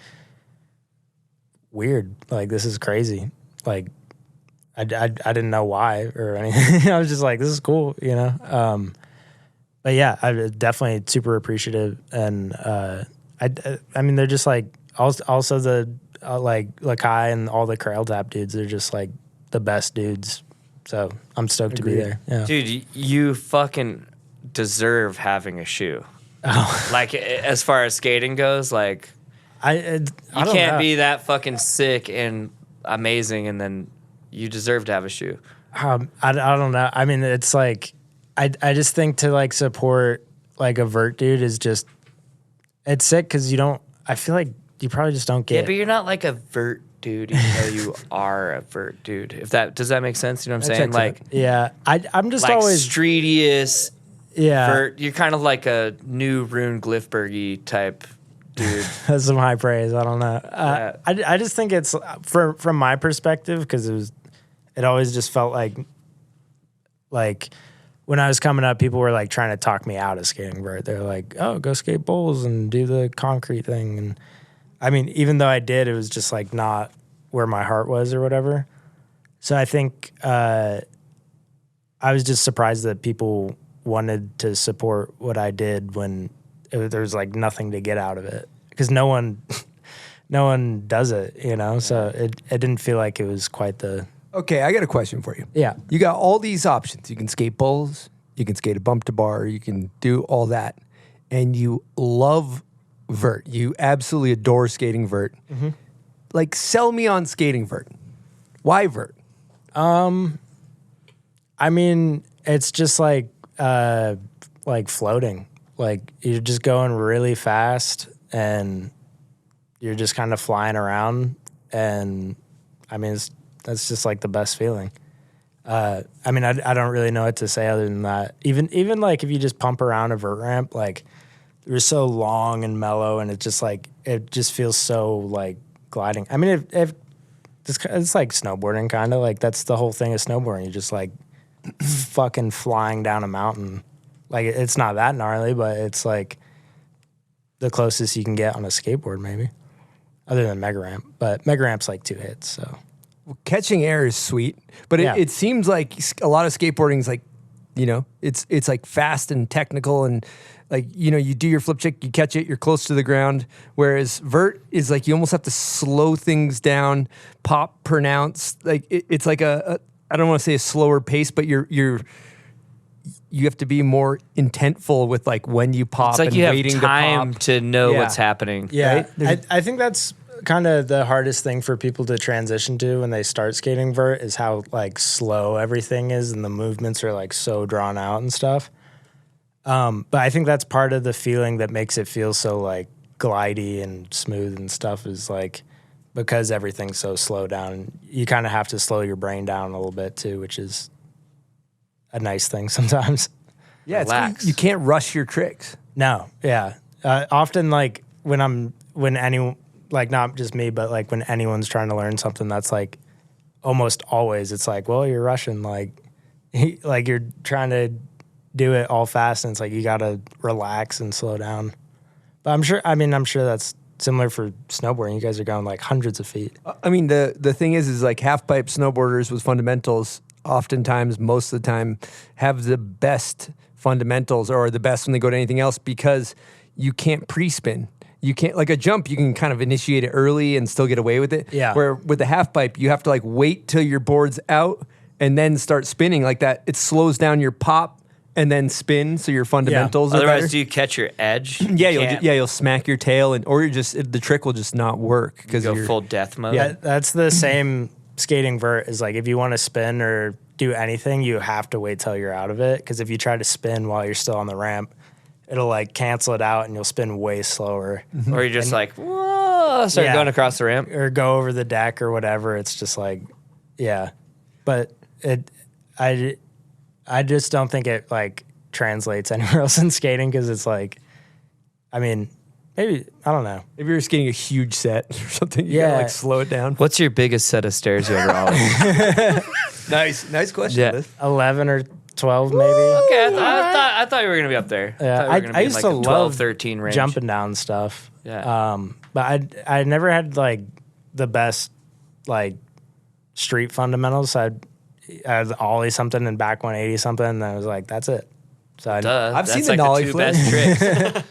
weird. Like, this is crazy. Like, I didn't know why or anything. I was just like, this is cool, you know? But yeah, I'm definitely super appreciative. And I mean, they're just like, also the like Lakai and all the Corral Tap dudes, they're just like the best dudes. So I'm stoked to be there. Yeah. Dude, you fucking deserve having a shoe. Oh. Like, as far as skating goes, like, I you don't can't know. be that fucking sick and amazing and then you deserve to have a shoe. I don't know. I mean, it's like, I just think to like support like a vert dude is just, it's sick because you don't, I feel like you probably just don't get. Yeah, but you're not like a vert dude, even though you are a vert dude. If that does that make sense? You know what I'm saying? Like, yeah, I'm just like always streetiest. yeah. Vert, you're kind of like a new Rune Glifbergy type dude. That's some high praise. I don't know. Yeah. I just think it's from my perspective because it always just felt like when I was coming up, people were like trying to talk me out of skating vert. They're like, "Oh, go skate bowls and do the concrete thing." And I mean, even though I did, it was just like not where my heart was or whatever. So I think I was just surprised that people wanted to support what I did when there was like nothing to get out of it because no one does it, you know. So it didn't feel like it was quite the. Okay, I got a question for you. Yeah. You got all these options. You can skate bowls, you can skate a bump to bar, you can do all that. And you love vert. You absolutely adore skating vert. Mm-hmm. Like, sell me on skating vert. Why vert? I mean, it's just like floating. Like you're just going really fast and you're just kind of flying around. And I mean, that's just like the best feeling. I mean, I don't really know what to say other than that. Even like if you just pump around a vert ramp, like you're so long and mellow and it just feels so like gliding. I mean, it's like snowboarding kind of like that's the whole thing of snowboarding. You're just like fucking flying down a mountain. Like it's not that gnarly, but it's like the closest you can get on a skateboard maybe, other than Mega Ramp. But Mega Ramp's like 2 hits, so. Well, catching air is sweet, but it seems like a lot of skateboarding is like, you know, it's like fast and technical and like, you know, you do your flip check, you catch it, you're close to the ground. Whereas vert is like you almost have to slow things down, pop, pronounce. Like it's like I don't want to say a slower pace, but you have to be more intentful with like when you pop. It's like and you have waiting time to know what's happening. Yeah, right? I think that's kind of the hardest thing for people to transition to when they start skating vert is how like slow everything is and the movements are like so drawn out and stuff. But I think that's part of the feeling that makes it feel so like glidey and smooth and stuff is like because everything's so slow down. You kind of have to slow your brain down a little bit too, which is a nice thing sometimes. Yeah, it's, you can't rush your tricks. No, yeah. Often like when anyone, like not just me, but like when anyone's trying to learn something, that's like almost always it's like, well, you're rushing, like you're trying to do it all fast, and it's like you gotta relax and slow down. But I'm sure that's similar for snowboarding. You guys are going like hundreds of feet. I mean, the thing is like half pipe snowboarders with fundamentals oftentimes, most of the time, have the best fundamentals or the best when they go to anything else because you can't pre-spin. You can't, like a jump, you can kind of initiate it early and still get away with it. Yeah. Where with the half pipe, you have to like wait till your board's out and then start spinning like that. It slows down your pop and then spin, so your fundamentals are Otherwise, better. do you catch your edge? Yeah, you'll smack your tail, or the trick will just not work because you go full death mode. Yeah, that's the same skating vert is like if you want to spin or do anything, you have to wait till you're out of it because if you try to spin while you're still on the ramp, it'll like cancel it out and you'll spin way slower. Or you're just like, whoa, start going across the ramp. Or go over the deck or whatever. It's just like, yeah. But I just don't think it like translates anywhere else in skating because it's like, I mean, maybe, I don't know. If you're skating a huge set or something, you gotta like slow it down. What's your biggest set of stairs you ever ollied? Nice question. Yeah. Liz. 11 or 12 maybe. Okay, I thought you were gonna be up there. Yeah, I used to love 12, 13 range. jumping down stuff. Yeah. But I never had like the best like street fundamentals. I'd ollie something and back 180 something, and I was like, that's it. So I've seen the like nollie the two flip. best tricks.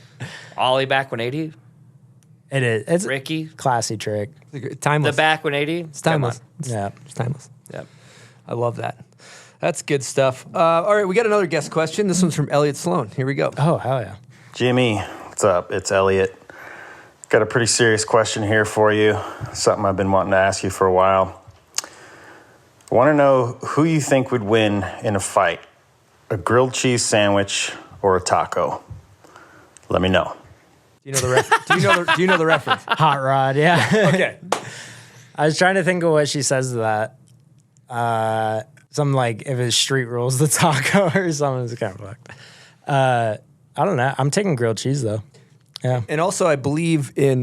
Ollie back 180. it is. It's Ricky. a classy trick. Timeless. The back 180. It's timeless. Yeah. It's timeless. Yep. I love that. That's good stuff. All right, we got another guest question. This one's from Elliot Sloan. Here we go. Oh, hell yeah. Jimmy, what's up? It's Elliot. Got a pretty serious question here for you. Something I've been wanting to ask you for a while. I want to know who you think would win in a fight, a grilled cheese sandwich or a taco. Let me know. Do you know the reference? Hot rod, yeah. Okay. I was trying to think of what she says to that. Something like if it's street rules the taco or something. It's kind of fucked. I don't know. I'm taking grilled cheese though. Yeah. And also, I believe in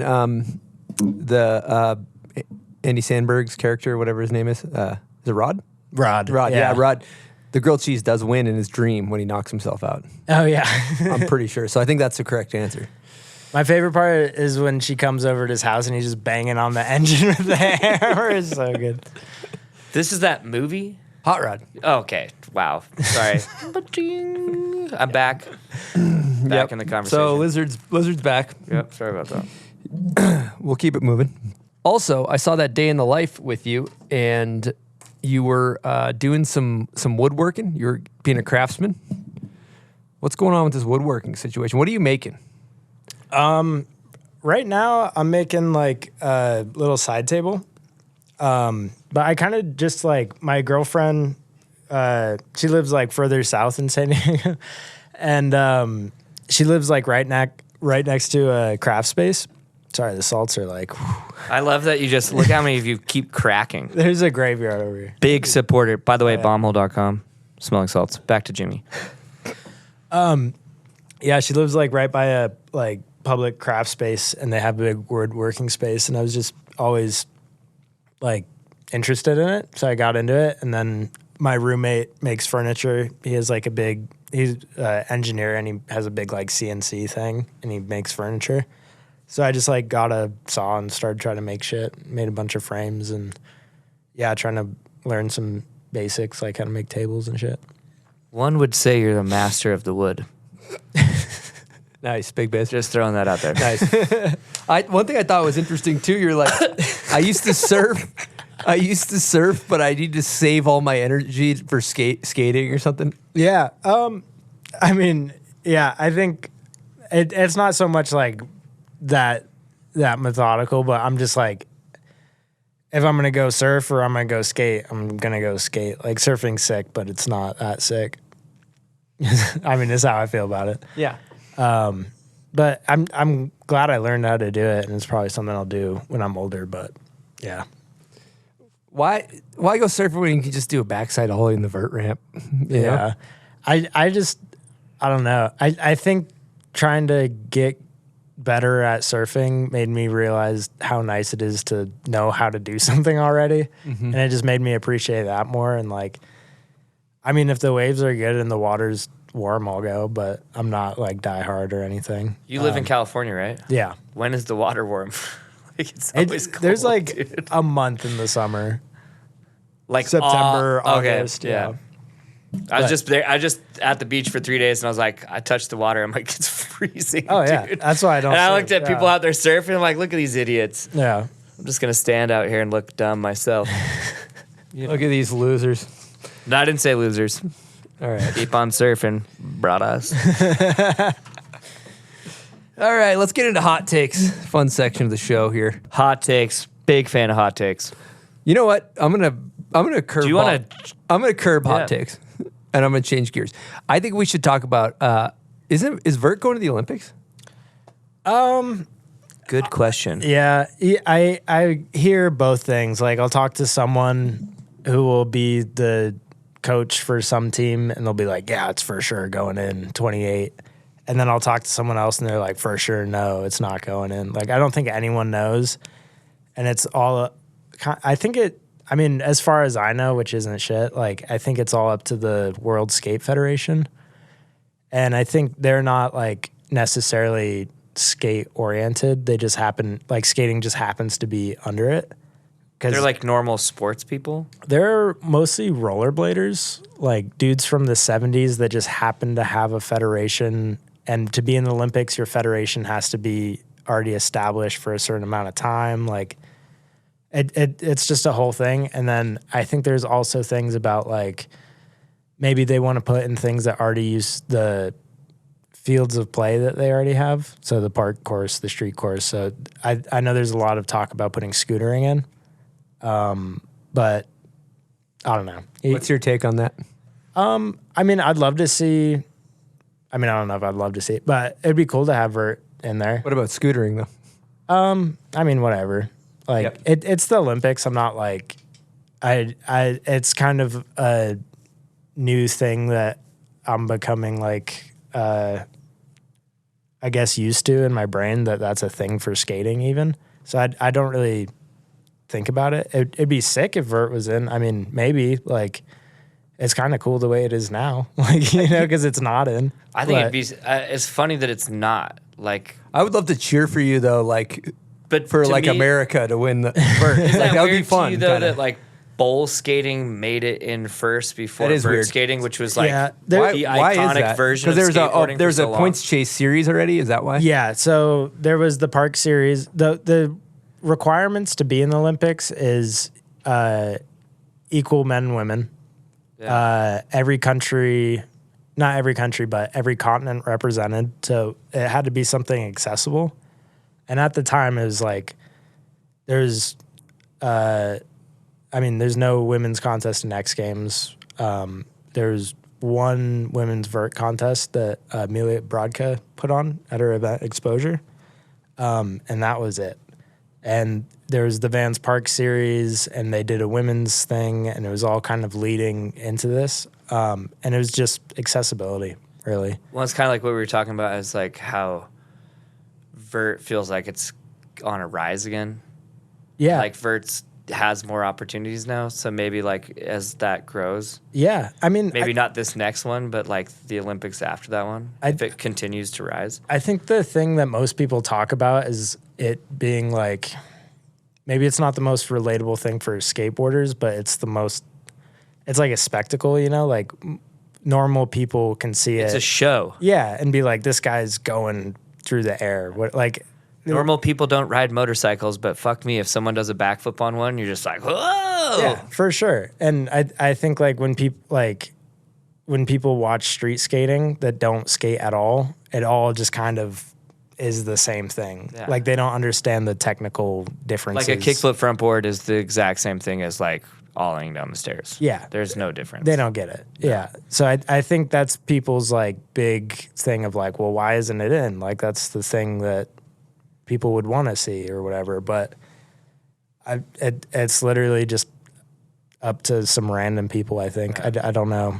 the Andy Sandberg's character, whatever his name is. Is it Rod? Rod. Yeah, Rod. The grilled cheese does win in his dream when he knocks himself out. Oh, yeah. I'm pretty sure. So I think that's the correct answer. My favorite part is when she comes over to his house and he's just banging on the engine with the hammer. It's so good. This is that movie? Hot Rod. Okay. Wow. Sorry. I'm back. Back in the conversation. So Lizard's back. Yep. Sorry about that. We'll keep it moving. Also, I saw that day in the life with you, and you were doing some woodworking. You were being a craftsman. What's going on with this woodworking situation? What are you making? Right now, I'm making like a little side table. But I kind of just like my girlfriend. She lives like further south in San Diego, and she lives like right next to a craft space. Sorry, the salts are like. Whew. I love that you just look how many of you keep cracking. There's a graveyard over here. Big supporter. By the way, bombhole.com. Smelling salts. Back to Jimmy. Yeah, she lives like right by a like public craft space, and they have a big woodworking space, and I was just always like interested in it, so I got into it. And then my roommate makes furniture. He's an engineer, and he has a big like CNC thing, and he makes furniture. So I just like got a saw and started trying to make shit, made a bunch of frames, and yeah, trying to learn some basics, like how to make tables and shit. One would say you're the master of the wood. Nice, big biz. Just throwing that out there. Nice. One thing I thought was interesting too, you're like, I used to surf, but I need to save all my energy for skating or something. Yeah. I mean, yeah, I think it's not so much like that methodical, but I'm just like, if I'm gonna go surf or I'm gonna go skate, I'm gonna go skate. Like surfing's sick, but it's not that sick. I mean, that's how I feel about it. Yeah. But I'm glad I learned how to do it, and it's probably something I'll do when I'm older. But yeah. Why go surfing when you can just do a backside ollie in the vert ramp? Yeah. I don't know. I think trying to get better at surfing made me realize how nice it is to know how to do something already. Mm-hmm. And it just made me appreciate that more. And like, I mean, if the waves are good and the water's warm, I'll go, but I'm not like die hard or anything. You live in California, right? Yeah. When is the water warm? Like it's always cold, there's like dude. a month in the summer. Like September, okay, August. Yeah. I was just there. I just at the beach for 3 days, and I was like, I touched the water. I'm like, it's freezing. Oh yeah, dude. that's why I don't. And I surf. looked at people out there surfing. I'm like, look at these idiots. Yeah, I'm just gonna stand out here and look dumb myself. Look at these losers. No, I didn't say losers. All right, keep on surfing, bradas. All right, let's get into hot takes. Fun section of the show here. Hot takes. Big fan of hot takes. You know what? I'm gonna curb. Do you want to? I'm gonna curb hot takes, and I'm gonna change gears. I think we should talk about. Is Vert going to the Olympics? Good question. Yeah, I hear both things. Like I'll talk to someone who will be the coach for some team, and they'll be like, "Yeah, it's for sure going in 28." And then I'll talk to someone else, and they're like, "For sure, no, it's not going in." Like I don't think anyone knows, and it's all. I think it. I mean, as far as I know, which isn't shit. Like I think it's all up to the World Skate Federation, and I think they're not like necessarily skate oriented. They just happen like skating just happens to be under it. They're like normal sports people. They're mostly rollerbladers, like dudes from the 70s that just happen to have a federation. And to be in the Olympics, your federation has to be already established for a certain amount of time. Like it's just a whole thing. And then I think there's also things about like maybe they want to put in things that already use the fields of play that they already have. So the park course, the street course. So I know there's a lot of talk about putting scootering in. But I don't know. What's your take on that? I mean, I'd love to see. I mean, I don't know if I'd love to see it, but it'd be cool to have Vert in there. What about scootering though? I mean, whatever. Like it's the Olympics. I'm not like it's kind of a new thing that I'm becoming like I guess used to in my brain that's a thing for skating even. So I don't really think about it. It'd be sick if Vert was in. I mean, maybe like it's kind of cool the way it is now, like, you know, because it's not in. I think it'd be. It's funny that it's not. Like, I would love to cheer for you though, like, but for to like me, America to win the Vert. Is Like, that would be weird fun. to you, though, kinda. that like bowl skating made it in first before That is vert weird. skating, which was like the why iconic is that? version of Because skateboarding. there's for a so long. points chase series already. Is that why? Yeah. So there was the park series. The requirements to be in the Olympics is equal men and women. Yeah. Every country, not every country, but every continent represented. So it had to be something accessible. And at the time, it was like there's no women's contest in X Games. There's one women's vert contest that Amelia Brodka put on at her event Exposure, and that was it. And there was the Vans Park series, and they did a women's thing, and it was all kind of leading into this. And it was just accessibility, really. Well, it's kind of like what we were talking about, is like how vert feels like it's on a rise again. Yeah. Like vert's has more opportunities now, so maybe like as that grows. Yeah, I mean, maybe not this next one, but like the Olympics after that one, if it continues to rise. I think the thing that most people talk about is it being like, maybe it's not the most relatable thing for skateboarders, but it's like a spectacle, you know, like normal people can see it. It's a show. Yeah, and be like, this guy's going through the air. What, like, normal people don't ride motorcycles, but fuck me, if someone does a backflip on one, you're just like, whoa! Yeah, for sure. And I think like when people watch street skating that don't skate at all, it all just kind of is the same thing. Yeah. Like they don't understand the technical differences. Like a kickflip front board is the exact same thing as like ollieing down the stairs. Yeah. There's no difference. They don't get it. Yeah. So I think that's people's like big thing of like, well, why isn't it in? Like that's the thing that people would want to see or whatever. But it's literally just up to some random people, I think. I don't know.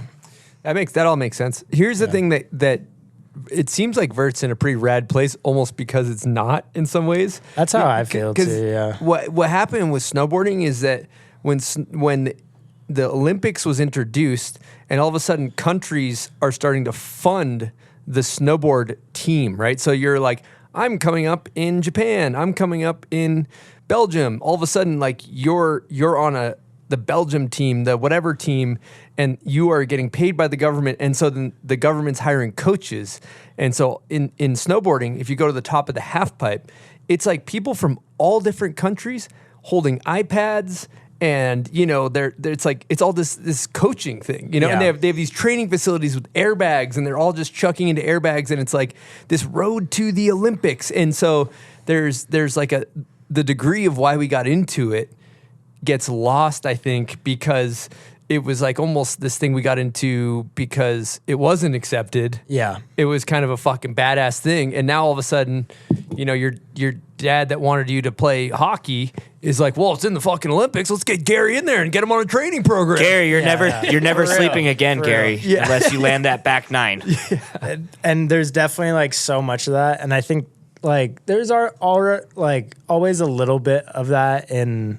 That all makes sense. Here's the thing that it seems like Vert's in a pretty rad place almost because it's not in some ways. That's how I feel too, yeah. What happened with snowboarding is that when the Olympics was introduced and all of a sudden countries are starting to fund the snowboard team, right? So you're like, I'm coming up in Japan, I'm coming up in Belgium. All of a sudden, like you're on the Belgium team, the whatever team, and you are getting paid by the government, and so then the government's hiring coaches. And so in snowboarding, if you go to the top of the half pipe, it's like people from all different countries holding iPads, and you know, it's like it's all this coaching thing, you know, and they have these training facilities with airbags, and they're all just chucking into airbags, and it's like this road to the Olympics. And so there's like the degree of why we got into it gets lost, I think, because it was like almost this thing we got into because it wasn't accepted. Yeah. It was kind of a fucking badass thing. And now all of a sudden, you know, your dad that wanted you to play hockey is like, well, it's in the fucking Olympics. Let's get Gary in there and get him on a training program. Gary, you're never sleeping again, Gary, unless you land that back nine. Yeah. And there's definitely like so much of that. And I think like there's always a little bit of that in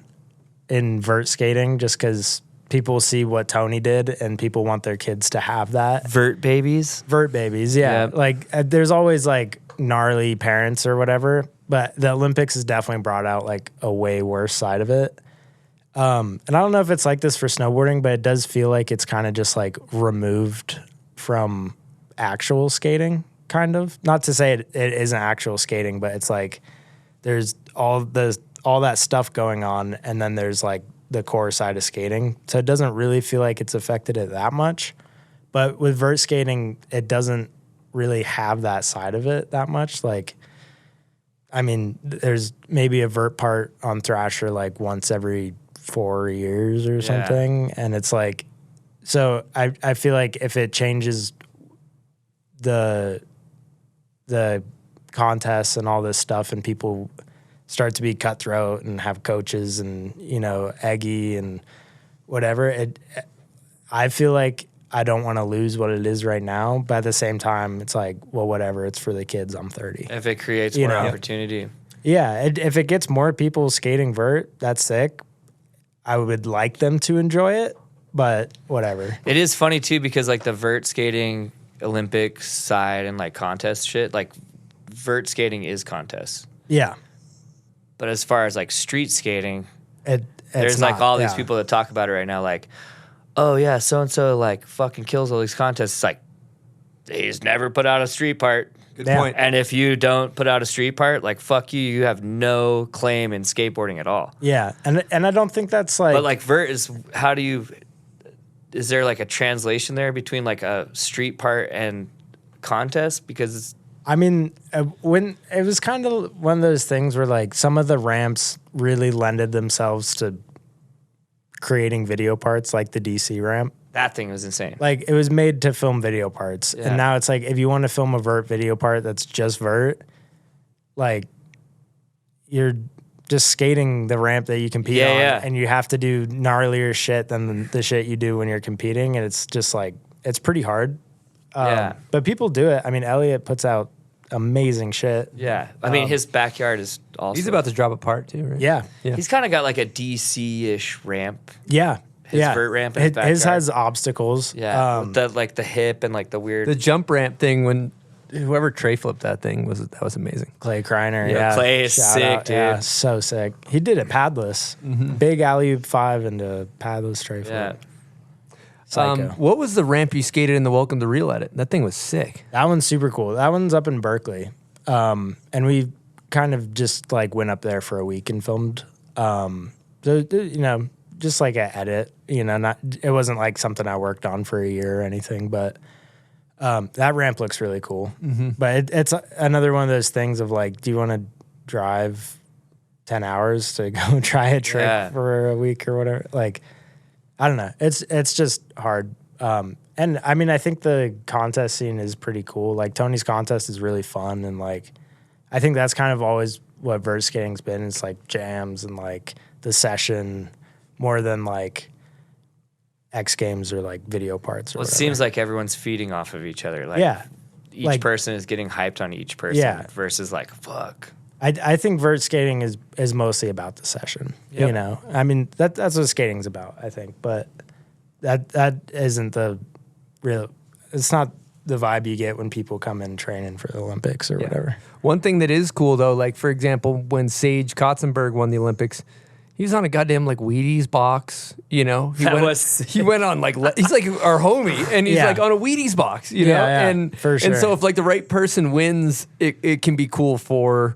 vert skating, just because people see what Tony did and people want their kids to have that. Vert babies, yeah. Like there's always like gnarly parents or whatever, but the Olympics has definitely brought out like a way worse side of it. And I don't know if it's like this for snowboarding, but it does feel like it's kind of just like removed from actual skating, kind of. Not to say it isn't actual skating, but it's like there's all that stuff going on, and then there's like the core side of skating. So it doesn't really feel like it's affected it that much. But with vert skating, it doesn't really have that side of it that much. Like, I mean, there's maybe a vert part on Thrasher like once every 4 years or something. And it's like, so I feel like if it changes the contests and all this stuff and people start to be cutthroat and have coaches and, you know, eggy and whatever, I feel like I don't want to lose what it is right now. But at the same time, it's like, well, whatever. It's for the kids. I'm 30. If it creates more opportunity. Yeah. If it gets more people skating vert, that's sick. I would like them to enjoy it, but whatever. It is funny too because like the vert skating Olympic side and like contest shit, like vert skating is contests. Yeah. But as far as like street skating, not, there's like all these people that talk about it right now, like, oh yeah, so and so like fucking kills all these contests. It's like he's never put out a street part. Good point. And if you don't put out a street part, like fuck you, you have no claim in skateboarding at all. Yeah, and I don't think that's like. But like vert is, how do you? Is there like a translation there between like a street part and contest? Because it's, I mean, when it was kind of one of those things where like some of the ramps really lended themselves to creating video parts, like the DC ramp. that thing was insane. Like it was made to film video parts, Yeah. and now it's like if you want to film a vert video part that's just vert, like you're just skating the ramp that you compete on, and you have to do gnarlier shit than the shit you do when you're competing, and it's just like it's pretty hard. But people do it. I mean, Elliot puts out amazing shit. Yeah, I mean his backyard is also. He's about to drop a part too, right? Yeah, He's kind of got like a DC-ish ramp. yeah. His vert ramp in his backyard. His has obstacles. Yeah, with the like the hip and like the weird. The jump ramp thing when whoever tray flipped that thing was amazing. Clay Kreiner, Yeah, Clay is Shout sick, out. dude. Yeah, so sick. He did it padless. Big alley-oop 5 into padless tray flip. Psycho. What was the ramp you skated in the Welcome to Reel Edit? That thing was sick. That one's super cool. That one's up in Berkeley. And we kind of just like went up there for a week and filmed. You know, just like an edit, you know, it wasn't like something I worked on for a year or anything, but that ramp looks really cool. But it's another one of those things of like, do you want to drive 10 hours to go try a trick for a week or whatever? Like, I don't know. It's just hard. And I mean, I think the contest scene is pretty cool. Like Tony's contest is really fun. And like, I think that's kind of always what vert skating's been. It's like jams and like the session more than like X Games or like video parts or Well, it whatever. seems like everyone's feeding off of each other. Like each like- person is getting hyped on each person Yeah. versus like, fuck. I think vert skating is mostly about the session. You know, I mean that's what skating's about. I think, but that isn't the real. It's not the vibe you get when people come in training for the Olympics or whatever. One thing that is cool though, like for example, when Sage Kotzenberg won the Olympics, he was on a goddamn like Wheaties box, you know. He went on like he's like our homie, and he's like on a Wheaties box, you know. And for sure. And so if like the right person wins, it can be cool for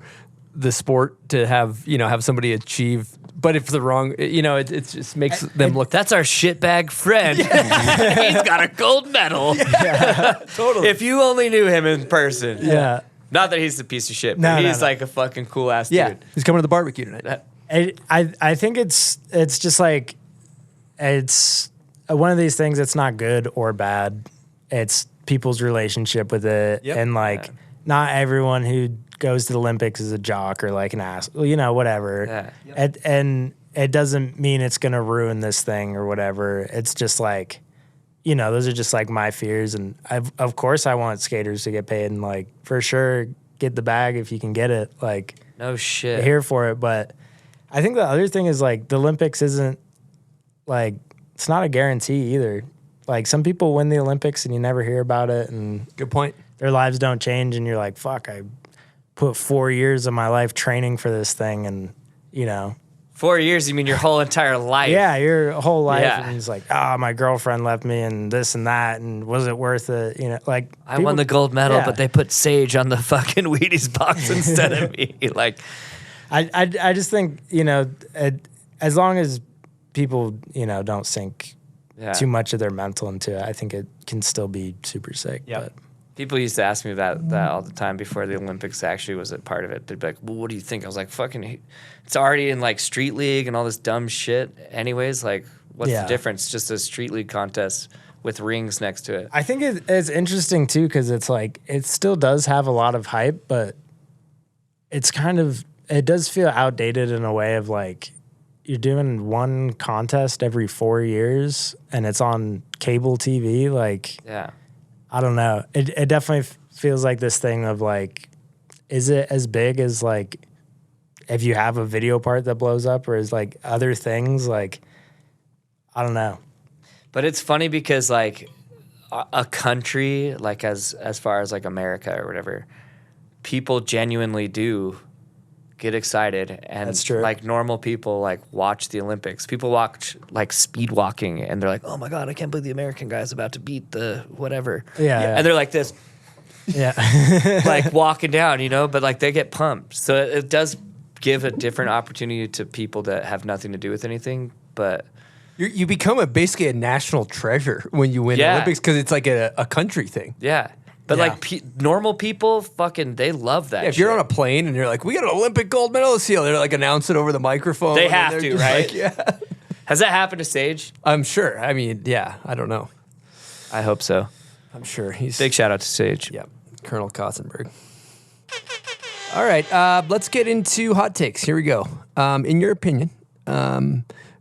the sport to have somebody achieve. But if the wrong, you know, it just makes them look. That's our shitbag friend. He's got a gold medal. Totally. If you only knew him in person. Yeah. Not that he's a piece of shit, but No, he's no. like a fucking cool ass Yeah, dude. he's coming to the barbecue tonight. I think it's just like it's one of these things that's not good or bad. It's people's relationship with it, and like not everyone who goes to the Olympics is a jock or like an ass, you know, whatever. And it doesn't mean it's gonna ruin this thing or whatever. It's just like, you know, those are just like my fears, and of course I want skaters to get paid and like for sure get the bag if you can get it. Like No shit. here for it, but I think the other thing is like the Olympics isn't like it's not a guarantee either. Like some people win the Olympics and you never hear about it, and Good point. their lives don't change, and you're like, fuck, I put 4 years of my life training for this thing, and you know. 4 years, you mean your whole entire life? Yeah, your whole life, Yeah. and it's like, my girlfriend left me, and this and that, and was it worth it? You know, like I won the gold medal, yeah. but they put Sage on the fucking Wheaties box instead of me. Like, I just think, you know, as long as people, you know, don't sink too much of their mental into it, I think it can still be super sick. But people used to ask me about that all the time before the Olympics actually was a part of it. They'd be like, well, what do you think? I was like, fucking, it's already in like street league and all this dumb shit anyways. Like, what's the difference? Just a street league contest with rings next to it. I think it's interesting too, because it's like, it still does have a lot of hype, but it's kind of, it does feel outdated in a way of like you're doing one contest every 4 years and it's on cable TV. Like, Yeah. I don't know. It definitely feels like this thing of like, is it as big as like if you have a video part that blows up, or is like other things like, I don't know. But it's funny because like a country like as far as like America or whatever, people genuinely do get excited, and That's true. like normal people like watch the Olympics. People watch like speed walking and they're like, "Oh my god, I can't believe the American guy's about to beat the whatever." Yeah. And they're like this, Yeah. like walking down, you know, but like they get pumped. So it does give a different opportunity to people that have nothing to do with anything, but You become basically a national treasure when you win the Yeah. Olympics because it's like a country thing. yeah. But Yeah. like normal people fucking they love that. Yeah, if you're shit. on a plane and you're like, we got an Olympic gold medalist here, they're like announce it over the microphone. They and have they're to, just right? like, yeah. Has that happened to Sage? I'm sure. I mean, yeah, I don't know. I hope so. I'm sure he's Big shout out to Sage. yeah, Colonel Kotzenberg. All right, let's get into hot takes. Here we go. In your opinion,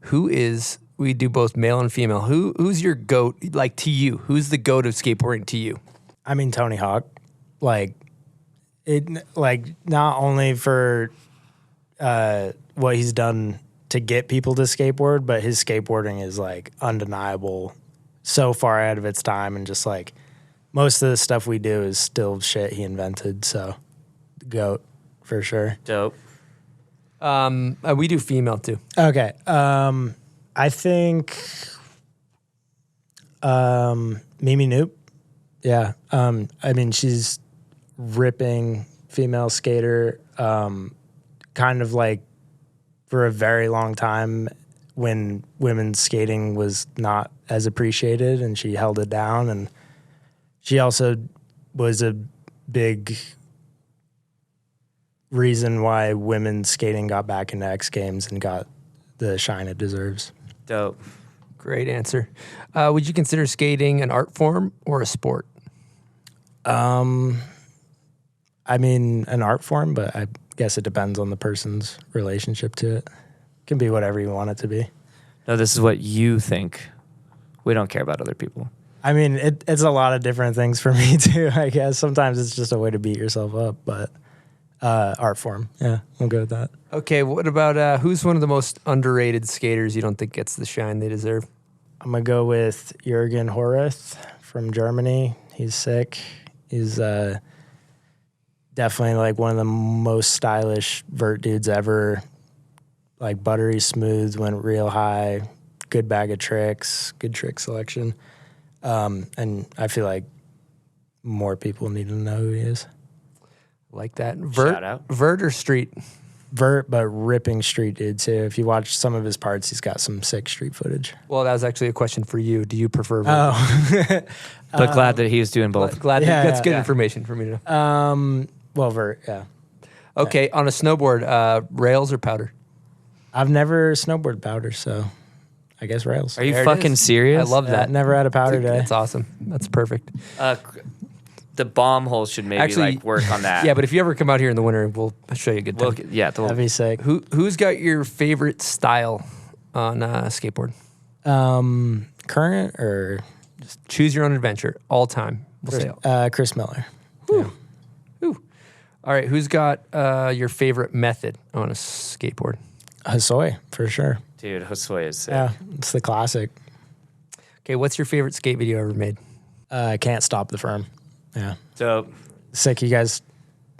who is? We do both male and female. Who's your goat? Like to you, who's the goat of skateboarding to you? I mean, Tony Hawk, like it, like not only for what he's done to get people to skateboard, but his skateboarding is like undeniable, so far ahead of its time, and just like most of the stuff we do is still shit he invented. So, goat for sure. Dope. We do female too. Okay, I think Mimi Noop. Yeah. I mean, she's ripping female skater, kind of like for a very long time when women's skating was not as appreciated, and she held it down. And she also was a big reason why women's skating got back into X Games and got the shine it deserves. Dope. Great answer. Would you consider skating an art form or a sport? I mean, an art form, but I guess it depends on the person's relationship to it. It can be whatever you want it to be. No, this is what you think. We don't care about other people. I mean, it's a lot of different things for me too, I guess. Sometimes it's just a way to beat yourself up, but art form. Yeah, we'll go with that. Okay, what about who's one of the most underrated skaters you don't think gets the shine they deserve? I'm going to go with Jürgen Horvath from Germany. He's sick. He's definitely like one of the most stylish vert dudes ever. Like buttery smooth, went real high, good bag of tricks, good trick selection. And I feel like more people need to know who he is. Like that. Shout out. Vert or street? Vert, but ripping street dude too. If you watch some of his parts, he's got some sick street footage. Well, that was actually a question for you. Do you prefer vert? Oh. But glad that he was doing both. Glad Yeah, that's yeah, good yeah. information for me to know. Well, vert, yeah. Okay, on a snowboard, rails or powder? I've never snowboarded powder, so I guess rails. Are you There it fucking is. serious? I love Yeah, that. never had a powder day. That's awesome. That's perfect. The bomb hole should maybe Actually, like work on that. Yeah, but if you ever come out here in the winter, we'll show you a good time. Well, yeah. That'd be sick. Who's got your favorite style on skateboard? Current or Choose your own adventure, all time. We'll say. Chris Miller. Whew. All right, who's got your favorite method on a skateboard? Hosoi, for sure. Dude, Josue is sick. Yeah, it's the classic. Okay, what's your favorite skate video ever made? Can't Stop the Firm. Yeah. Dope. Sick, you guys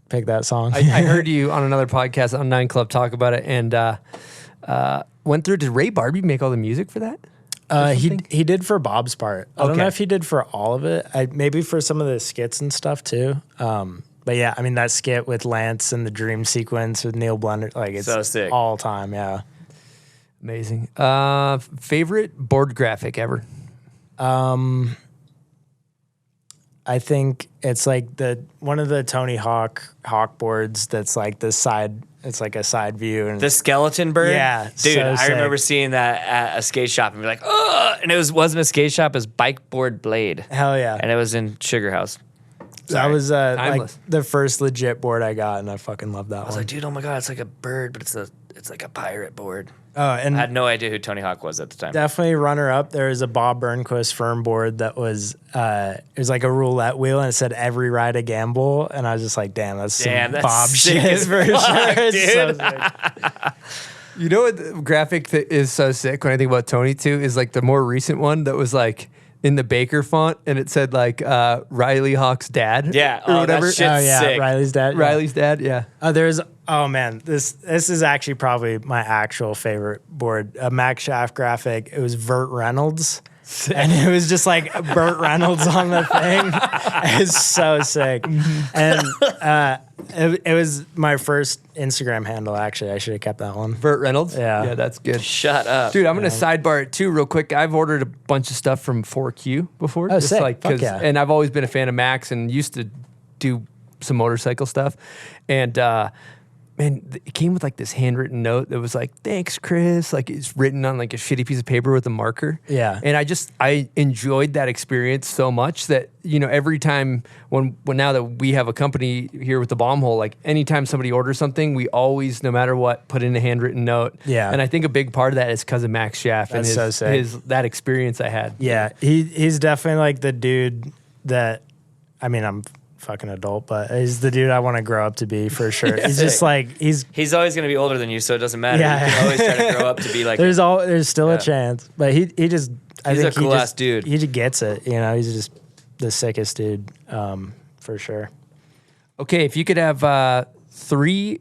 pick that song. I heard you on another podcast on 9 Club talk about it and went through. Did Ray Barbie make all the music for that? He did for Bob's part. I don't know Okay. if he did for all of it. Maybe for some of the skits and stuff too. But yeah, I mean that skit with Lance and the dream sequence with Neil Blender, like it's So sick. all time. Yeah. Amazing. Favorite board graphic ever? I think it's like one of the Tony Hawk boards that's like the side. It's like a side view and The skeleton bird? Yeah, Dude, so I sick. remember seeing that at a skate shop and be like, oh, and it wasn't a skate shop, it was Bike Board Blade. hell yeah. And it was in Sugar House. That was like Timeless. the first legit board I got, and I fucking love that I was one. like, dude, oh my god, it's like a bird, but it's like a pirate board. And I had no idea who Tony Hawk was at the time. definitely runner up. There was a Bob Burnquist firm board that was it was like a roulette wheel, and it said every ride a gamble, and I was just like, damn, that's Bob sick shit as for fuck, sure. It's so dude. sick. You know what the graphic that is so sick when I think about Tony too is like the more recent one that was like in the Baker font, and it said like Riley Hawk's dad. Yeah, or oh, whatever. that shit's sick. Riley's dad. Yeah. Riley's dad. Yeah. Oh man, this is actually probably my actual favorite board. A Max Shaft graphic. It was Vert Reynolds. And it was just like Burt Reynolds on the thing. It's so sick. And it was my first Instagram handle, actually. I should have kept that one. Vert Reynolds? Yeah. Yeah, that's good. Shut up. Dude, I'm going to sidebar it too real quick. I've ordered a bunch of stuff from 4Q before. Oh, sick. Fuck yeah. And I've always been a fan of Max and used to do some motorcycle stuff. And man, it came with like this handwritten note that was like, thanks, Chris. Like it's written on like a shitty piece of paper with a marker. Yeah. And I enjoyed that experience so much that, you know, every time when now that we have a company here with the Bomb Hole, like anytime somebody orders something, we always, no matter what, put in a handwritten note. Yeah. And I think a big part of that is because of Max Schaff and That's so sick. that experience I had. Yeah. He's definitely like the dude that, I mean, I'm fucking adult, but he's the dude I want to grow up to be for sure. He's just like he's always going to be older than you, so it doesn't matter. Yeah. You can always try to grow up to be like. there's still a chance, but he just I He's think a cool ass dude. He just gets it, you know. He's just the sickest dude, for sure. Okay, if you could have 3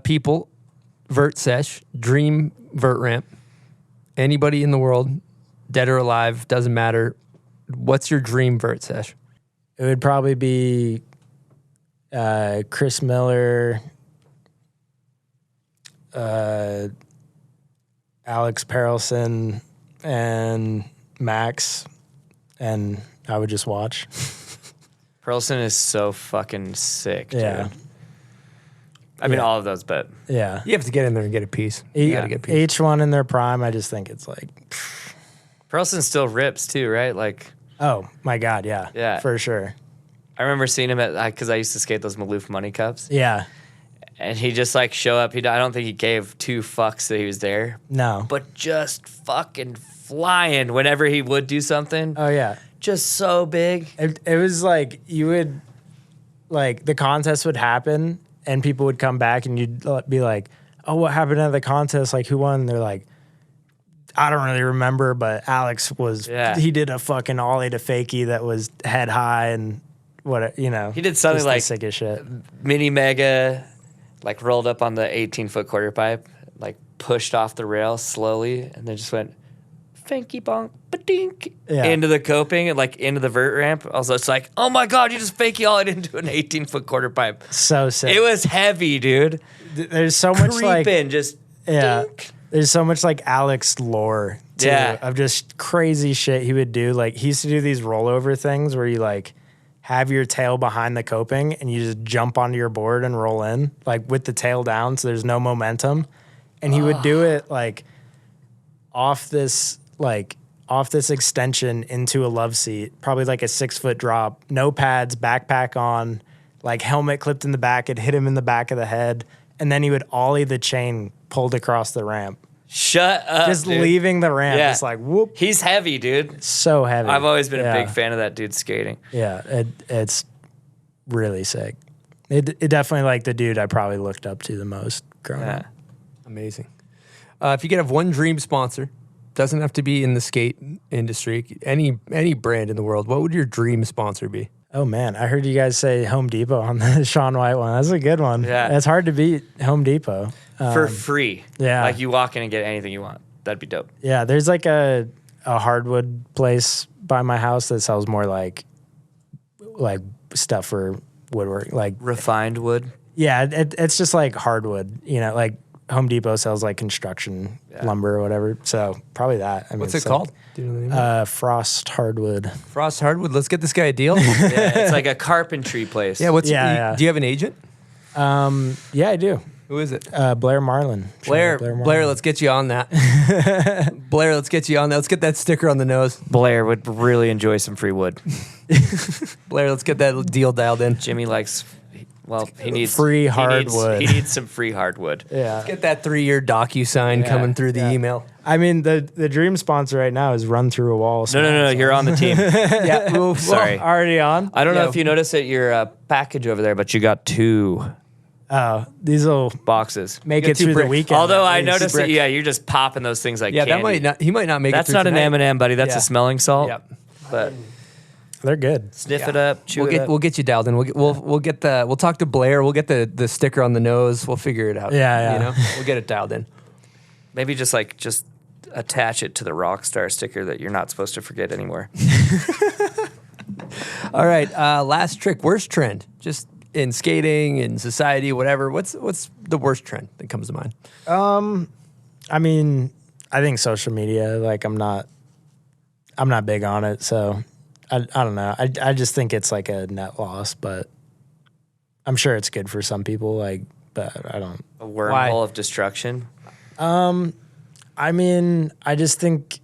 people, Vert Sesh, dream Vert Ramp, anybody in the world, dead or alive, doesn't matter. What's your dream Vert Sesh? It would probably be Chris Miller, Alex Perelson, and Max, and I would just watch. Perelson is so fucking sick, dude. Yeah. I mean, all of those, but Yeah. You have to get in there and get a piece. You got to get a piece. Each one in their prime, I just think it's like, Perelson still rips too, right? Like, oh my God, yeah. Yeah. For sure. I remember seeing him at, because I used to skate those Maloof Money Cups, Yeah. and he just like show up. I don't think he gave 2 fucks that he was there, No. but just fucking flying whenever he would do something. Oh, yeah. Just so big. It was like you would, like the contest would happen and people would come back and you'd be like, oh, what happened at the contest? Like, who won? And they're like, I don't really remember, but Alex he did a fucking ollie to fakie that was head high and what, you know. He did something just like the sickest shit. mini mega, like rolled up on the 18-foot quarter pipe, like pushed off the rail slowly, and then just went fanky bonk ba-dink into the coping and like into the vert ramp. Also, it's like, oh my God, you just fakey all it into an 18-foot quarter pipe. So sick. It was heavy, dude. There's so much like just dink. There's so much like Alex lore too, of just crazy shit he would do. Like he used to do these rollover things where you like have your tail behind the coping and you just jump onto your board and roll in like with the tail down so there's no momentum. And he would do it like off this extension into a love seat, probably like a 6-foot drop, no pads, backpack on, like helmet clipped in the back. It hit him in the back of the head. And then he would ollie the chain pulled across the ramp. Shut up, Just dude. leaving the ramp. Yeah. It's like, whoop. He's heavy, dude. So heavy. I've always been a big fan of that dude skating. Yeah, it's really sick. It definitely like the dude I probably looked up to the most growing up. Amazing. If you could have one dream sponsor, doesn't have to be in the skate industry, any brand in the world, what would your dream sponsor be? Oh man, I heard you guys say Home Depot on the Sean White one. That's a good one. Yeah. It's hard to beat Home Depot. For free. Yeah. Like you walk in and get anything you want. That'd be dope. Yeah, there's like a hardwood place by my house that sells more like stuff for woodwork, like refined wood. Yeah, it's just like hardwood, you know, like Home Depot sells like construction lumber or whatever. So probably that. I mean, What's it it's called? Do you know the name of it? Frost Hardwood. Frost Hardwood. Let's get this guy a deal. Yeah, it's like a carpentry place. Yeah. Do you have an agent? Yeah, I do. Who is it? Blair Marlin. Blair, let's get you on that. Blair, let's get you on that. Let's get that sticker on the nose. Blair would really enjoy some free wood. Blair, let's get that deal dialed in. Jimmy likes, he needs free hardwood. He needs some free hardwood. Yeah. Let's get that 3-year DocuSign coming through the email. I mean, the dream sponsor right now is Run Through a Wall. No, you're on the team. Yeah, Sorry. Already on? I don't know if you noticed at your package over there, but you got 2 these will boxes. make it through the weekend. Although I noticed that, you're just popping those things like candy. He might not make That's it through not tonight. an M&M, buddy. That's a smelling salt. Yep. But They're good. sniff it up, chew it up. We'll get you dialed in. We'll talk to Blair. We'll get the sticker on the nose. We'll figure it out. Yeah. You know, we'll get it dialed in. Maybe just attach it to the Rockstar sticker that you're not supposed to forget anymore. All right, last trick. Worst trend, just in skating, in society, whatever. What's the worst trend that comes to mind? I mean, I think social media. Like, I'm not big on it, so I don't know. I just think it's like a net loss, but I'm sure it's good for some people. Like, but I don't. A wormhole of destruction. I mean, I just think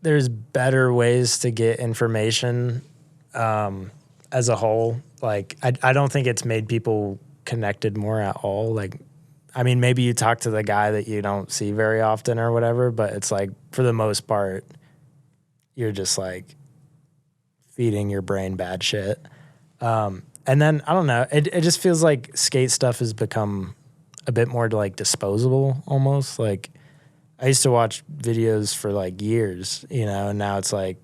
there's better ways to get information as a whole. Like, I don't think it's made people connected more at all. Like, I mean, maybe you talk to the guy that you don't see very often or whatever, but it's like, for the most part, you're just like feeding your brain bad shit. And then, I don't know, it just feels like skate stuff has become a bit more like disposable almost. Like, I used to watch videos for like years, and now it's like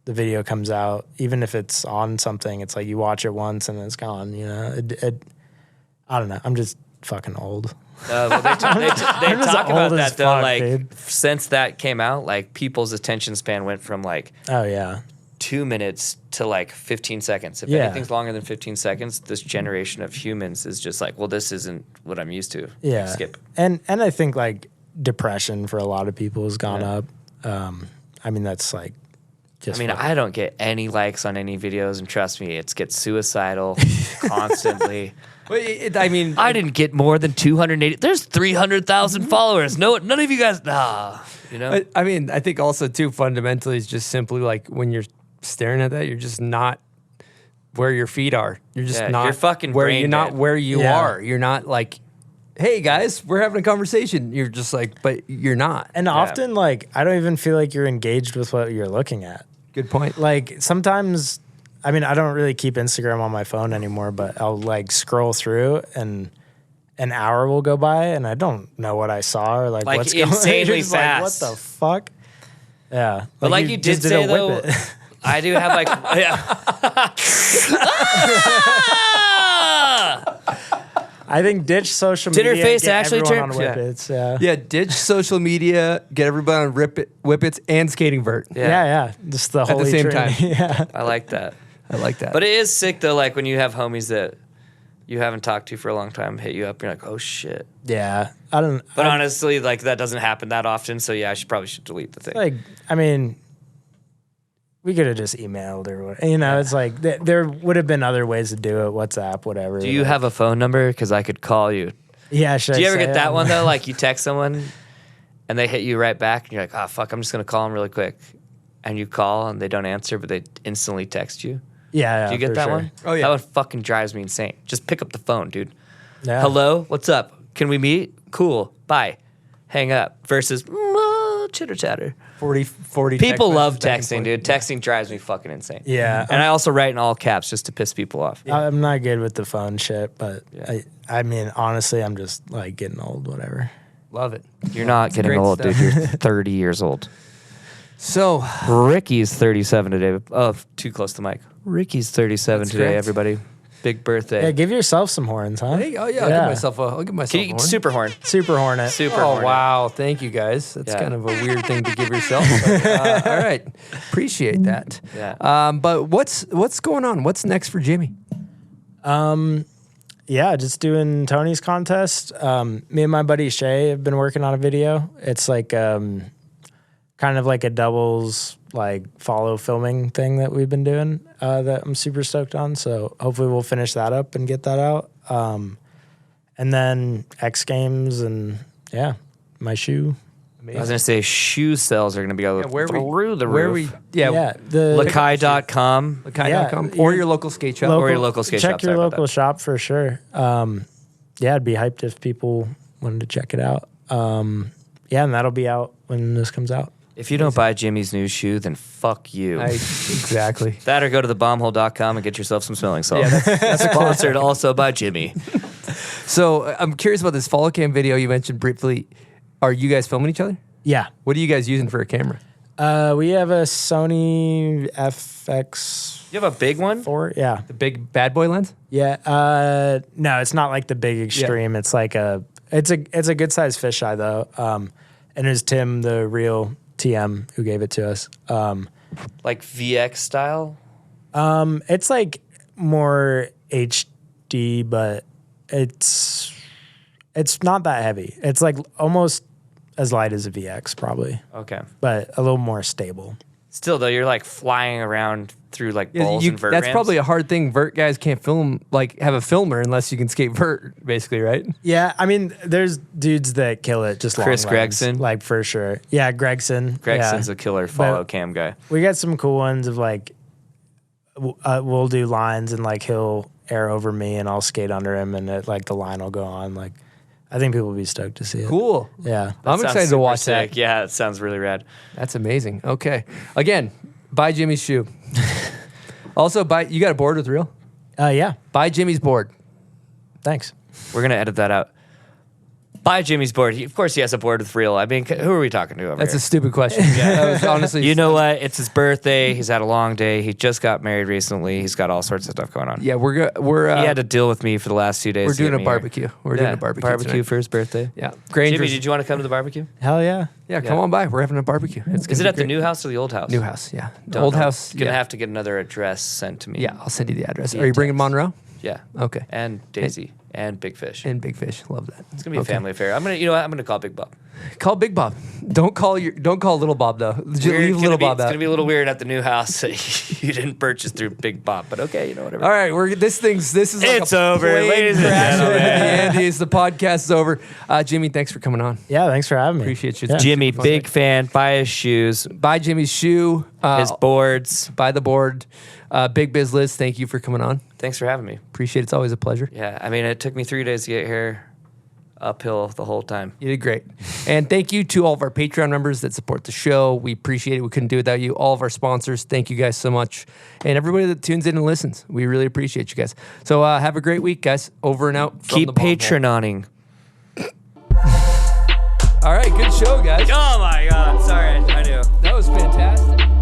the video comes out, even if it's on something, it's like you watch it once and it's gone, I don't know. I'm just fucking old. Well, they talk about that though. Fuck, like, dude. since that came out, like, people's attention span went from like 2 minutes to like 15 seconds. If anything's longer than 15 seconds, this generation of humans is just like, well, this isn't what I'm used to. Yeah. Skip. And I think like depression for a lot of people has gone up. I mean, that's like just. I mean, I don't get any likes on any videos, and trust me, it gets suicidal constantly. I mean, I didn't get more than 280. There's 300,000 followers. No, none of you guys. I mean, I think also too fundamentally is just simply like when you're staring at that, you're just not where your feet are. You're just not. You're fucking where brain you're not dead. where you are. You're not like, hey guys, we're having a conversation. You're just like, but you're not. And often, like, I don't even feel like you're engaged with what you're looking at. Good point. Like, sometimes, I mean, I don't really keep Instagram on my phone anymore, but I'll like scroll through and an hour will go by and I don't know what I saw or like what's going on. Insanely Just like, fast. what the fuck? Yeah. But like you did say though, I do have like I think ditch social media. Did her face get actually everyone turn? on Whippets, Yeah, ditch social media, get everybody on Whippets and skating vert. Yeah. Just the At the holy same trinity. time. Yeah. I like that. I like that. But it is sick though, like when you have homies that you haven't talked to for a long time hit you up, you're like, oh shit. Yeah. I don't. But honestly, like that doesn't happen that often, so yeah, I probably should delete the thing. Like, I mean, we could have just emailed or whatever. It's like there would have been other ways to do it. WhatsApp, whatever. Do you have a phone number? Because I could call you. Yeah, Do you ever get that one though? Like you text someone and they hit you right back and you're like, oh fuck, I'm just gonna call them really quick. And you call and they don't answer, but they instantly text you. Yeah. Do you get for that sure. one? Oh, yeah. That one fucking drives me insane. Just pick up the phone, dude. Yeah. Hello, what's up? Can we meet? Cool, bye. Hang up. Versus chitter chatter. 40 People text love messages back and texting, forth. dude. Texting drives me fucking insane. Yeah. And I also write in all caps just to piss people off. I'm not good with the phone shit, but I mean, honestly, I'm just like getting old, whatever. Love it. You're not getting great old, stuff. dude. You're 30 years old. So, Ricky's 37 today. Oh, too close to the mic. Ricky's 37 That's today, correct. everybody. Big birthday. Yeah, give yourself some horns, huh? hey, I'll give myself a Can you, horn. super horn. Super Hornet. Super Oh, horn. wow. Thank you, guys. That's Yeah. kind of a weird thing to give yourself. But, all right. Appreciate that. Yeah. But what's going on? What's next for Jimmy? Yeah, just doing Tony's contest. Me and my buddy Shay have been working on a video. It's like kind of like a doubles like follow filming thing that we've been doing that I'm super stoked on. So hopefully we'll finish that up and get that out. And then X Games and my shoe. I was gonna say shoe sales are gonna be through the roof. The Lakai.com. Lakai.com. Or your local skate shop. Or your local skate shop. Check your local shop for sure. I'd be hyped if people wanted to check it out. And that'll be out when this comes out. If you don't buy Jimmy's new shoe, then fuck you. Exactly. That or go to thebombhole.com and get yourself some smelling salts. Yeah, that's sponsored also by Jimmy. So I'm curious about this follow cam video you mentioned briefly. Are you guys filming each other? Yeah. What are you guys using for a camera? We have a Sony FX. You have a big one? 4, yeah. The big bad boy lens? Yeah. No, it's not like the big extreme. It's like it's a good sized fisheye though. And it was Tim, the real TM, who gave it to us. Like VX style? It's like more HD, but it's not that heavy. It's like almost as light as a VX probably. Okay. But a little more stable. Still though, you're like flying around through like bowls and vert That's ramps. probably a hard thing. Vert guys can't have a filmer unless you can skate vert, basically, right? Yeah, I mean, there's dudes that kill it just Chris long lens, Gregson? like for sure. Yeah, Gregson. Gregson's a killer follow cam guy. We got some cool ones of like, we'll do lines and like he'll air over me and I'll skate under him and like the line will go on. Like, I think people will be stoked to see it. Cool. Yeah. I'm excited to watch that. Yeah, it sounds really rad. That's amazing. Okay. Again, buy Jimmy's shoe. Also, you got a board with reel? Yeah. Buy Jimmy's board. Thanks. We're going to edit that out. Buy Jimmy's board. Of course he has a board with reel. I mean, who are we talking to over That's here? a stupid question. Yeah, that was honestly. You know what? It's his birthday. He's had a long day. He just got married recently. He's got all sorts of stuff going on. Yeah, we're he had to deal with me for the last 2 days. We're to get doing a me barbecue. here. We're doing a barbecue tonight. for his birthday. Yeah. Jimmy, did you want to come to the barbecue? Hell yeah. Yeah, come on by. We're having a barbecue. Is it at the new house or the old house? New house, yeah. The Don't old know. house. Gonna have to get another address sent to me. Yeah, I'll send you the address. Are you bringing Monroe? Yeah. Okay. And Daisy and Big Fish. And Big Fish. Love that. It's gonna be a family affair. I'm gonna call Big Bob. Call Big Bob. Don't call Little Bob though. Leave Little Bob out. It's gonna be a little weird at the new house that you didn't purchase through Big Bob, but okay, whatever. All right, this is like it's a over, plane ladies and crash gentlemen. into the Andes. The podcast is over. Jimmy, thanks for coming on. Yeah, thanks for having me. Appreciate you. Yeah. Jimmy, big fan. Buy his shoes. Buy Jimmy's shoe. His boards. Buy the board. Big Biz Liz, thank you for coming on. Thanks for having me. Appreciate it. It's always a pleasure. Yeah, I mean, it took me 3 days to get here, uphill the whole time. You did great. And thank you to all of our Patreon members that support the show. We appreciate it. We couldn't do it without you. All of our sponsors, thank you guys so much. And everybody that tunes in and listens, we really appreciate you guys. So have a great week, guys. Over and out. From Keep the Bomb Hole. patroning. All right, good show, guys. Oh my God! Sorry, I knew. That was fantastic.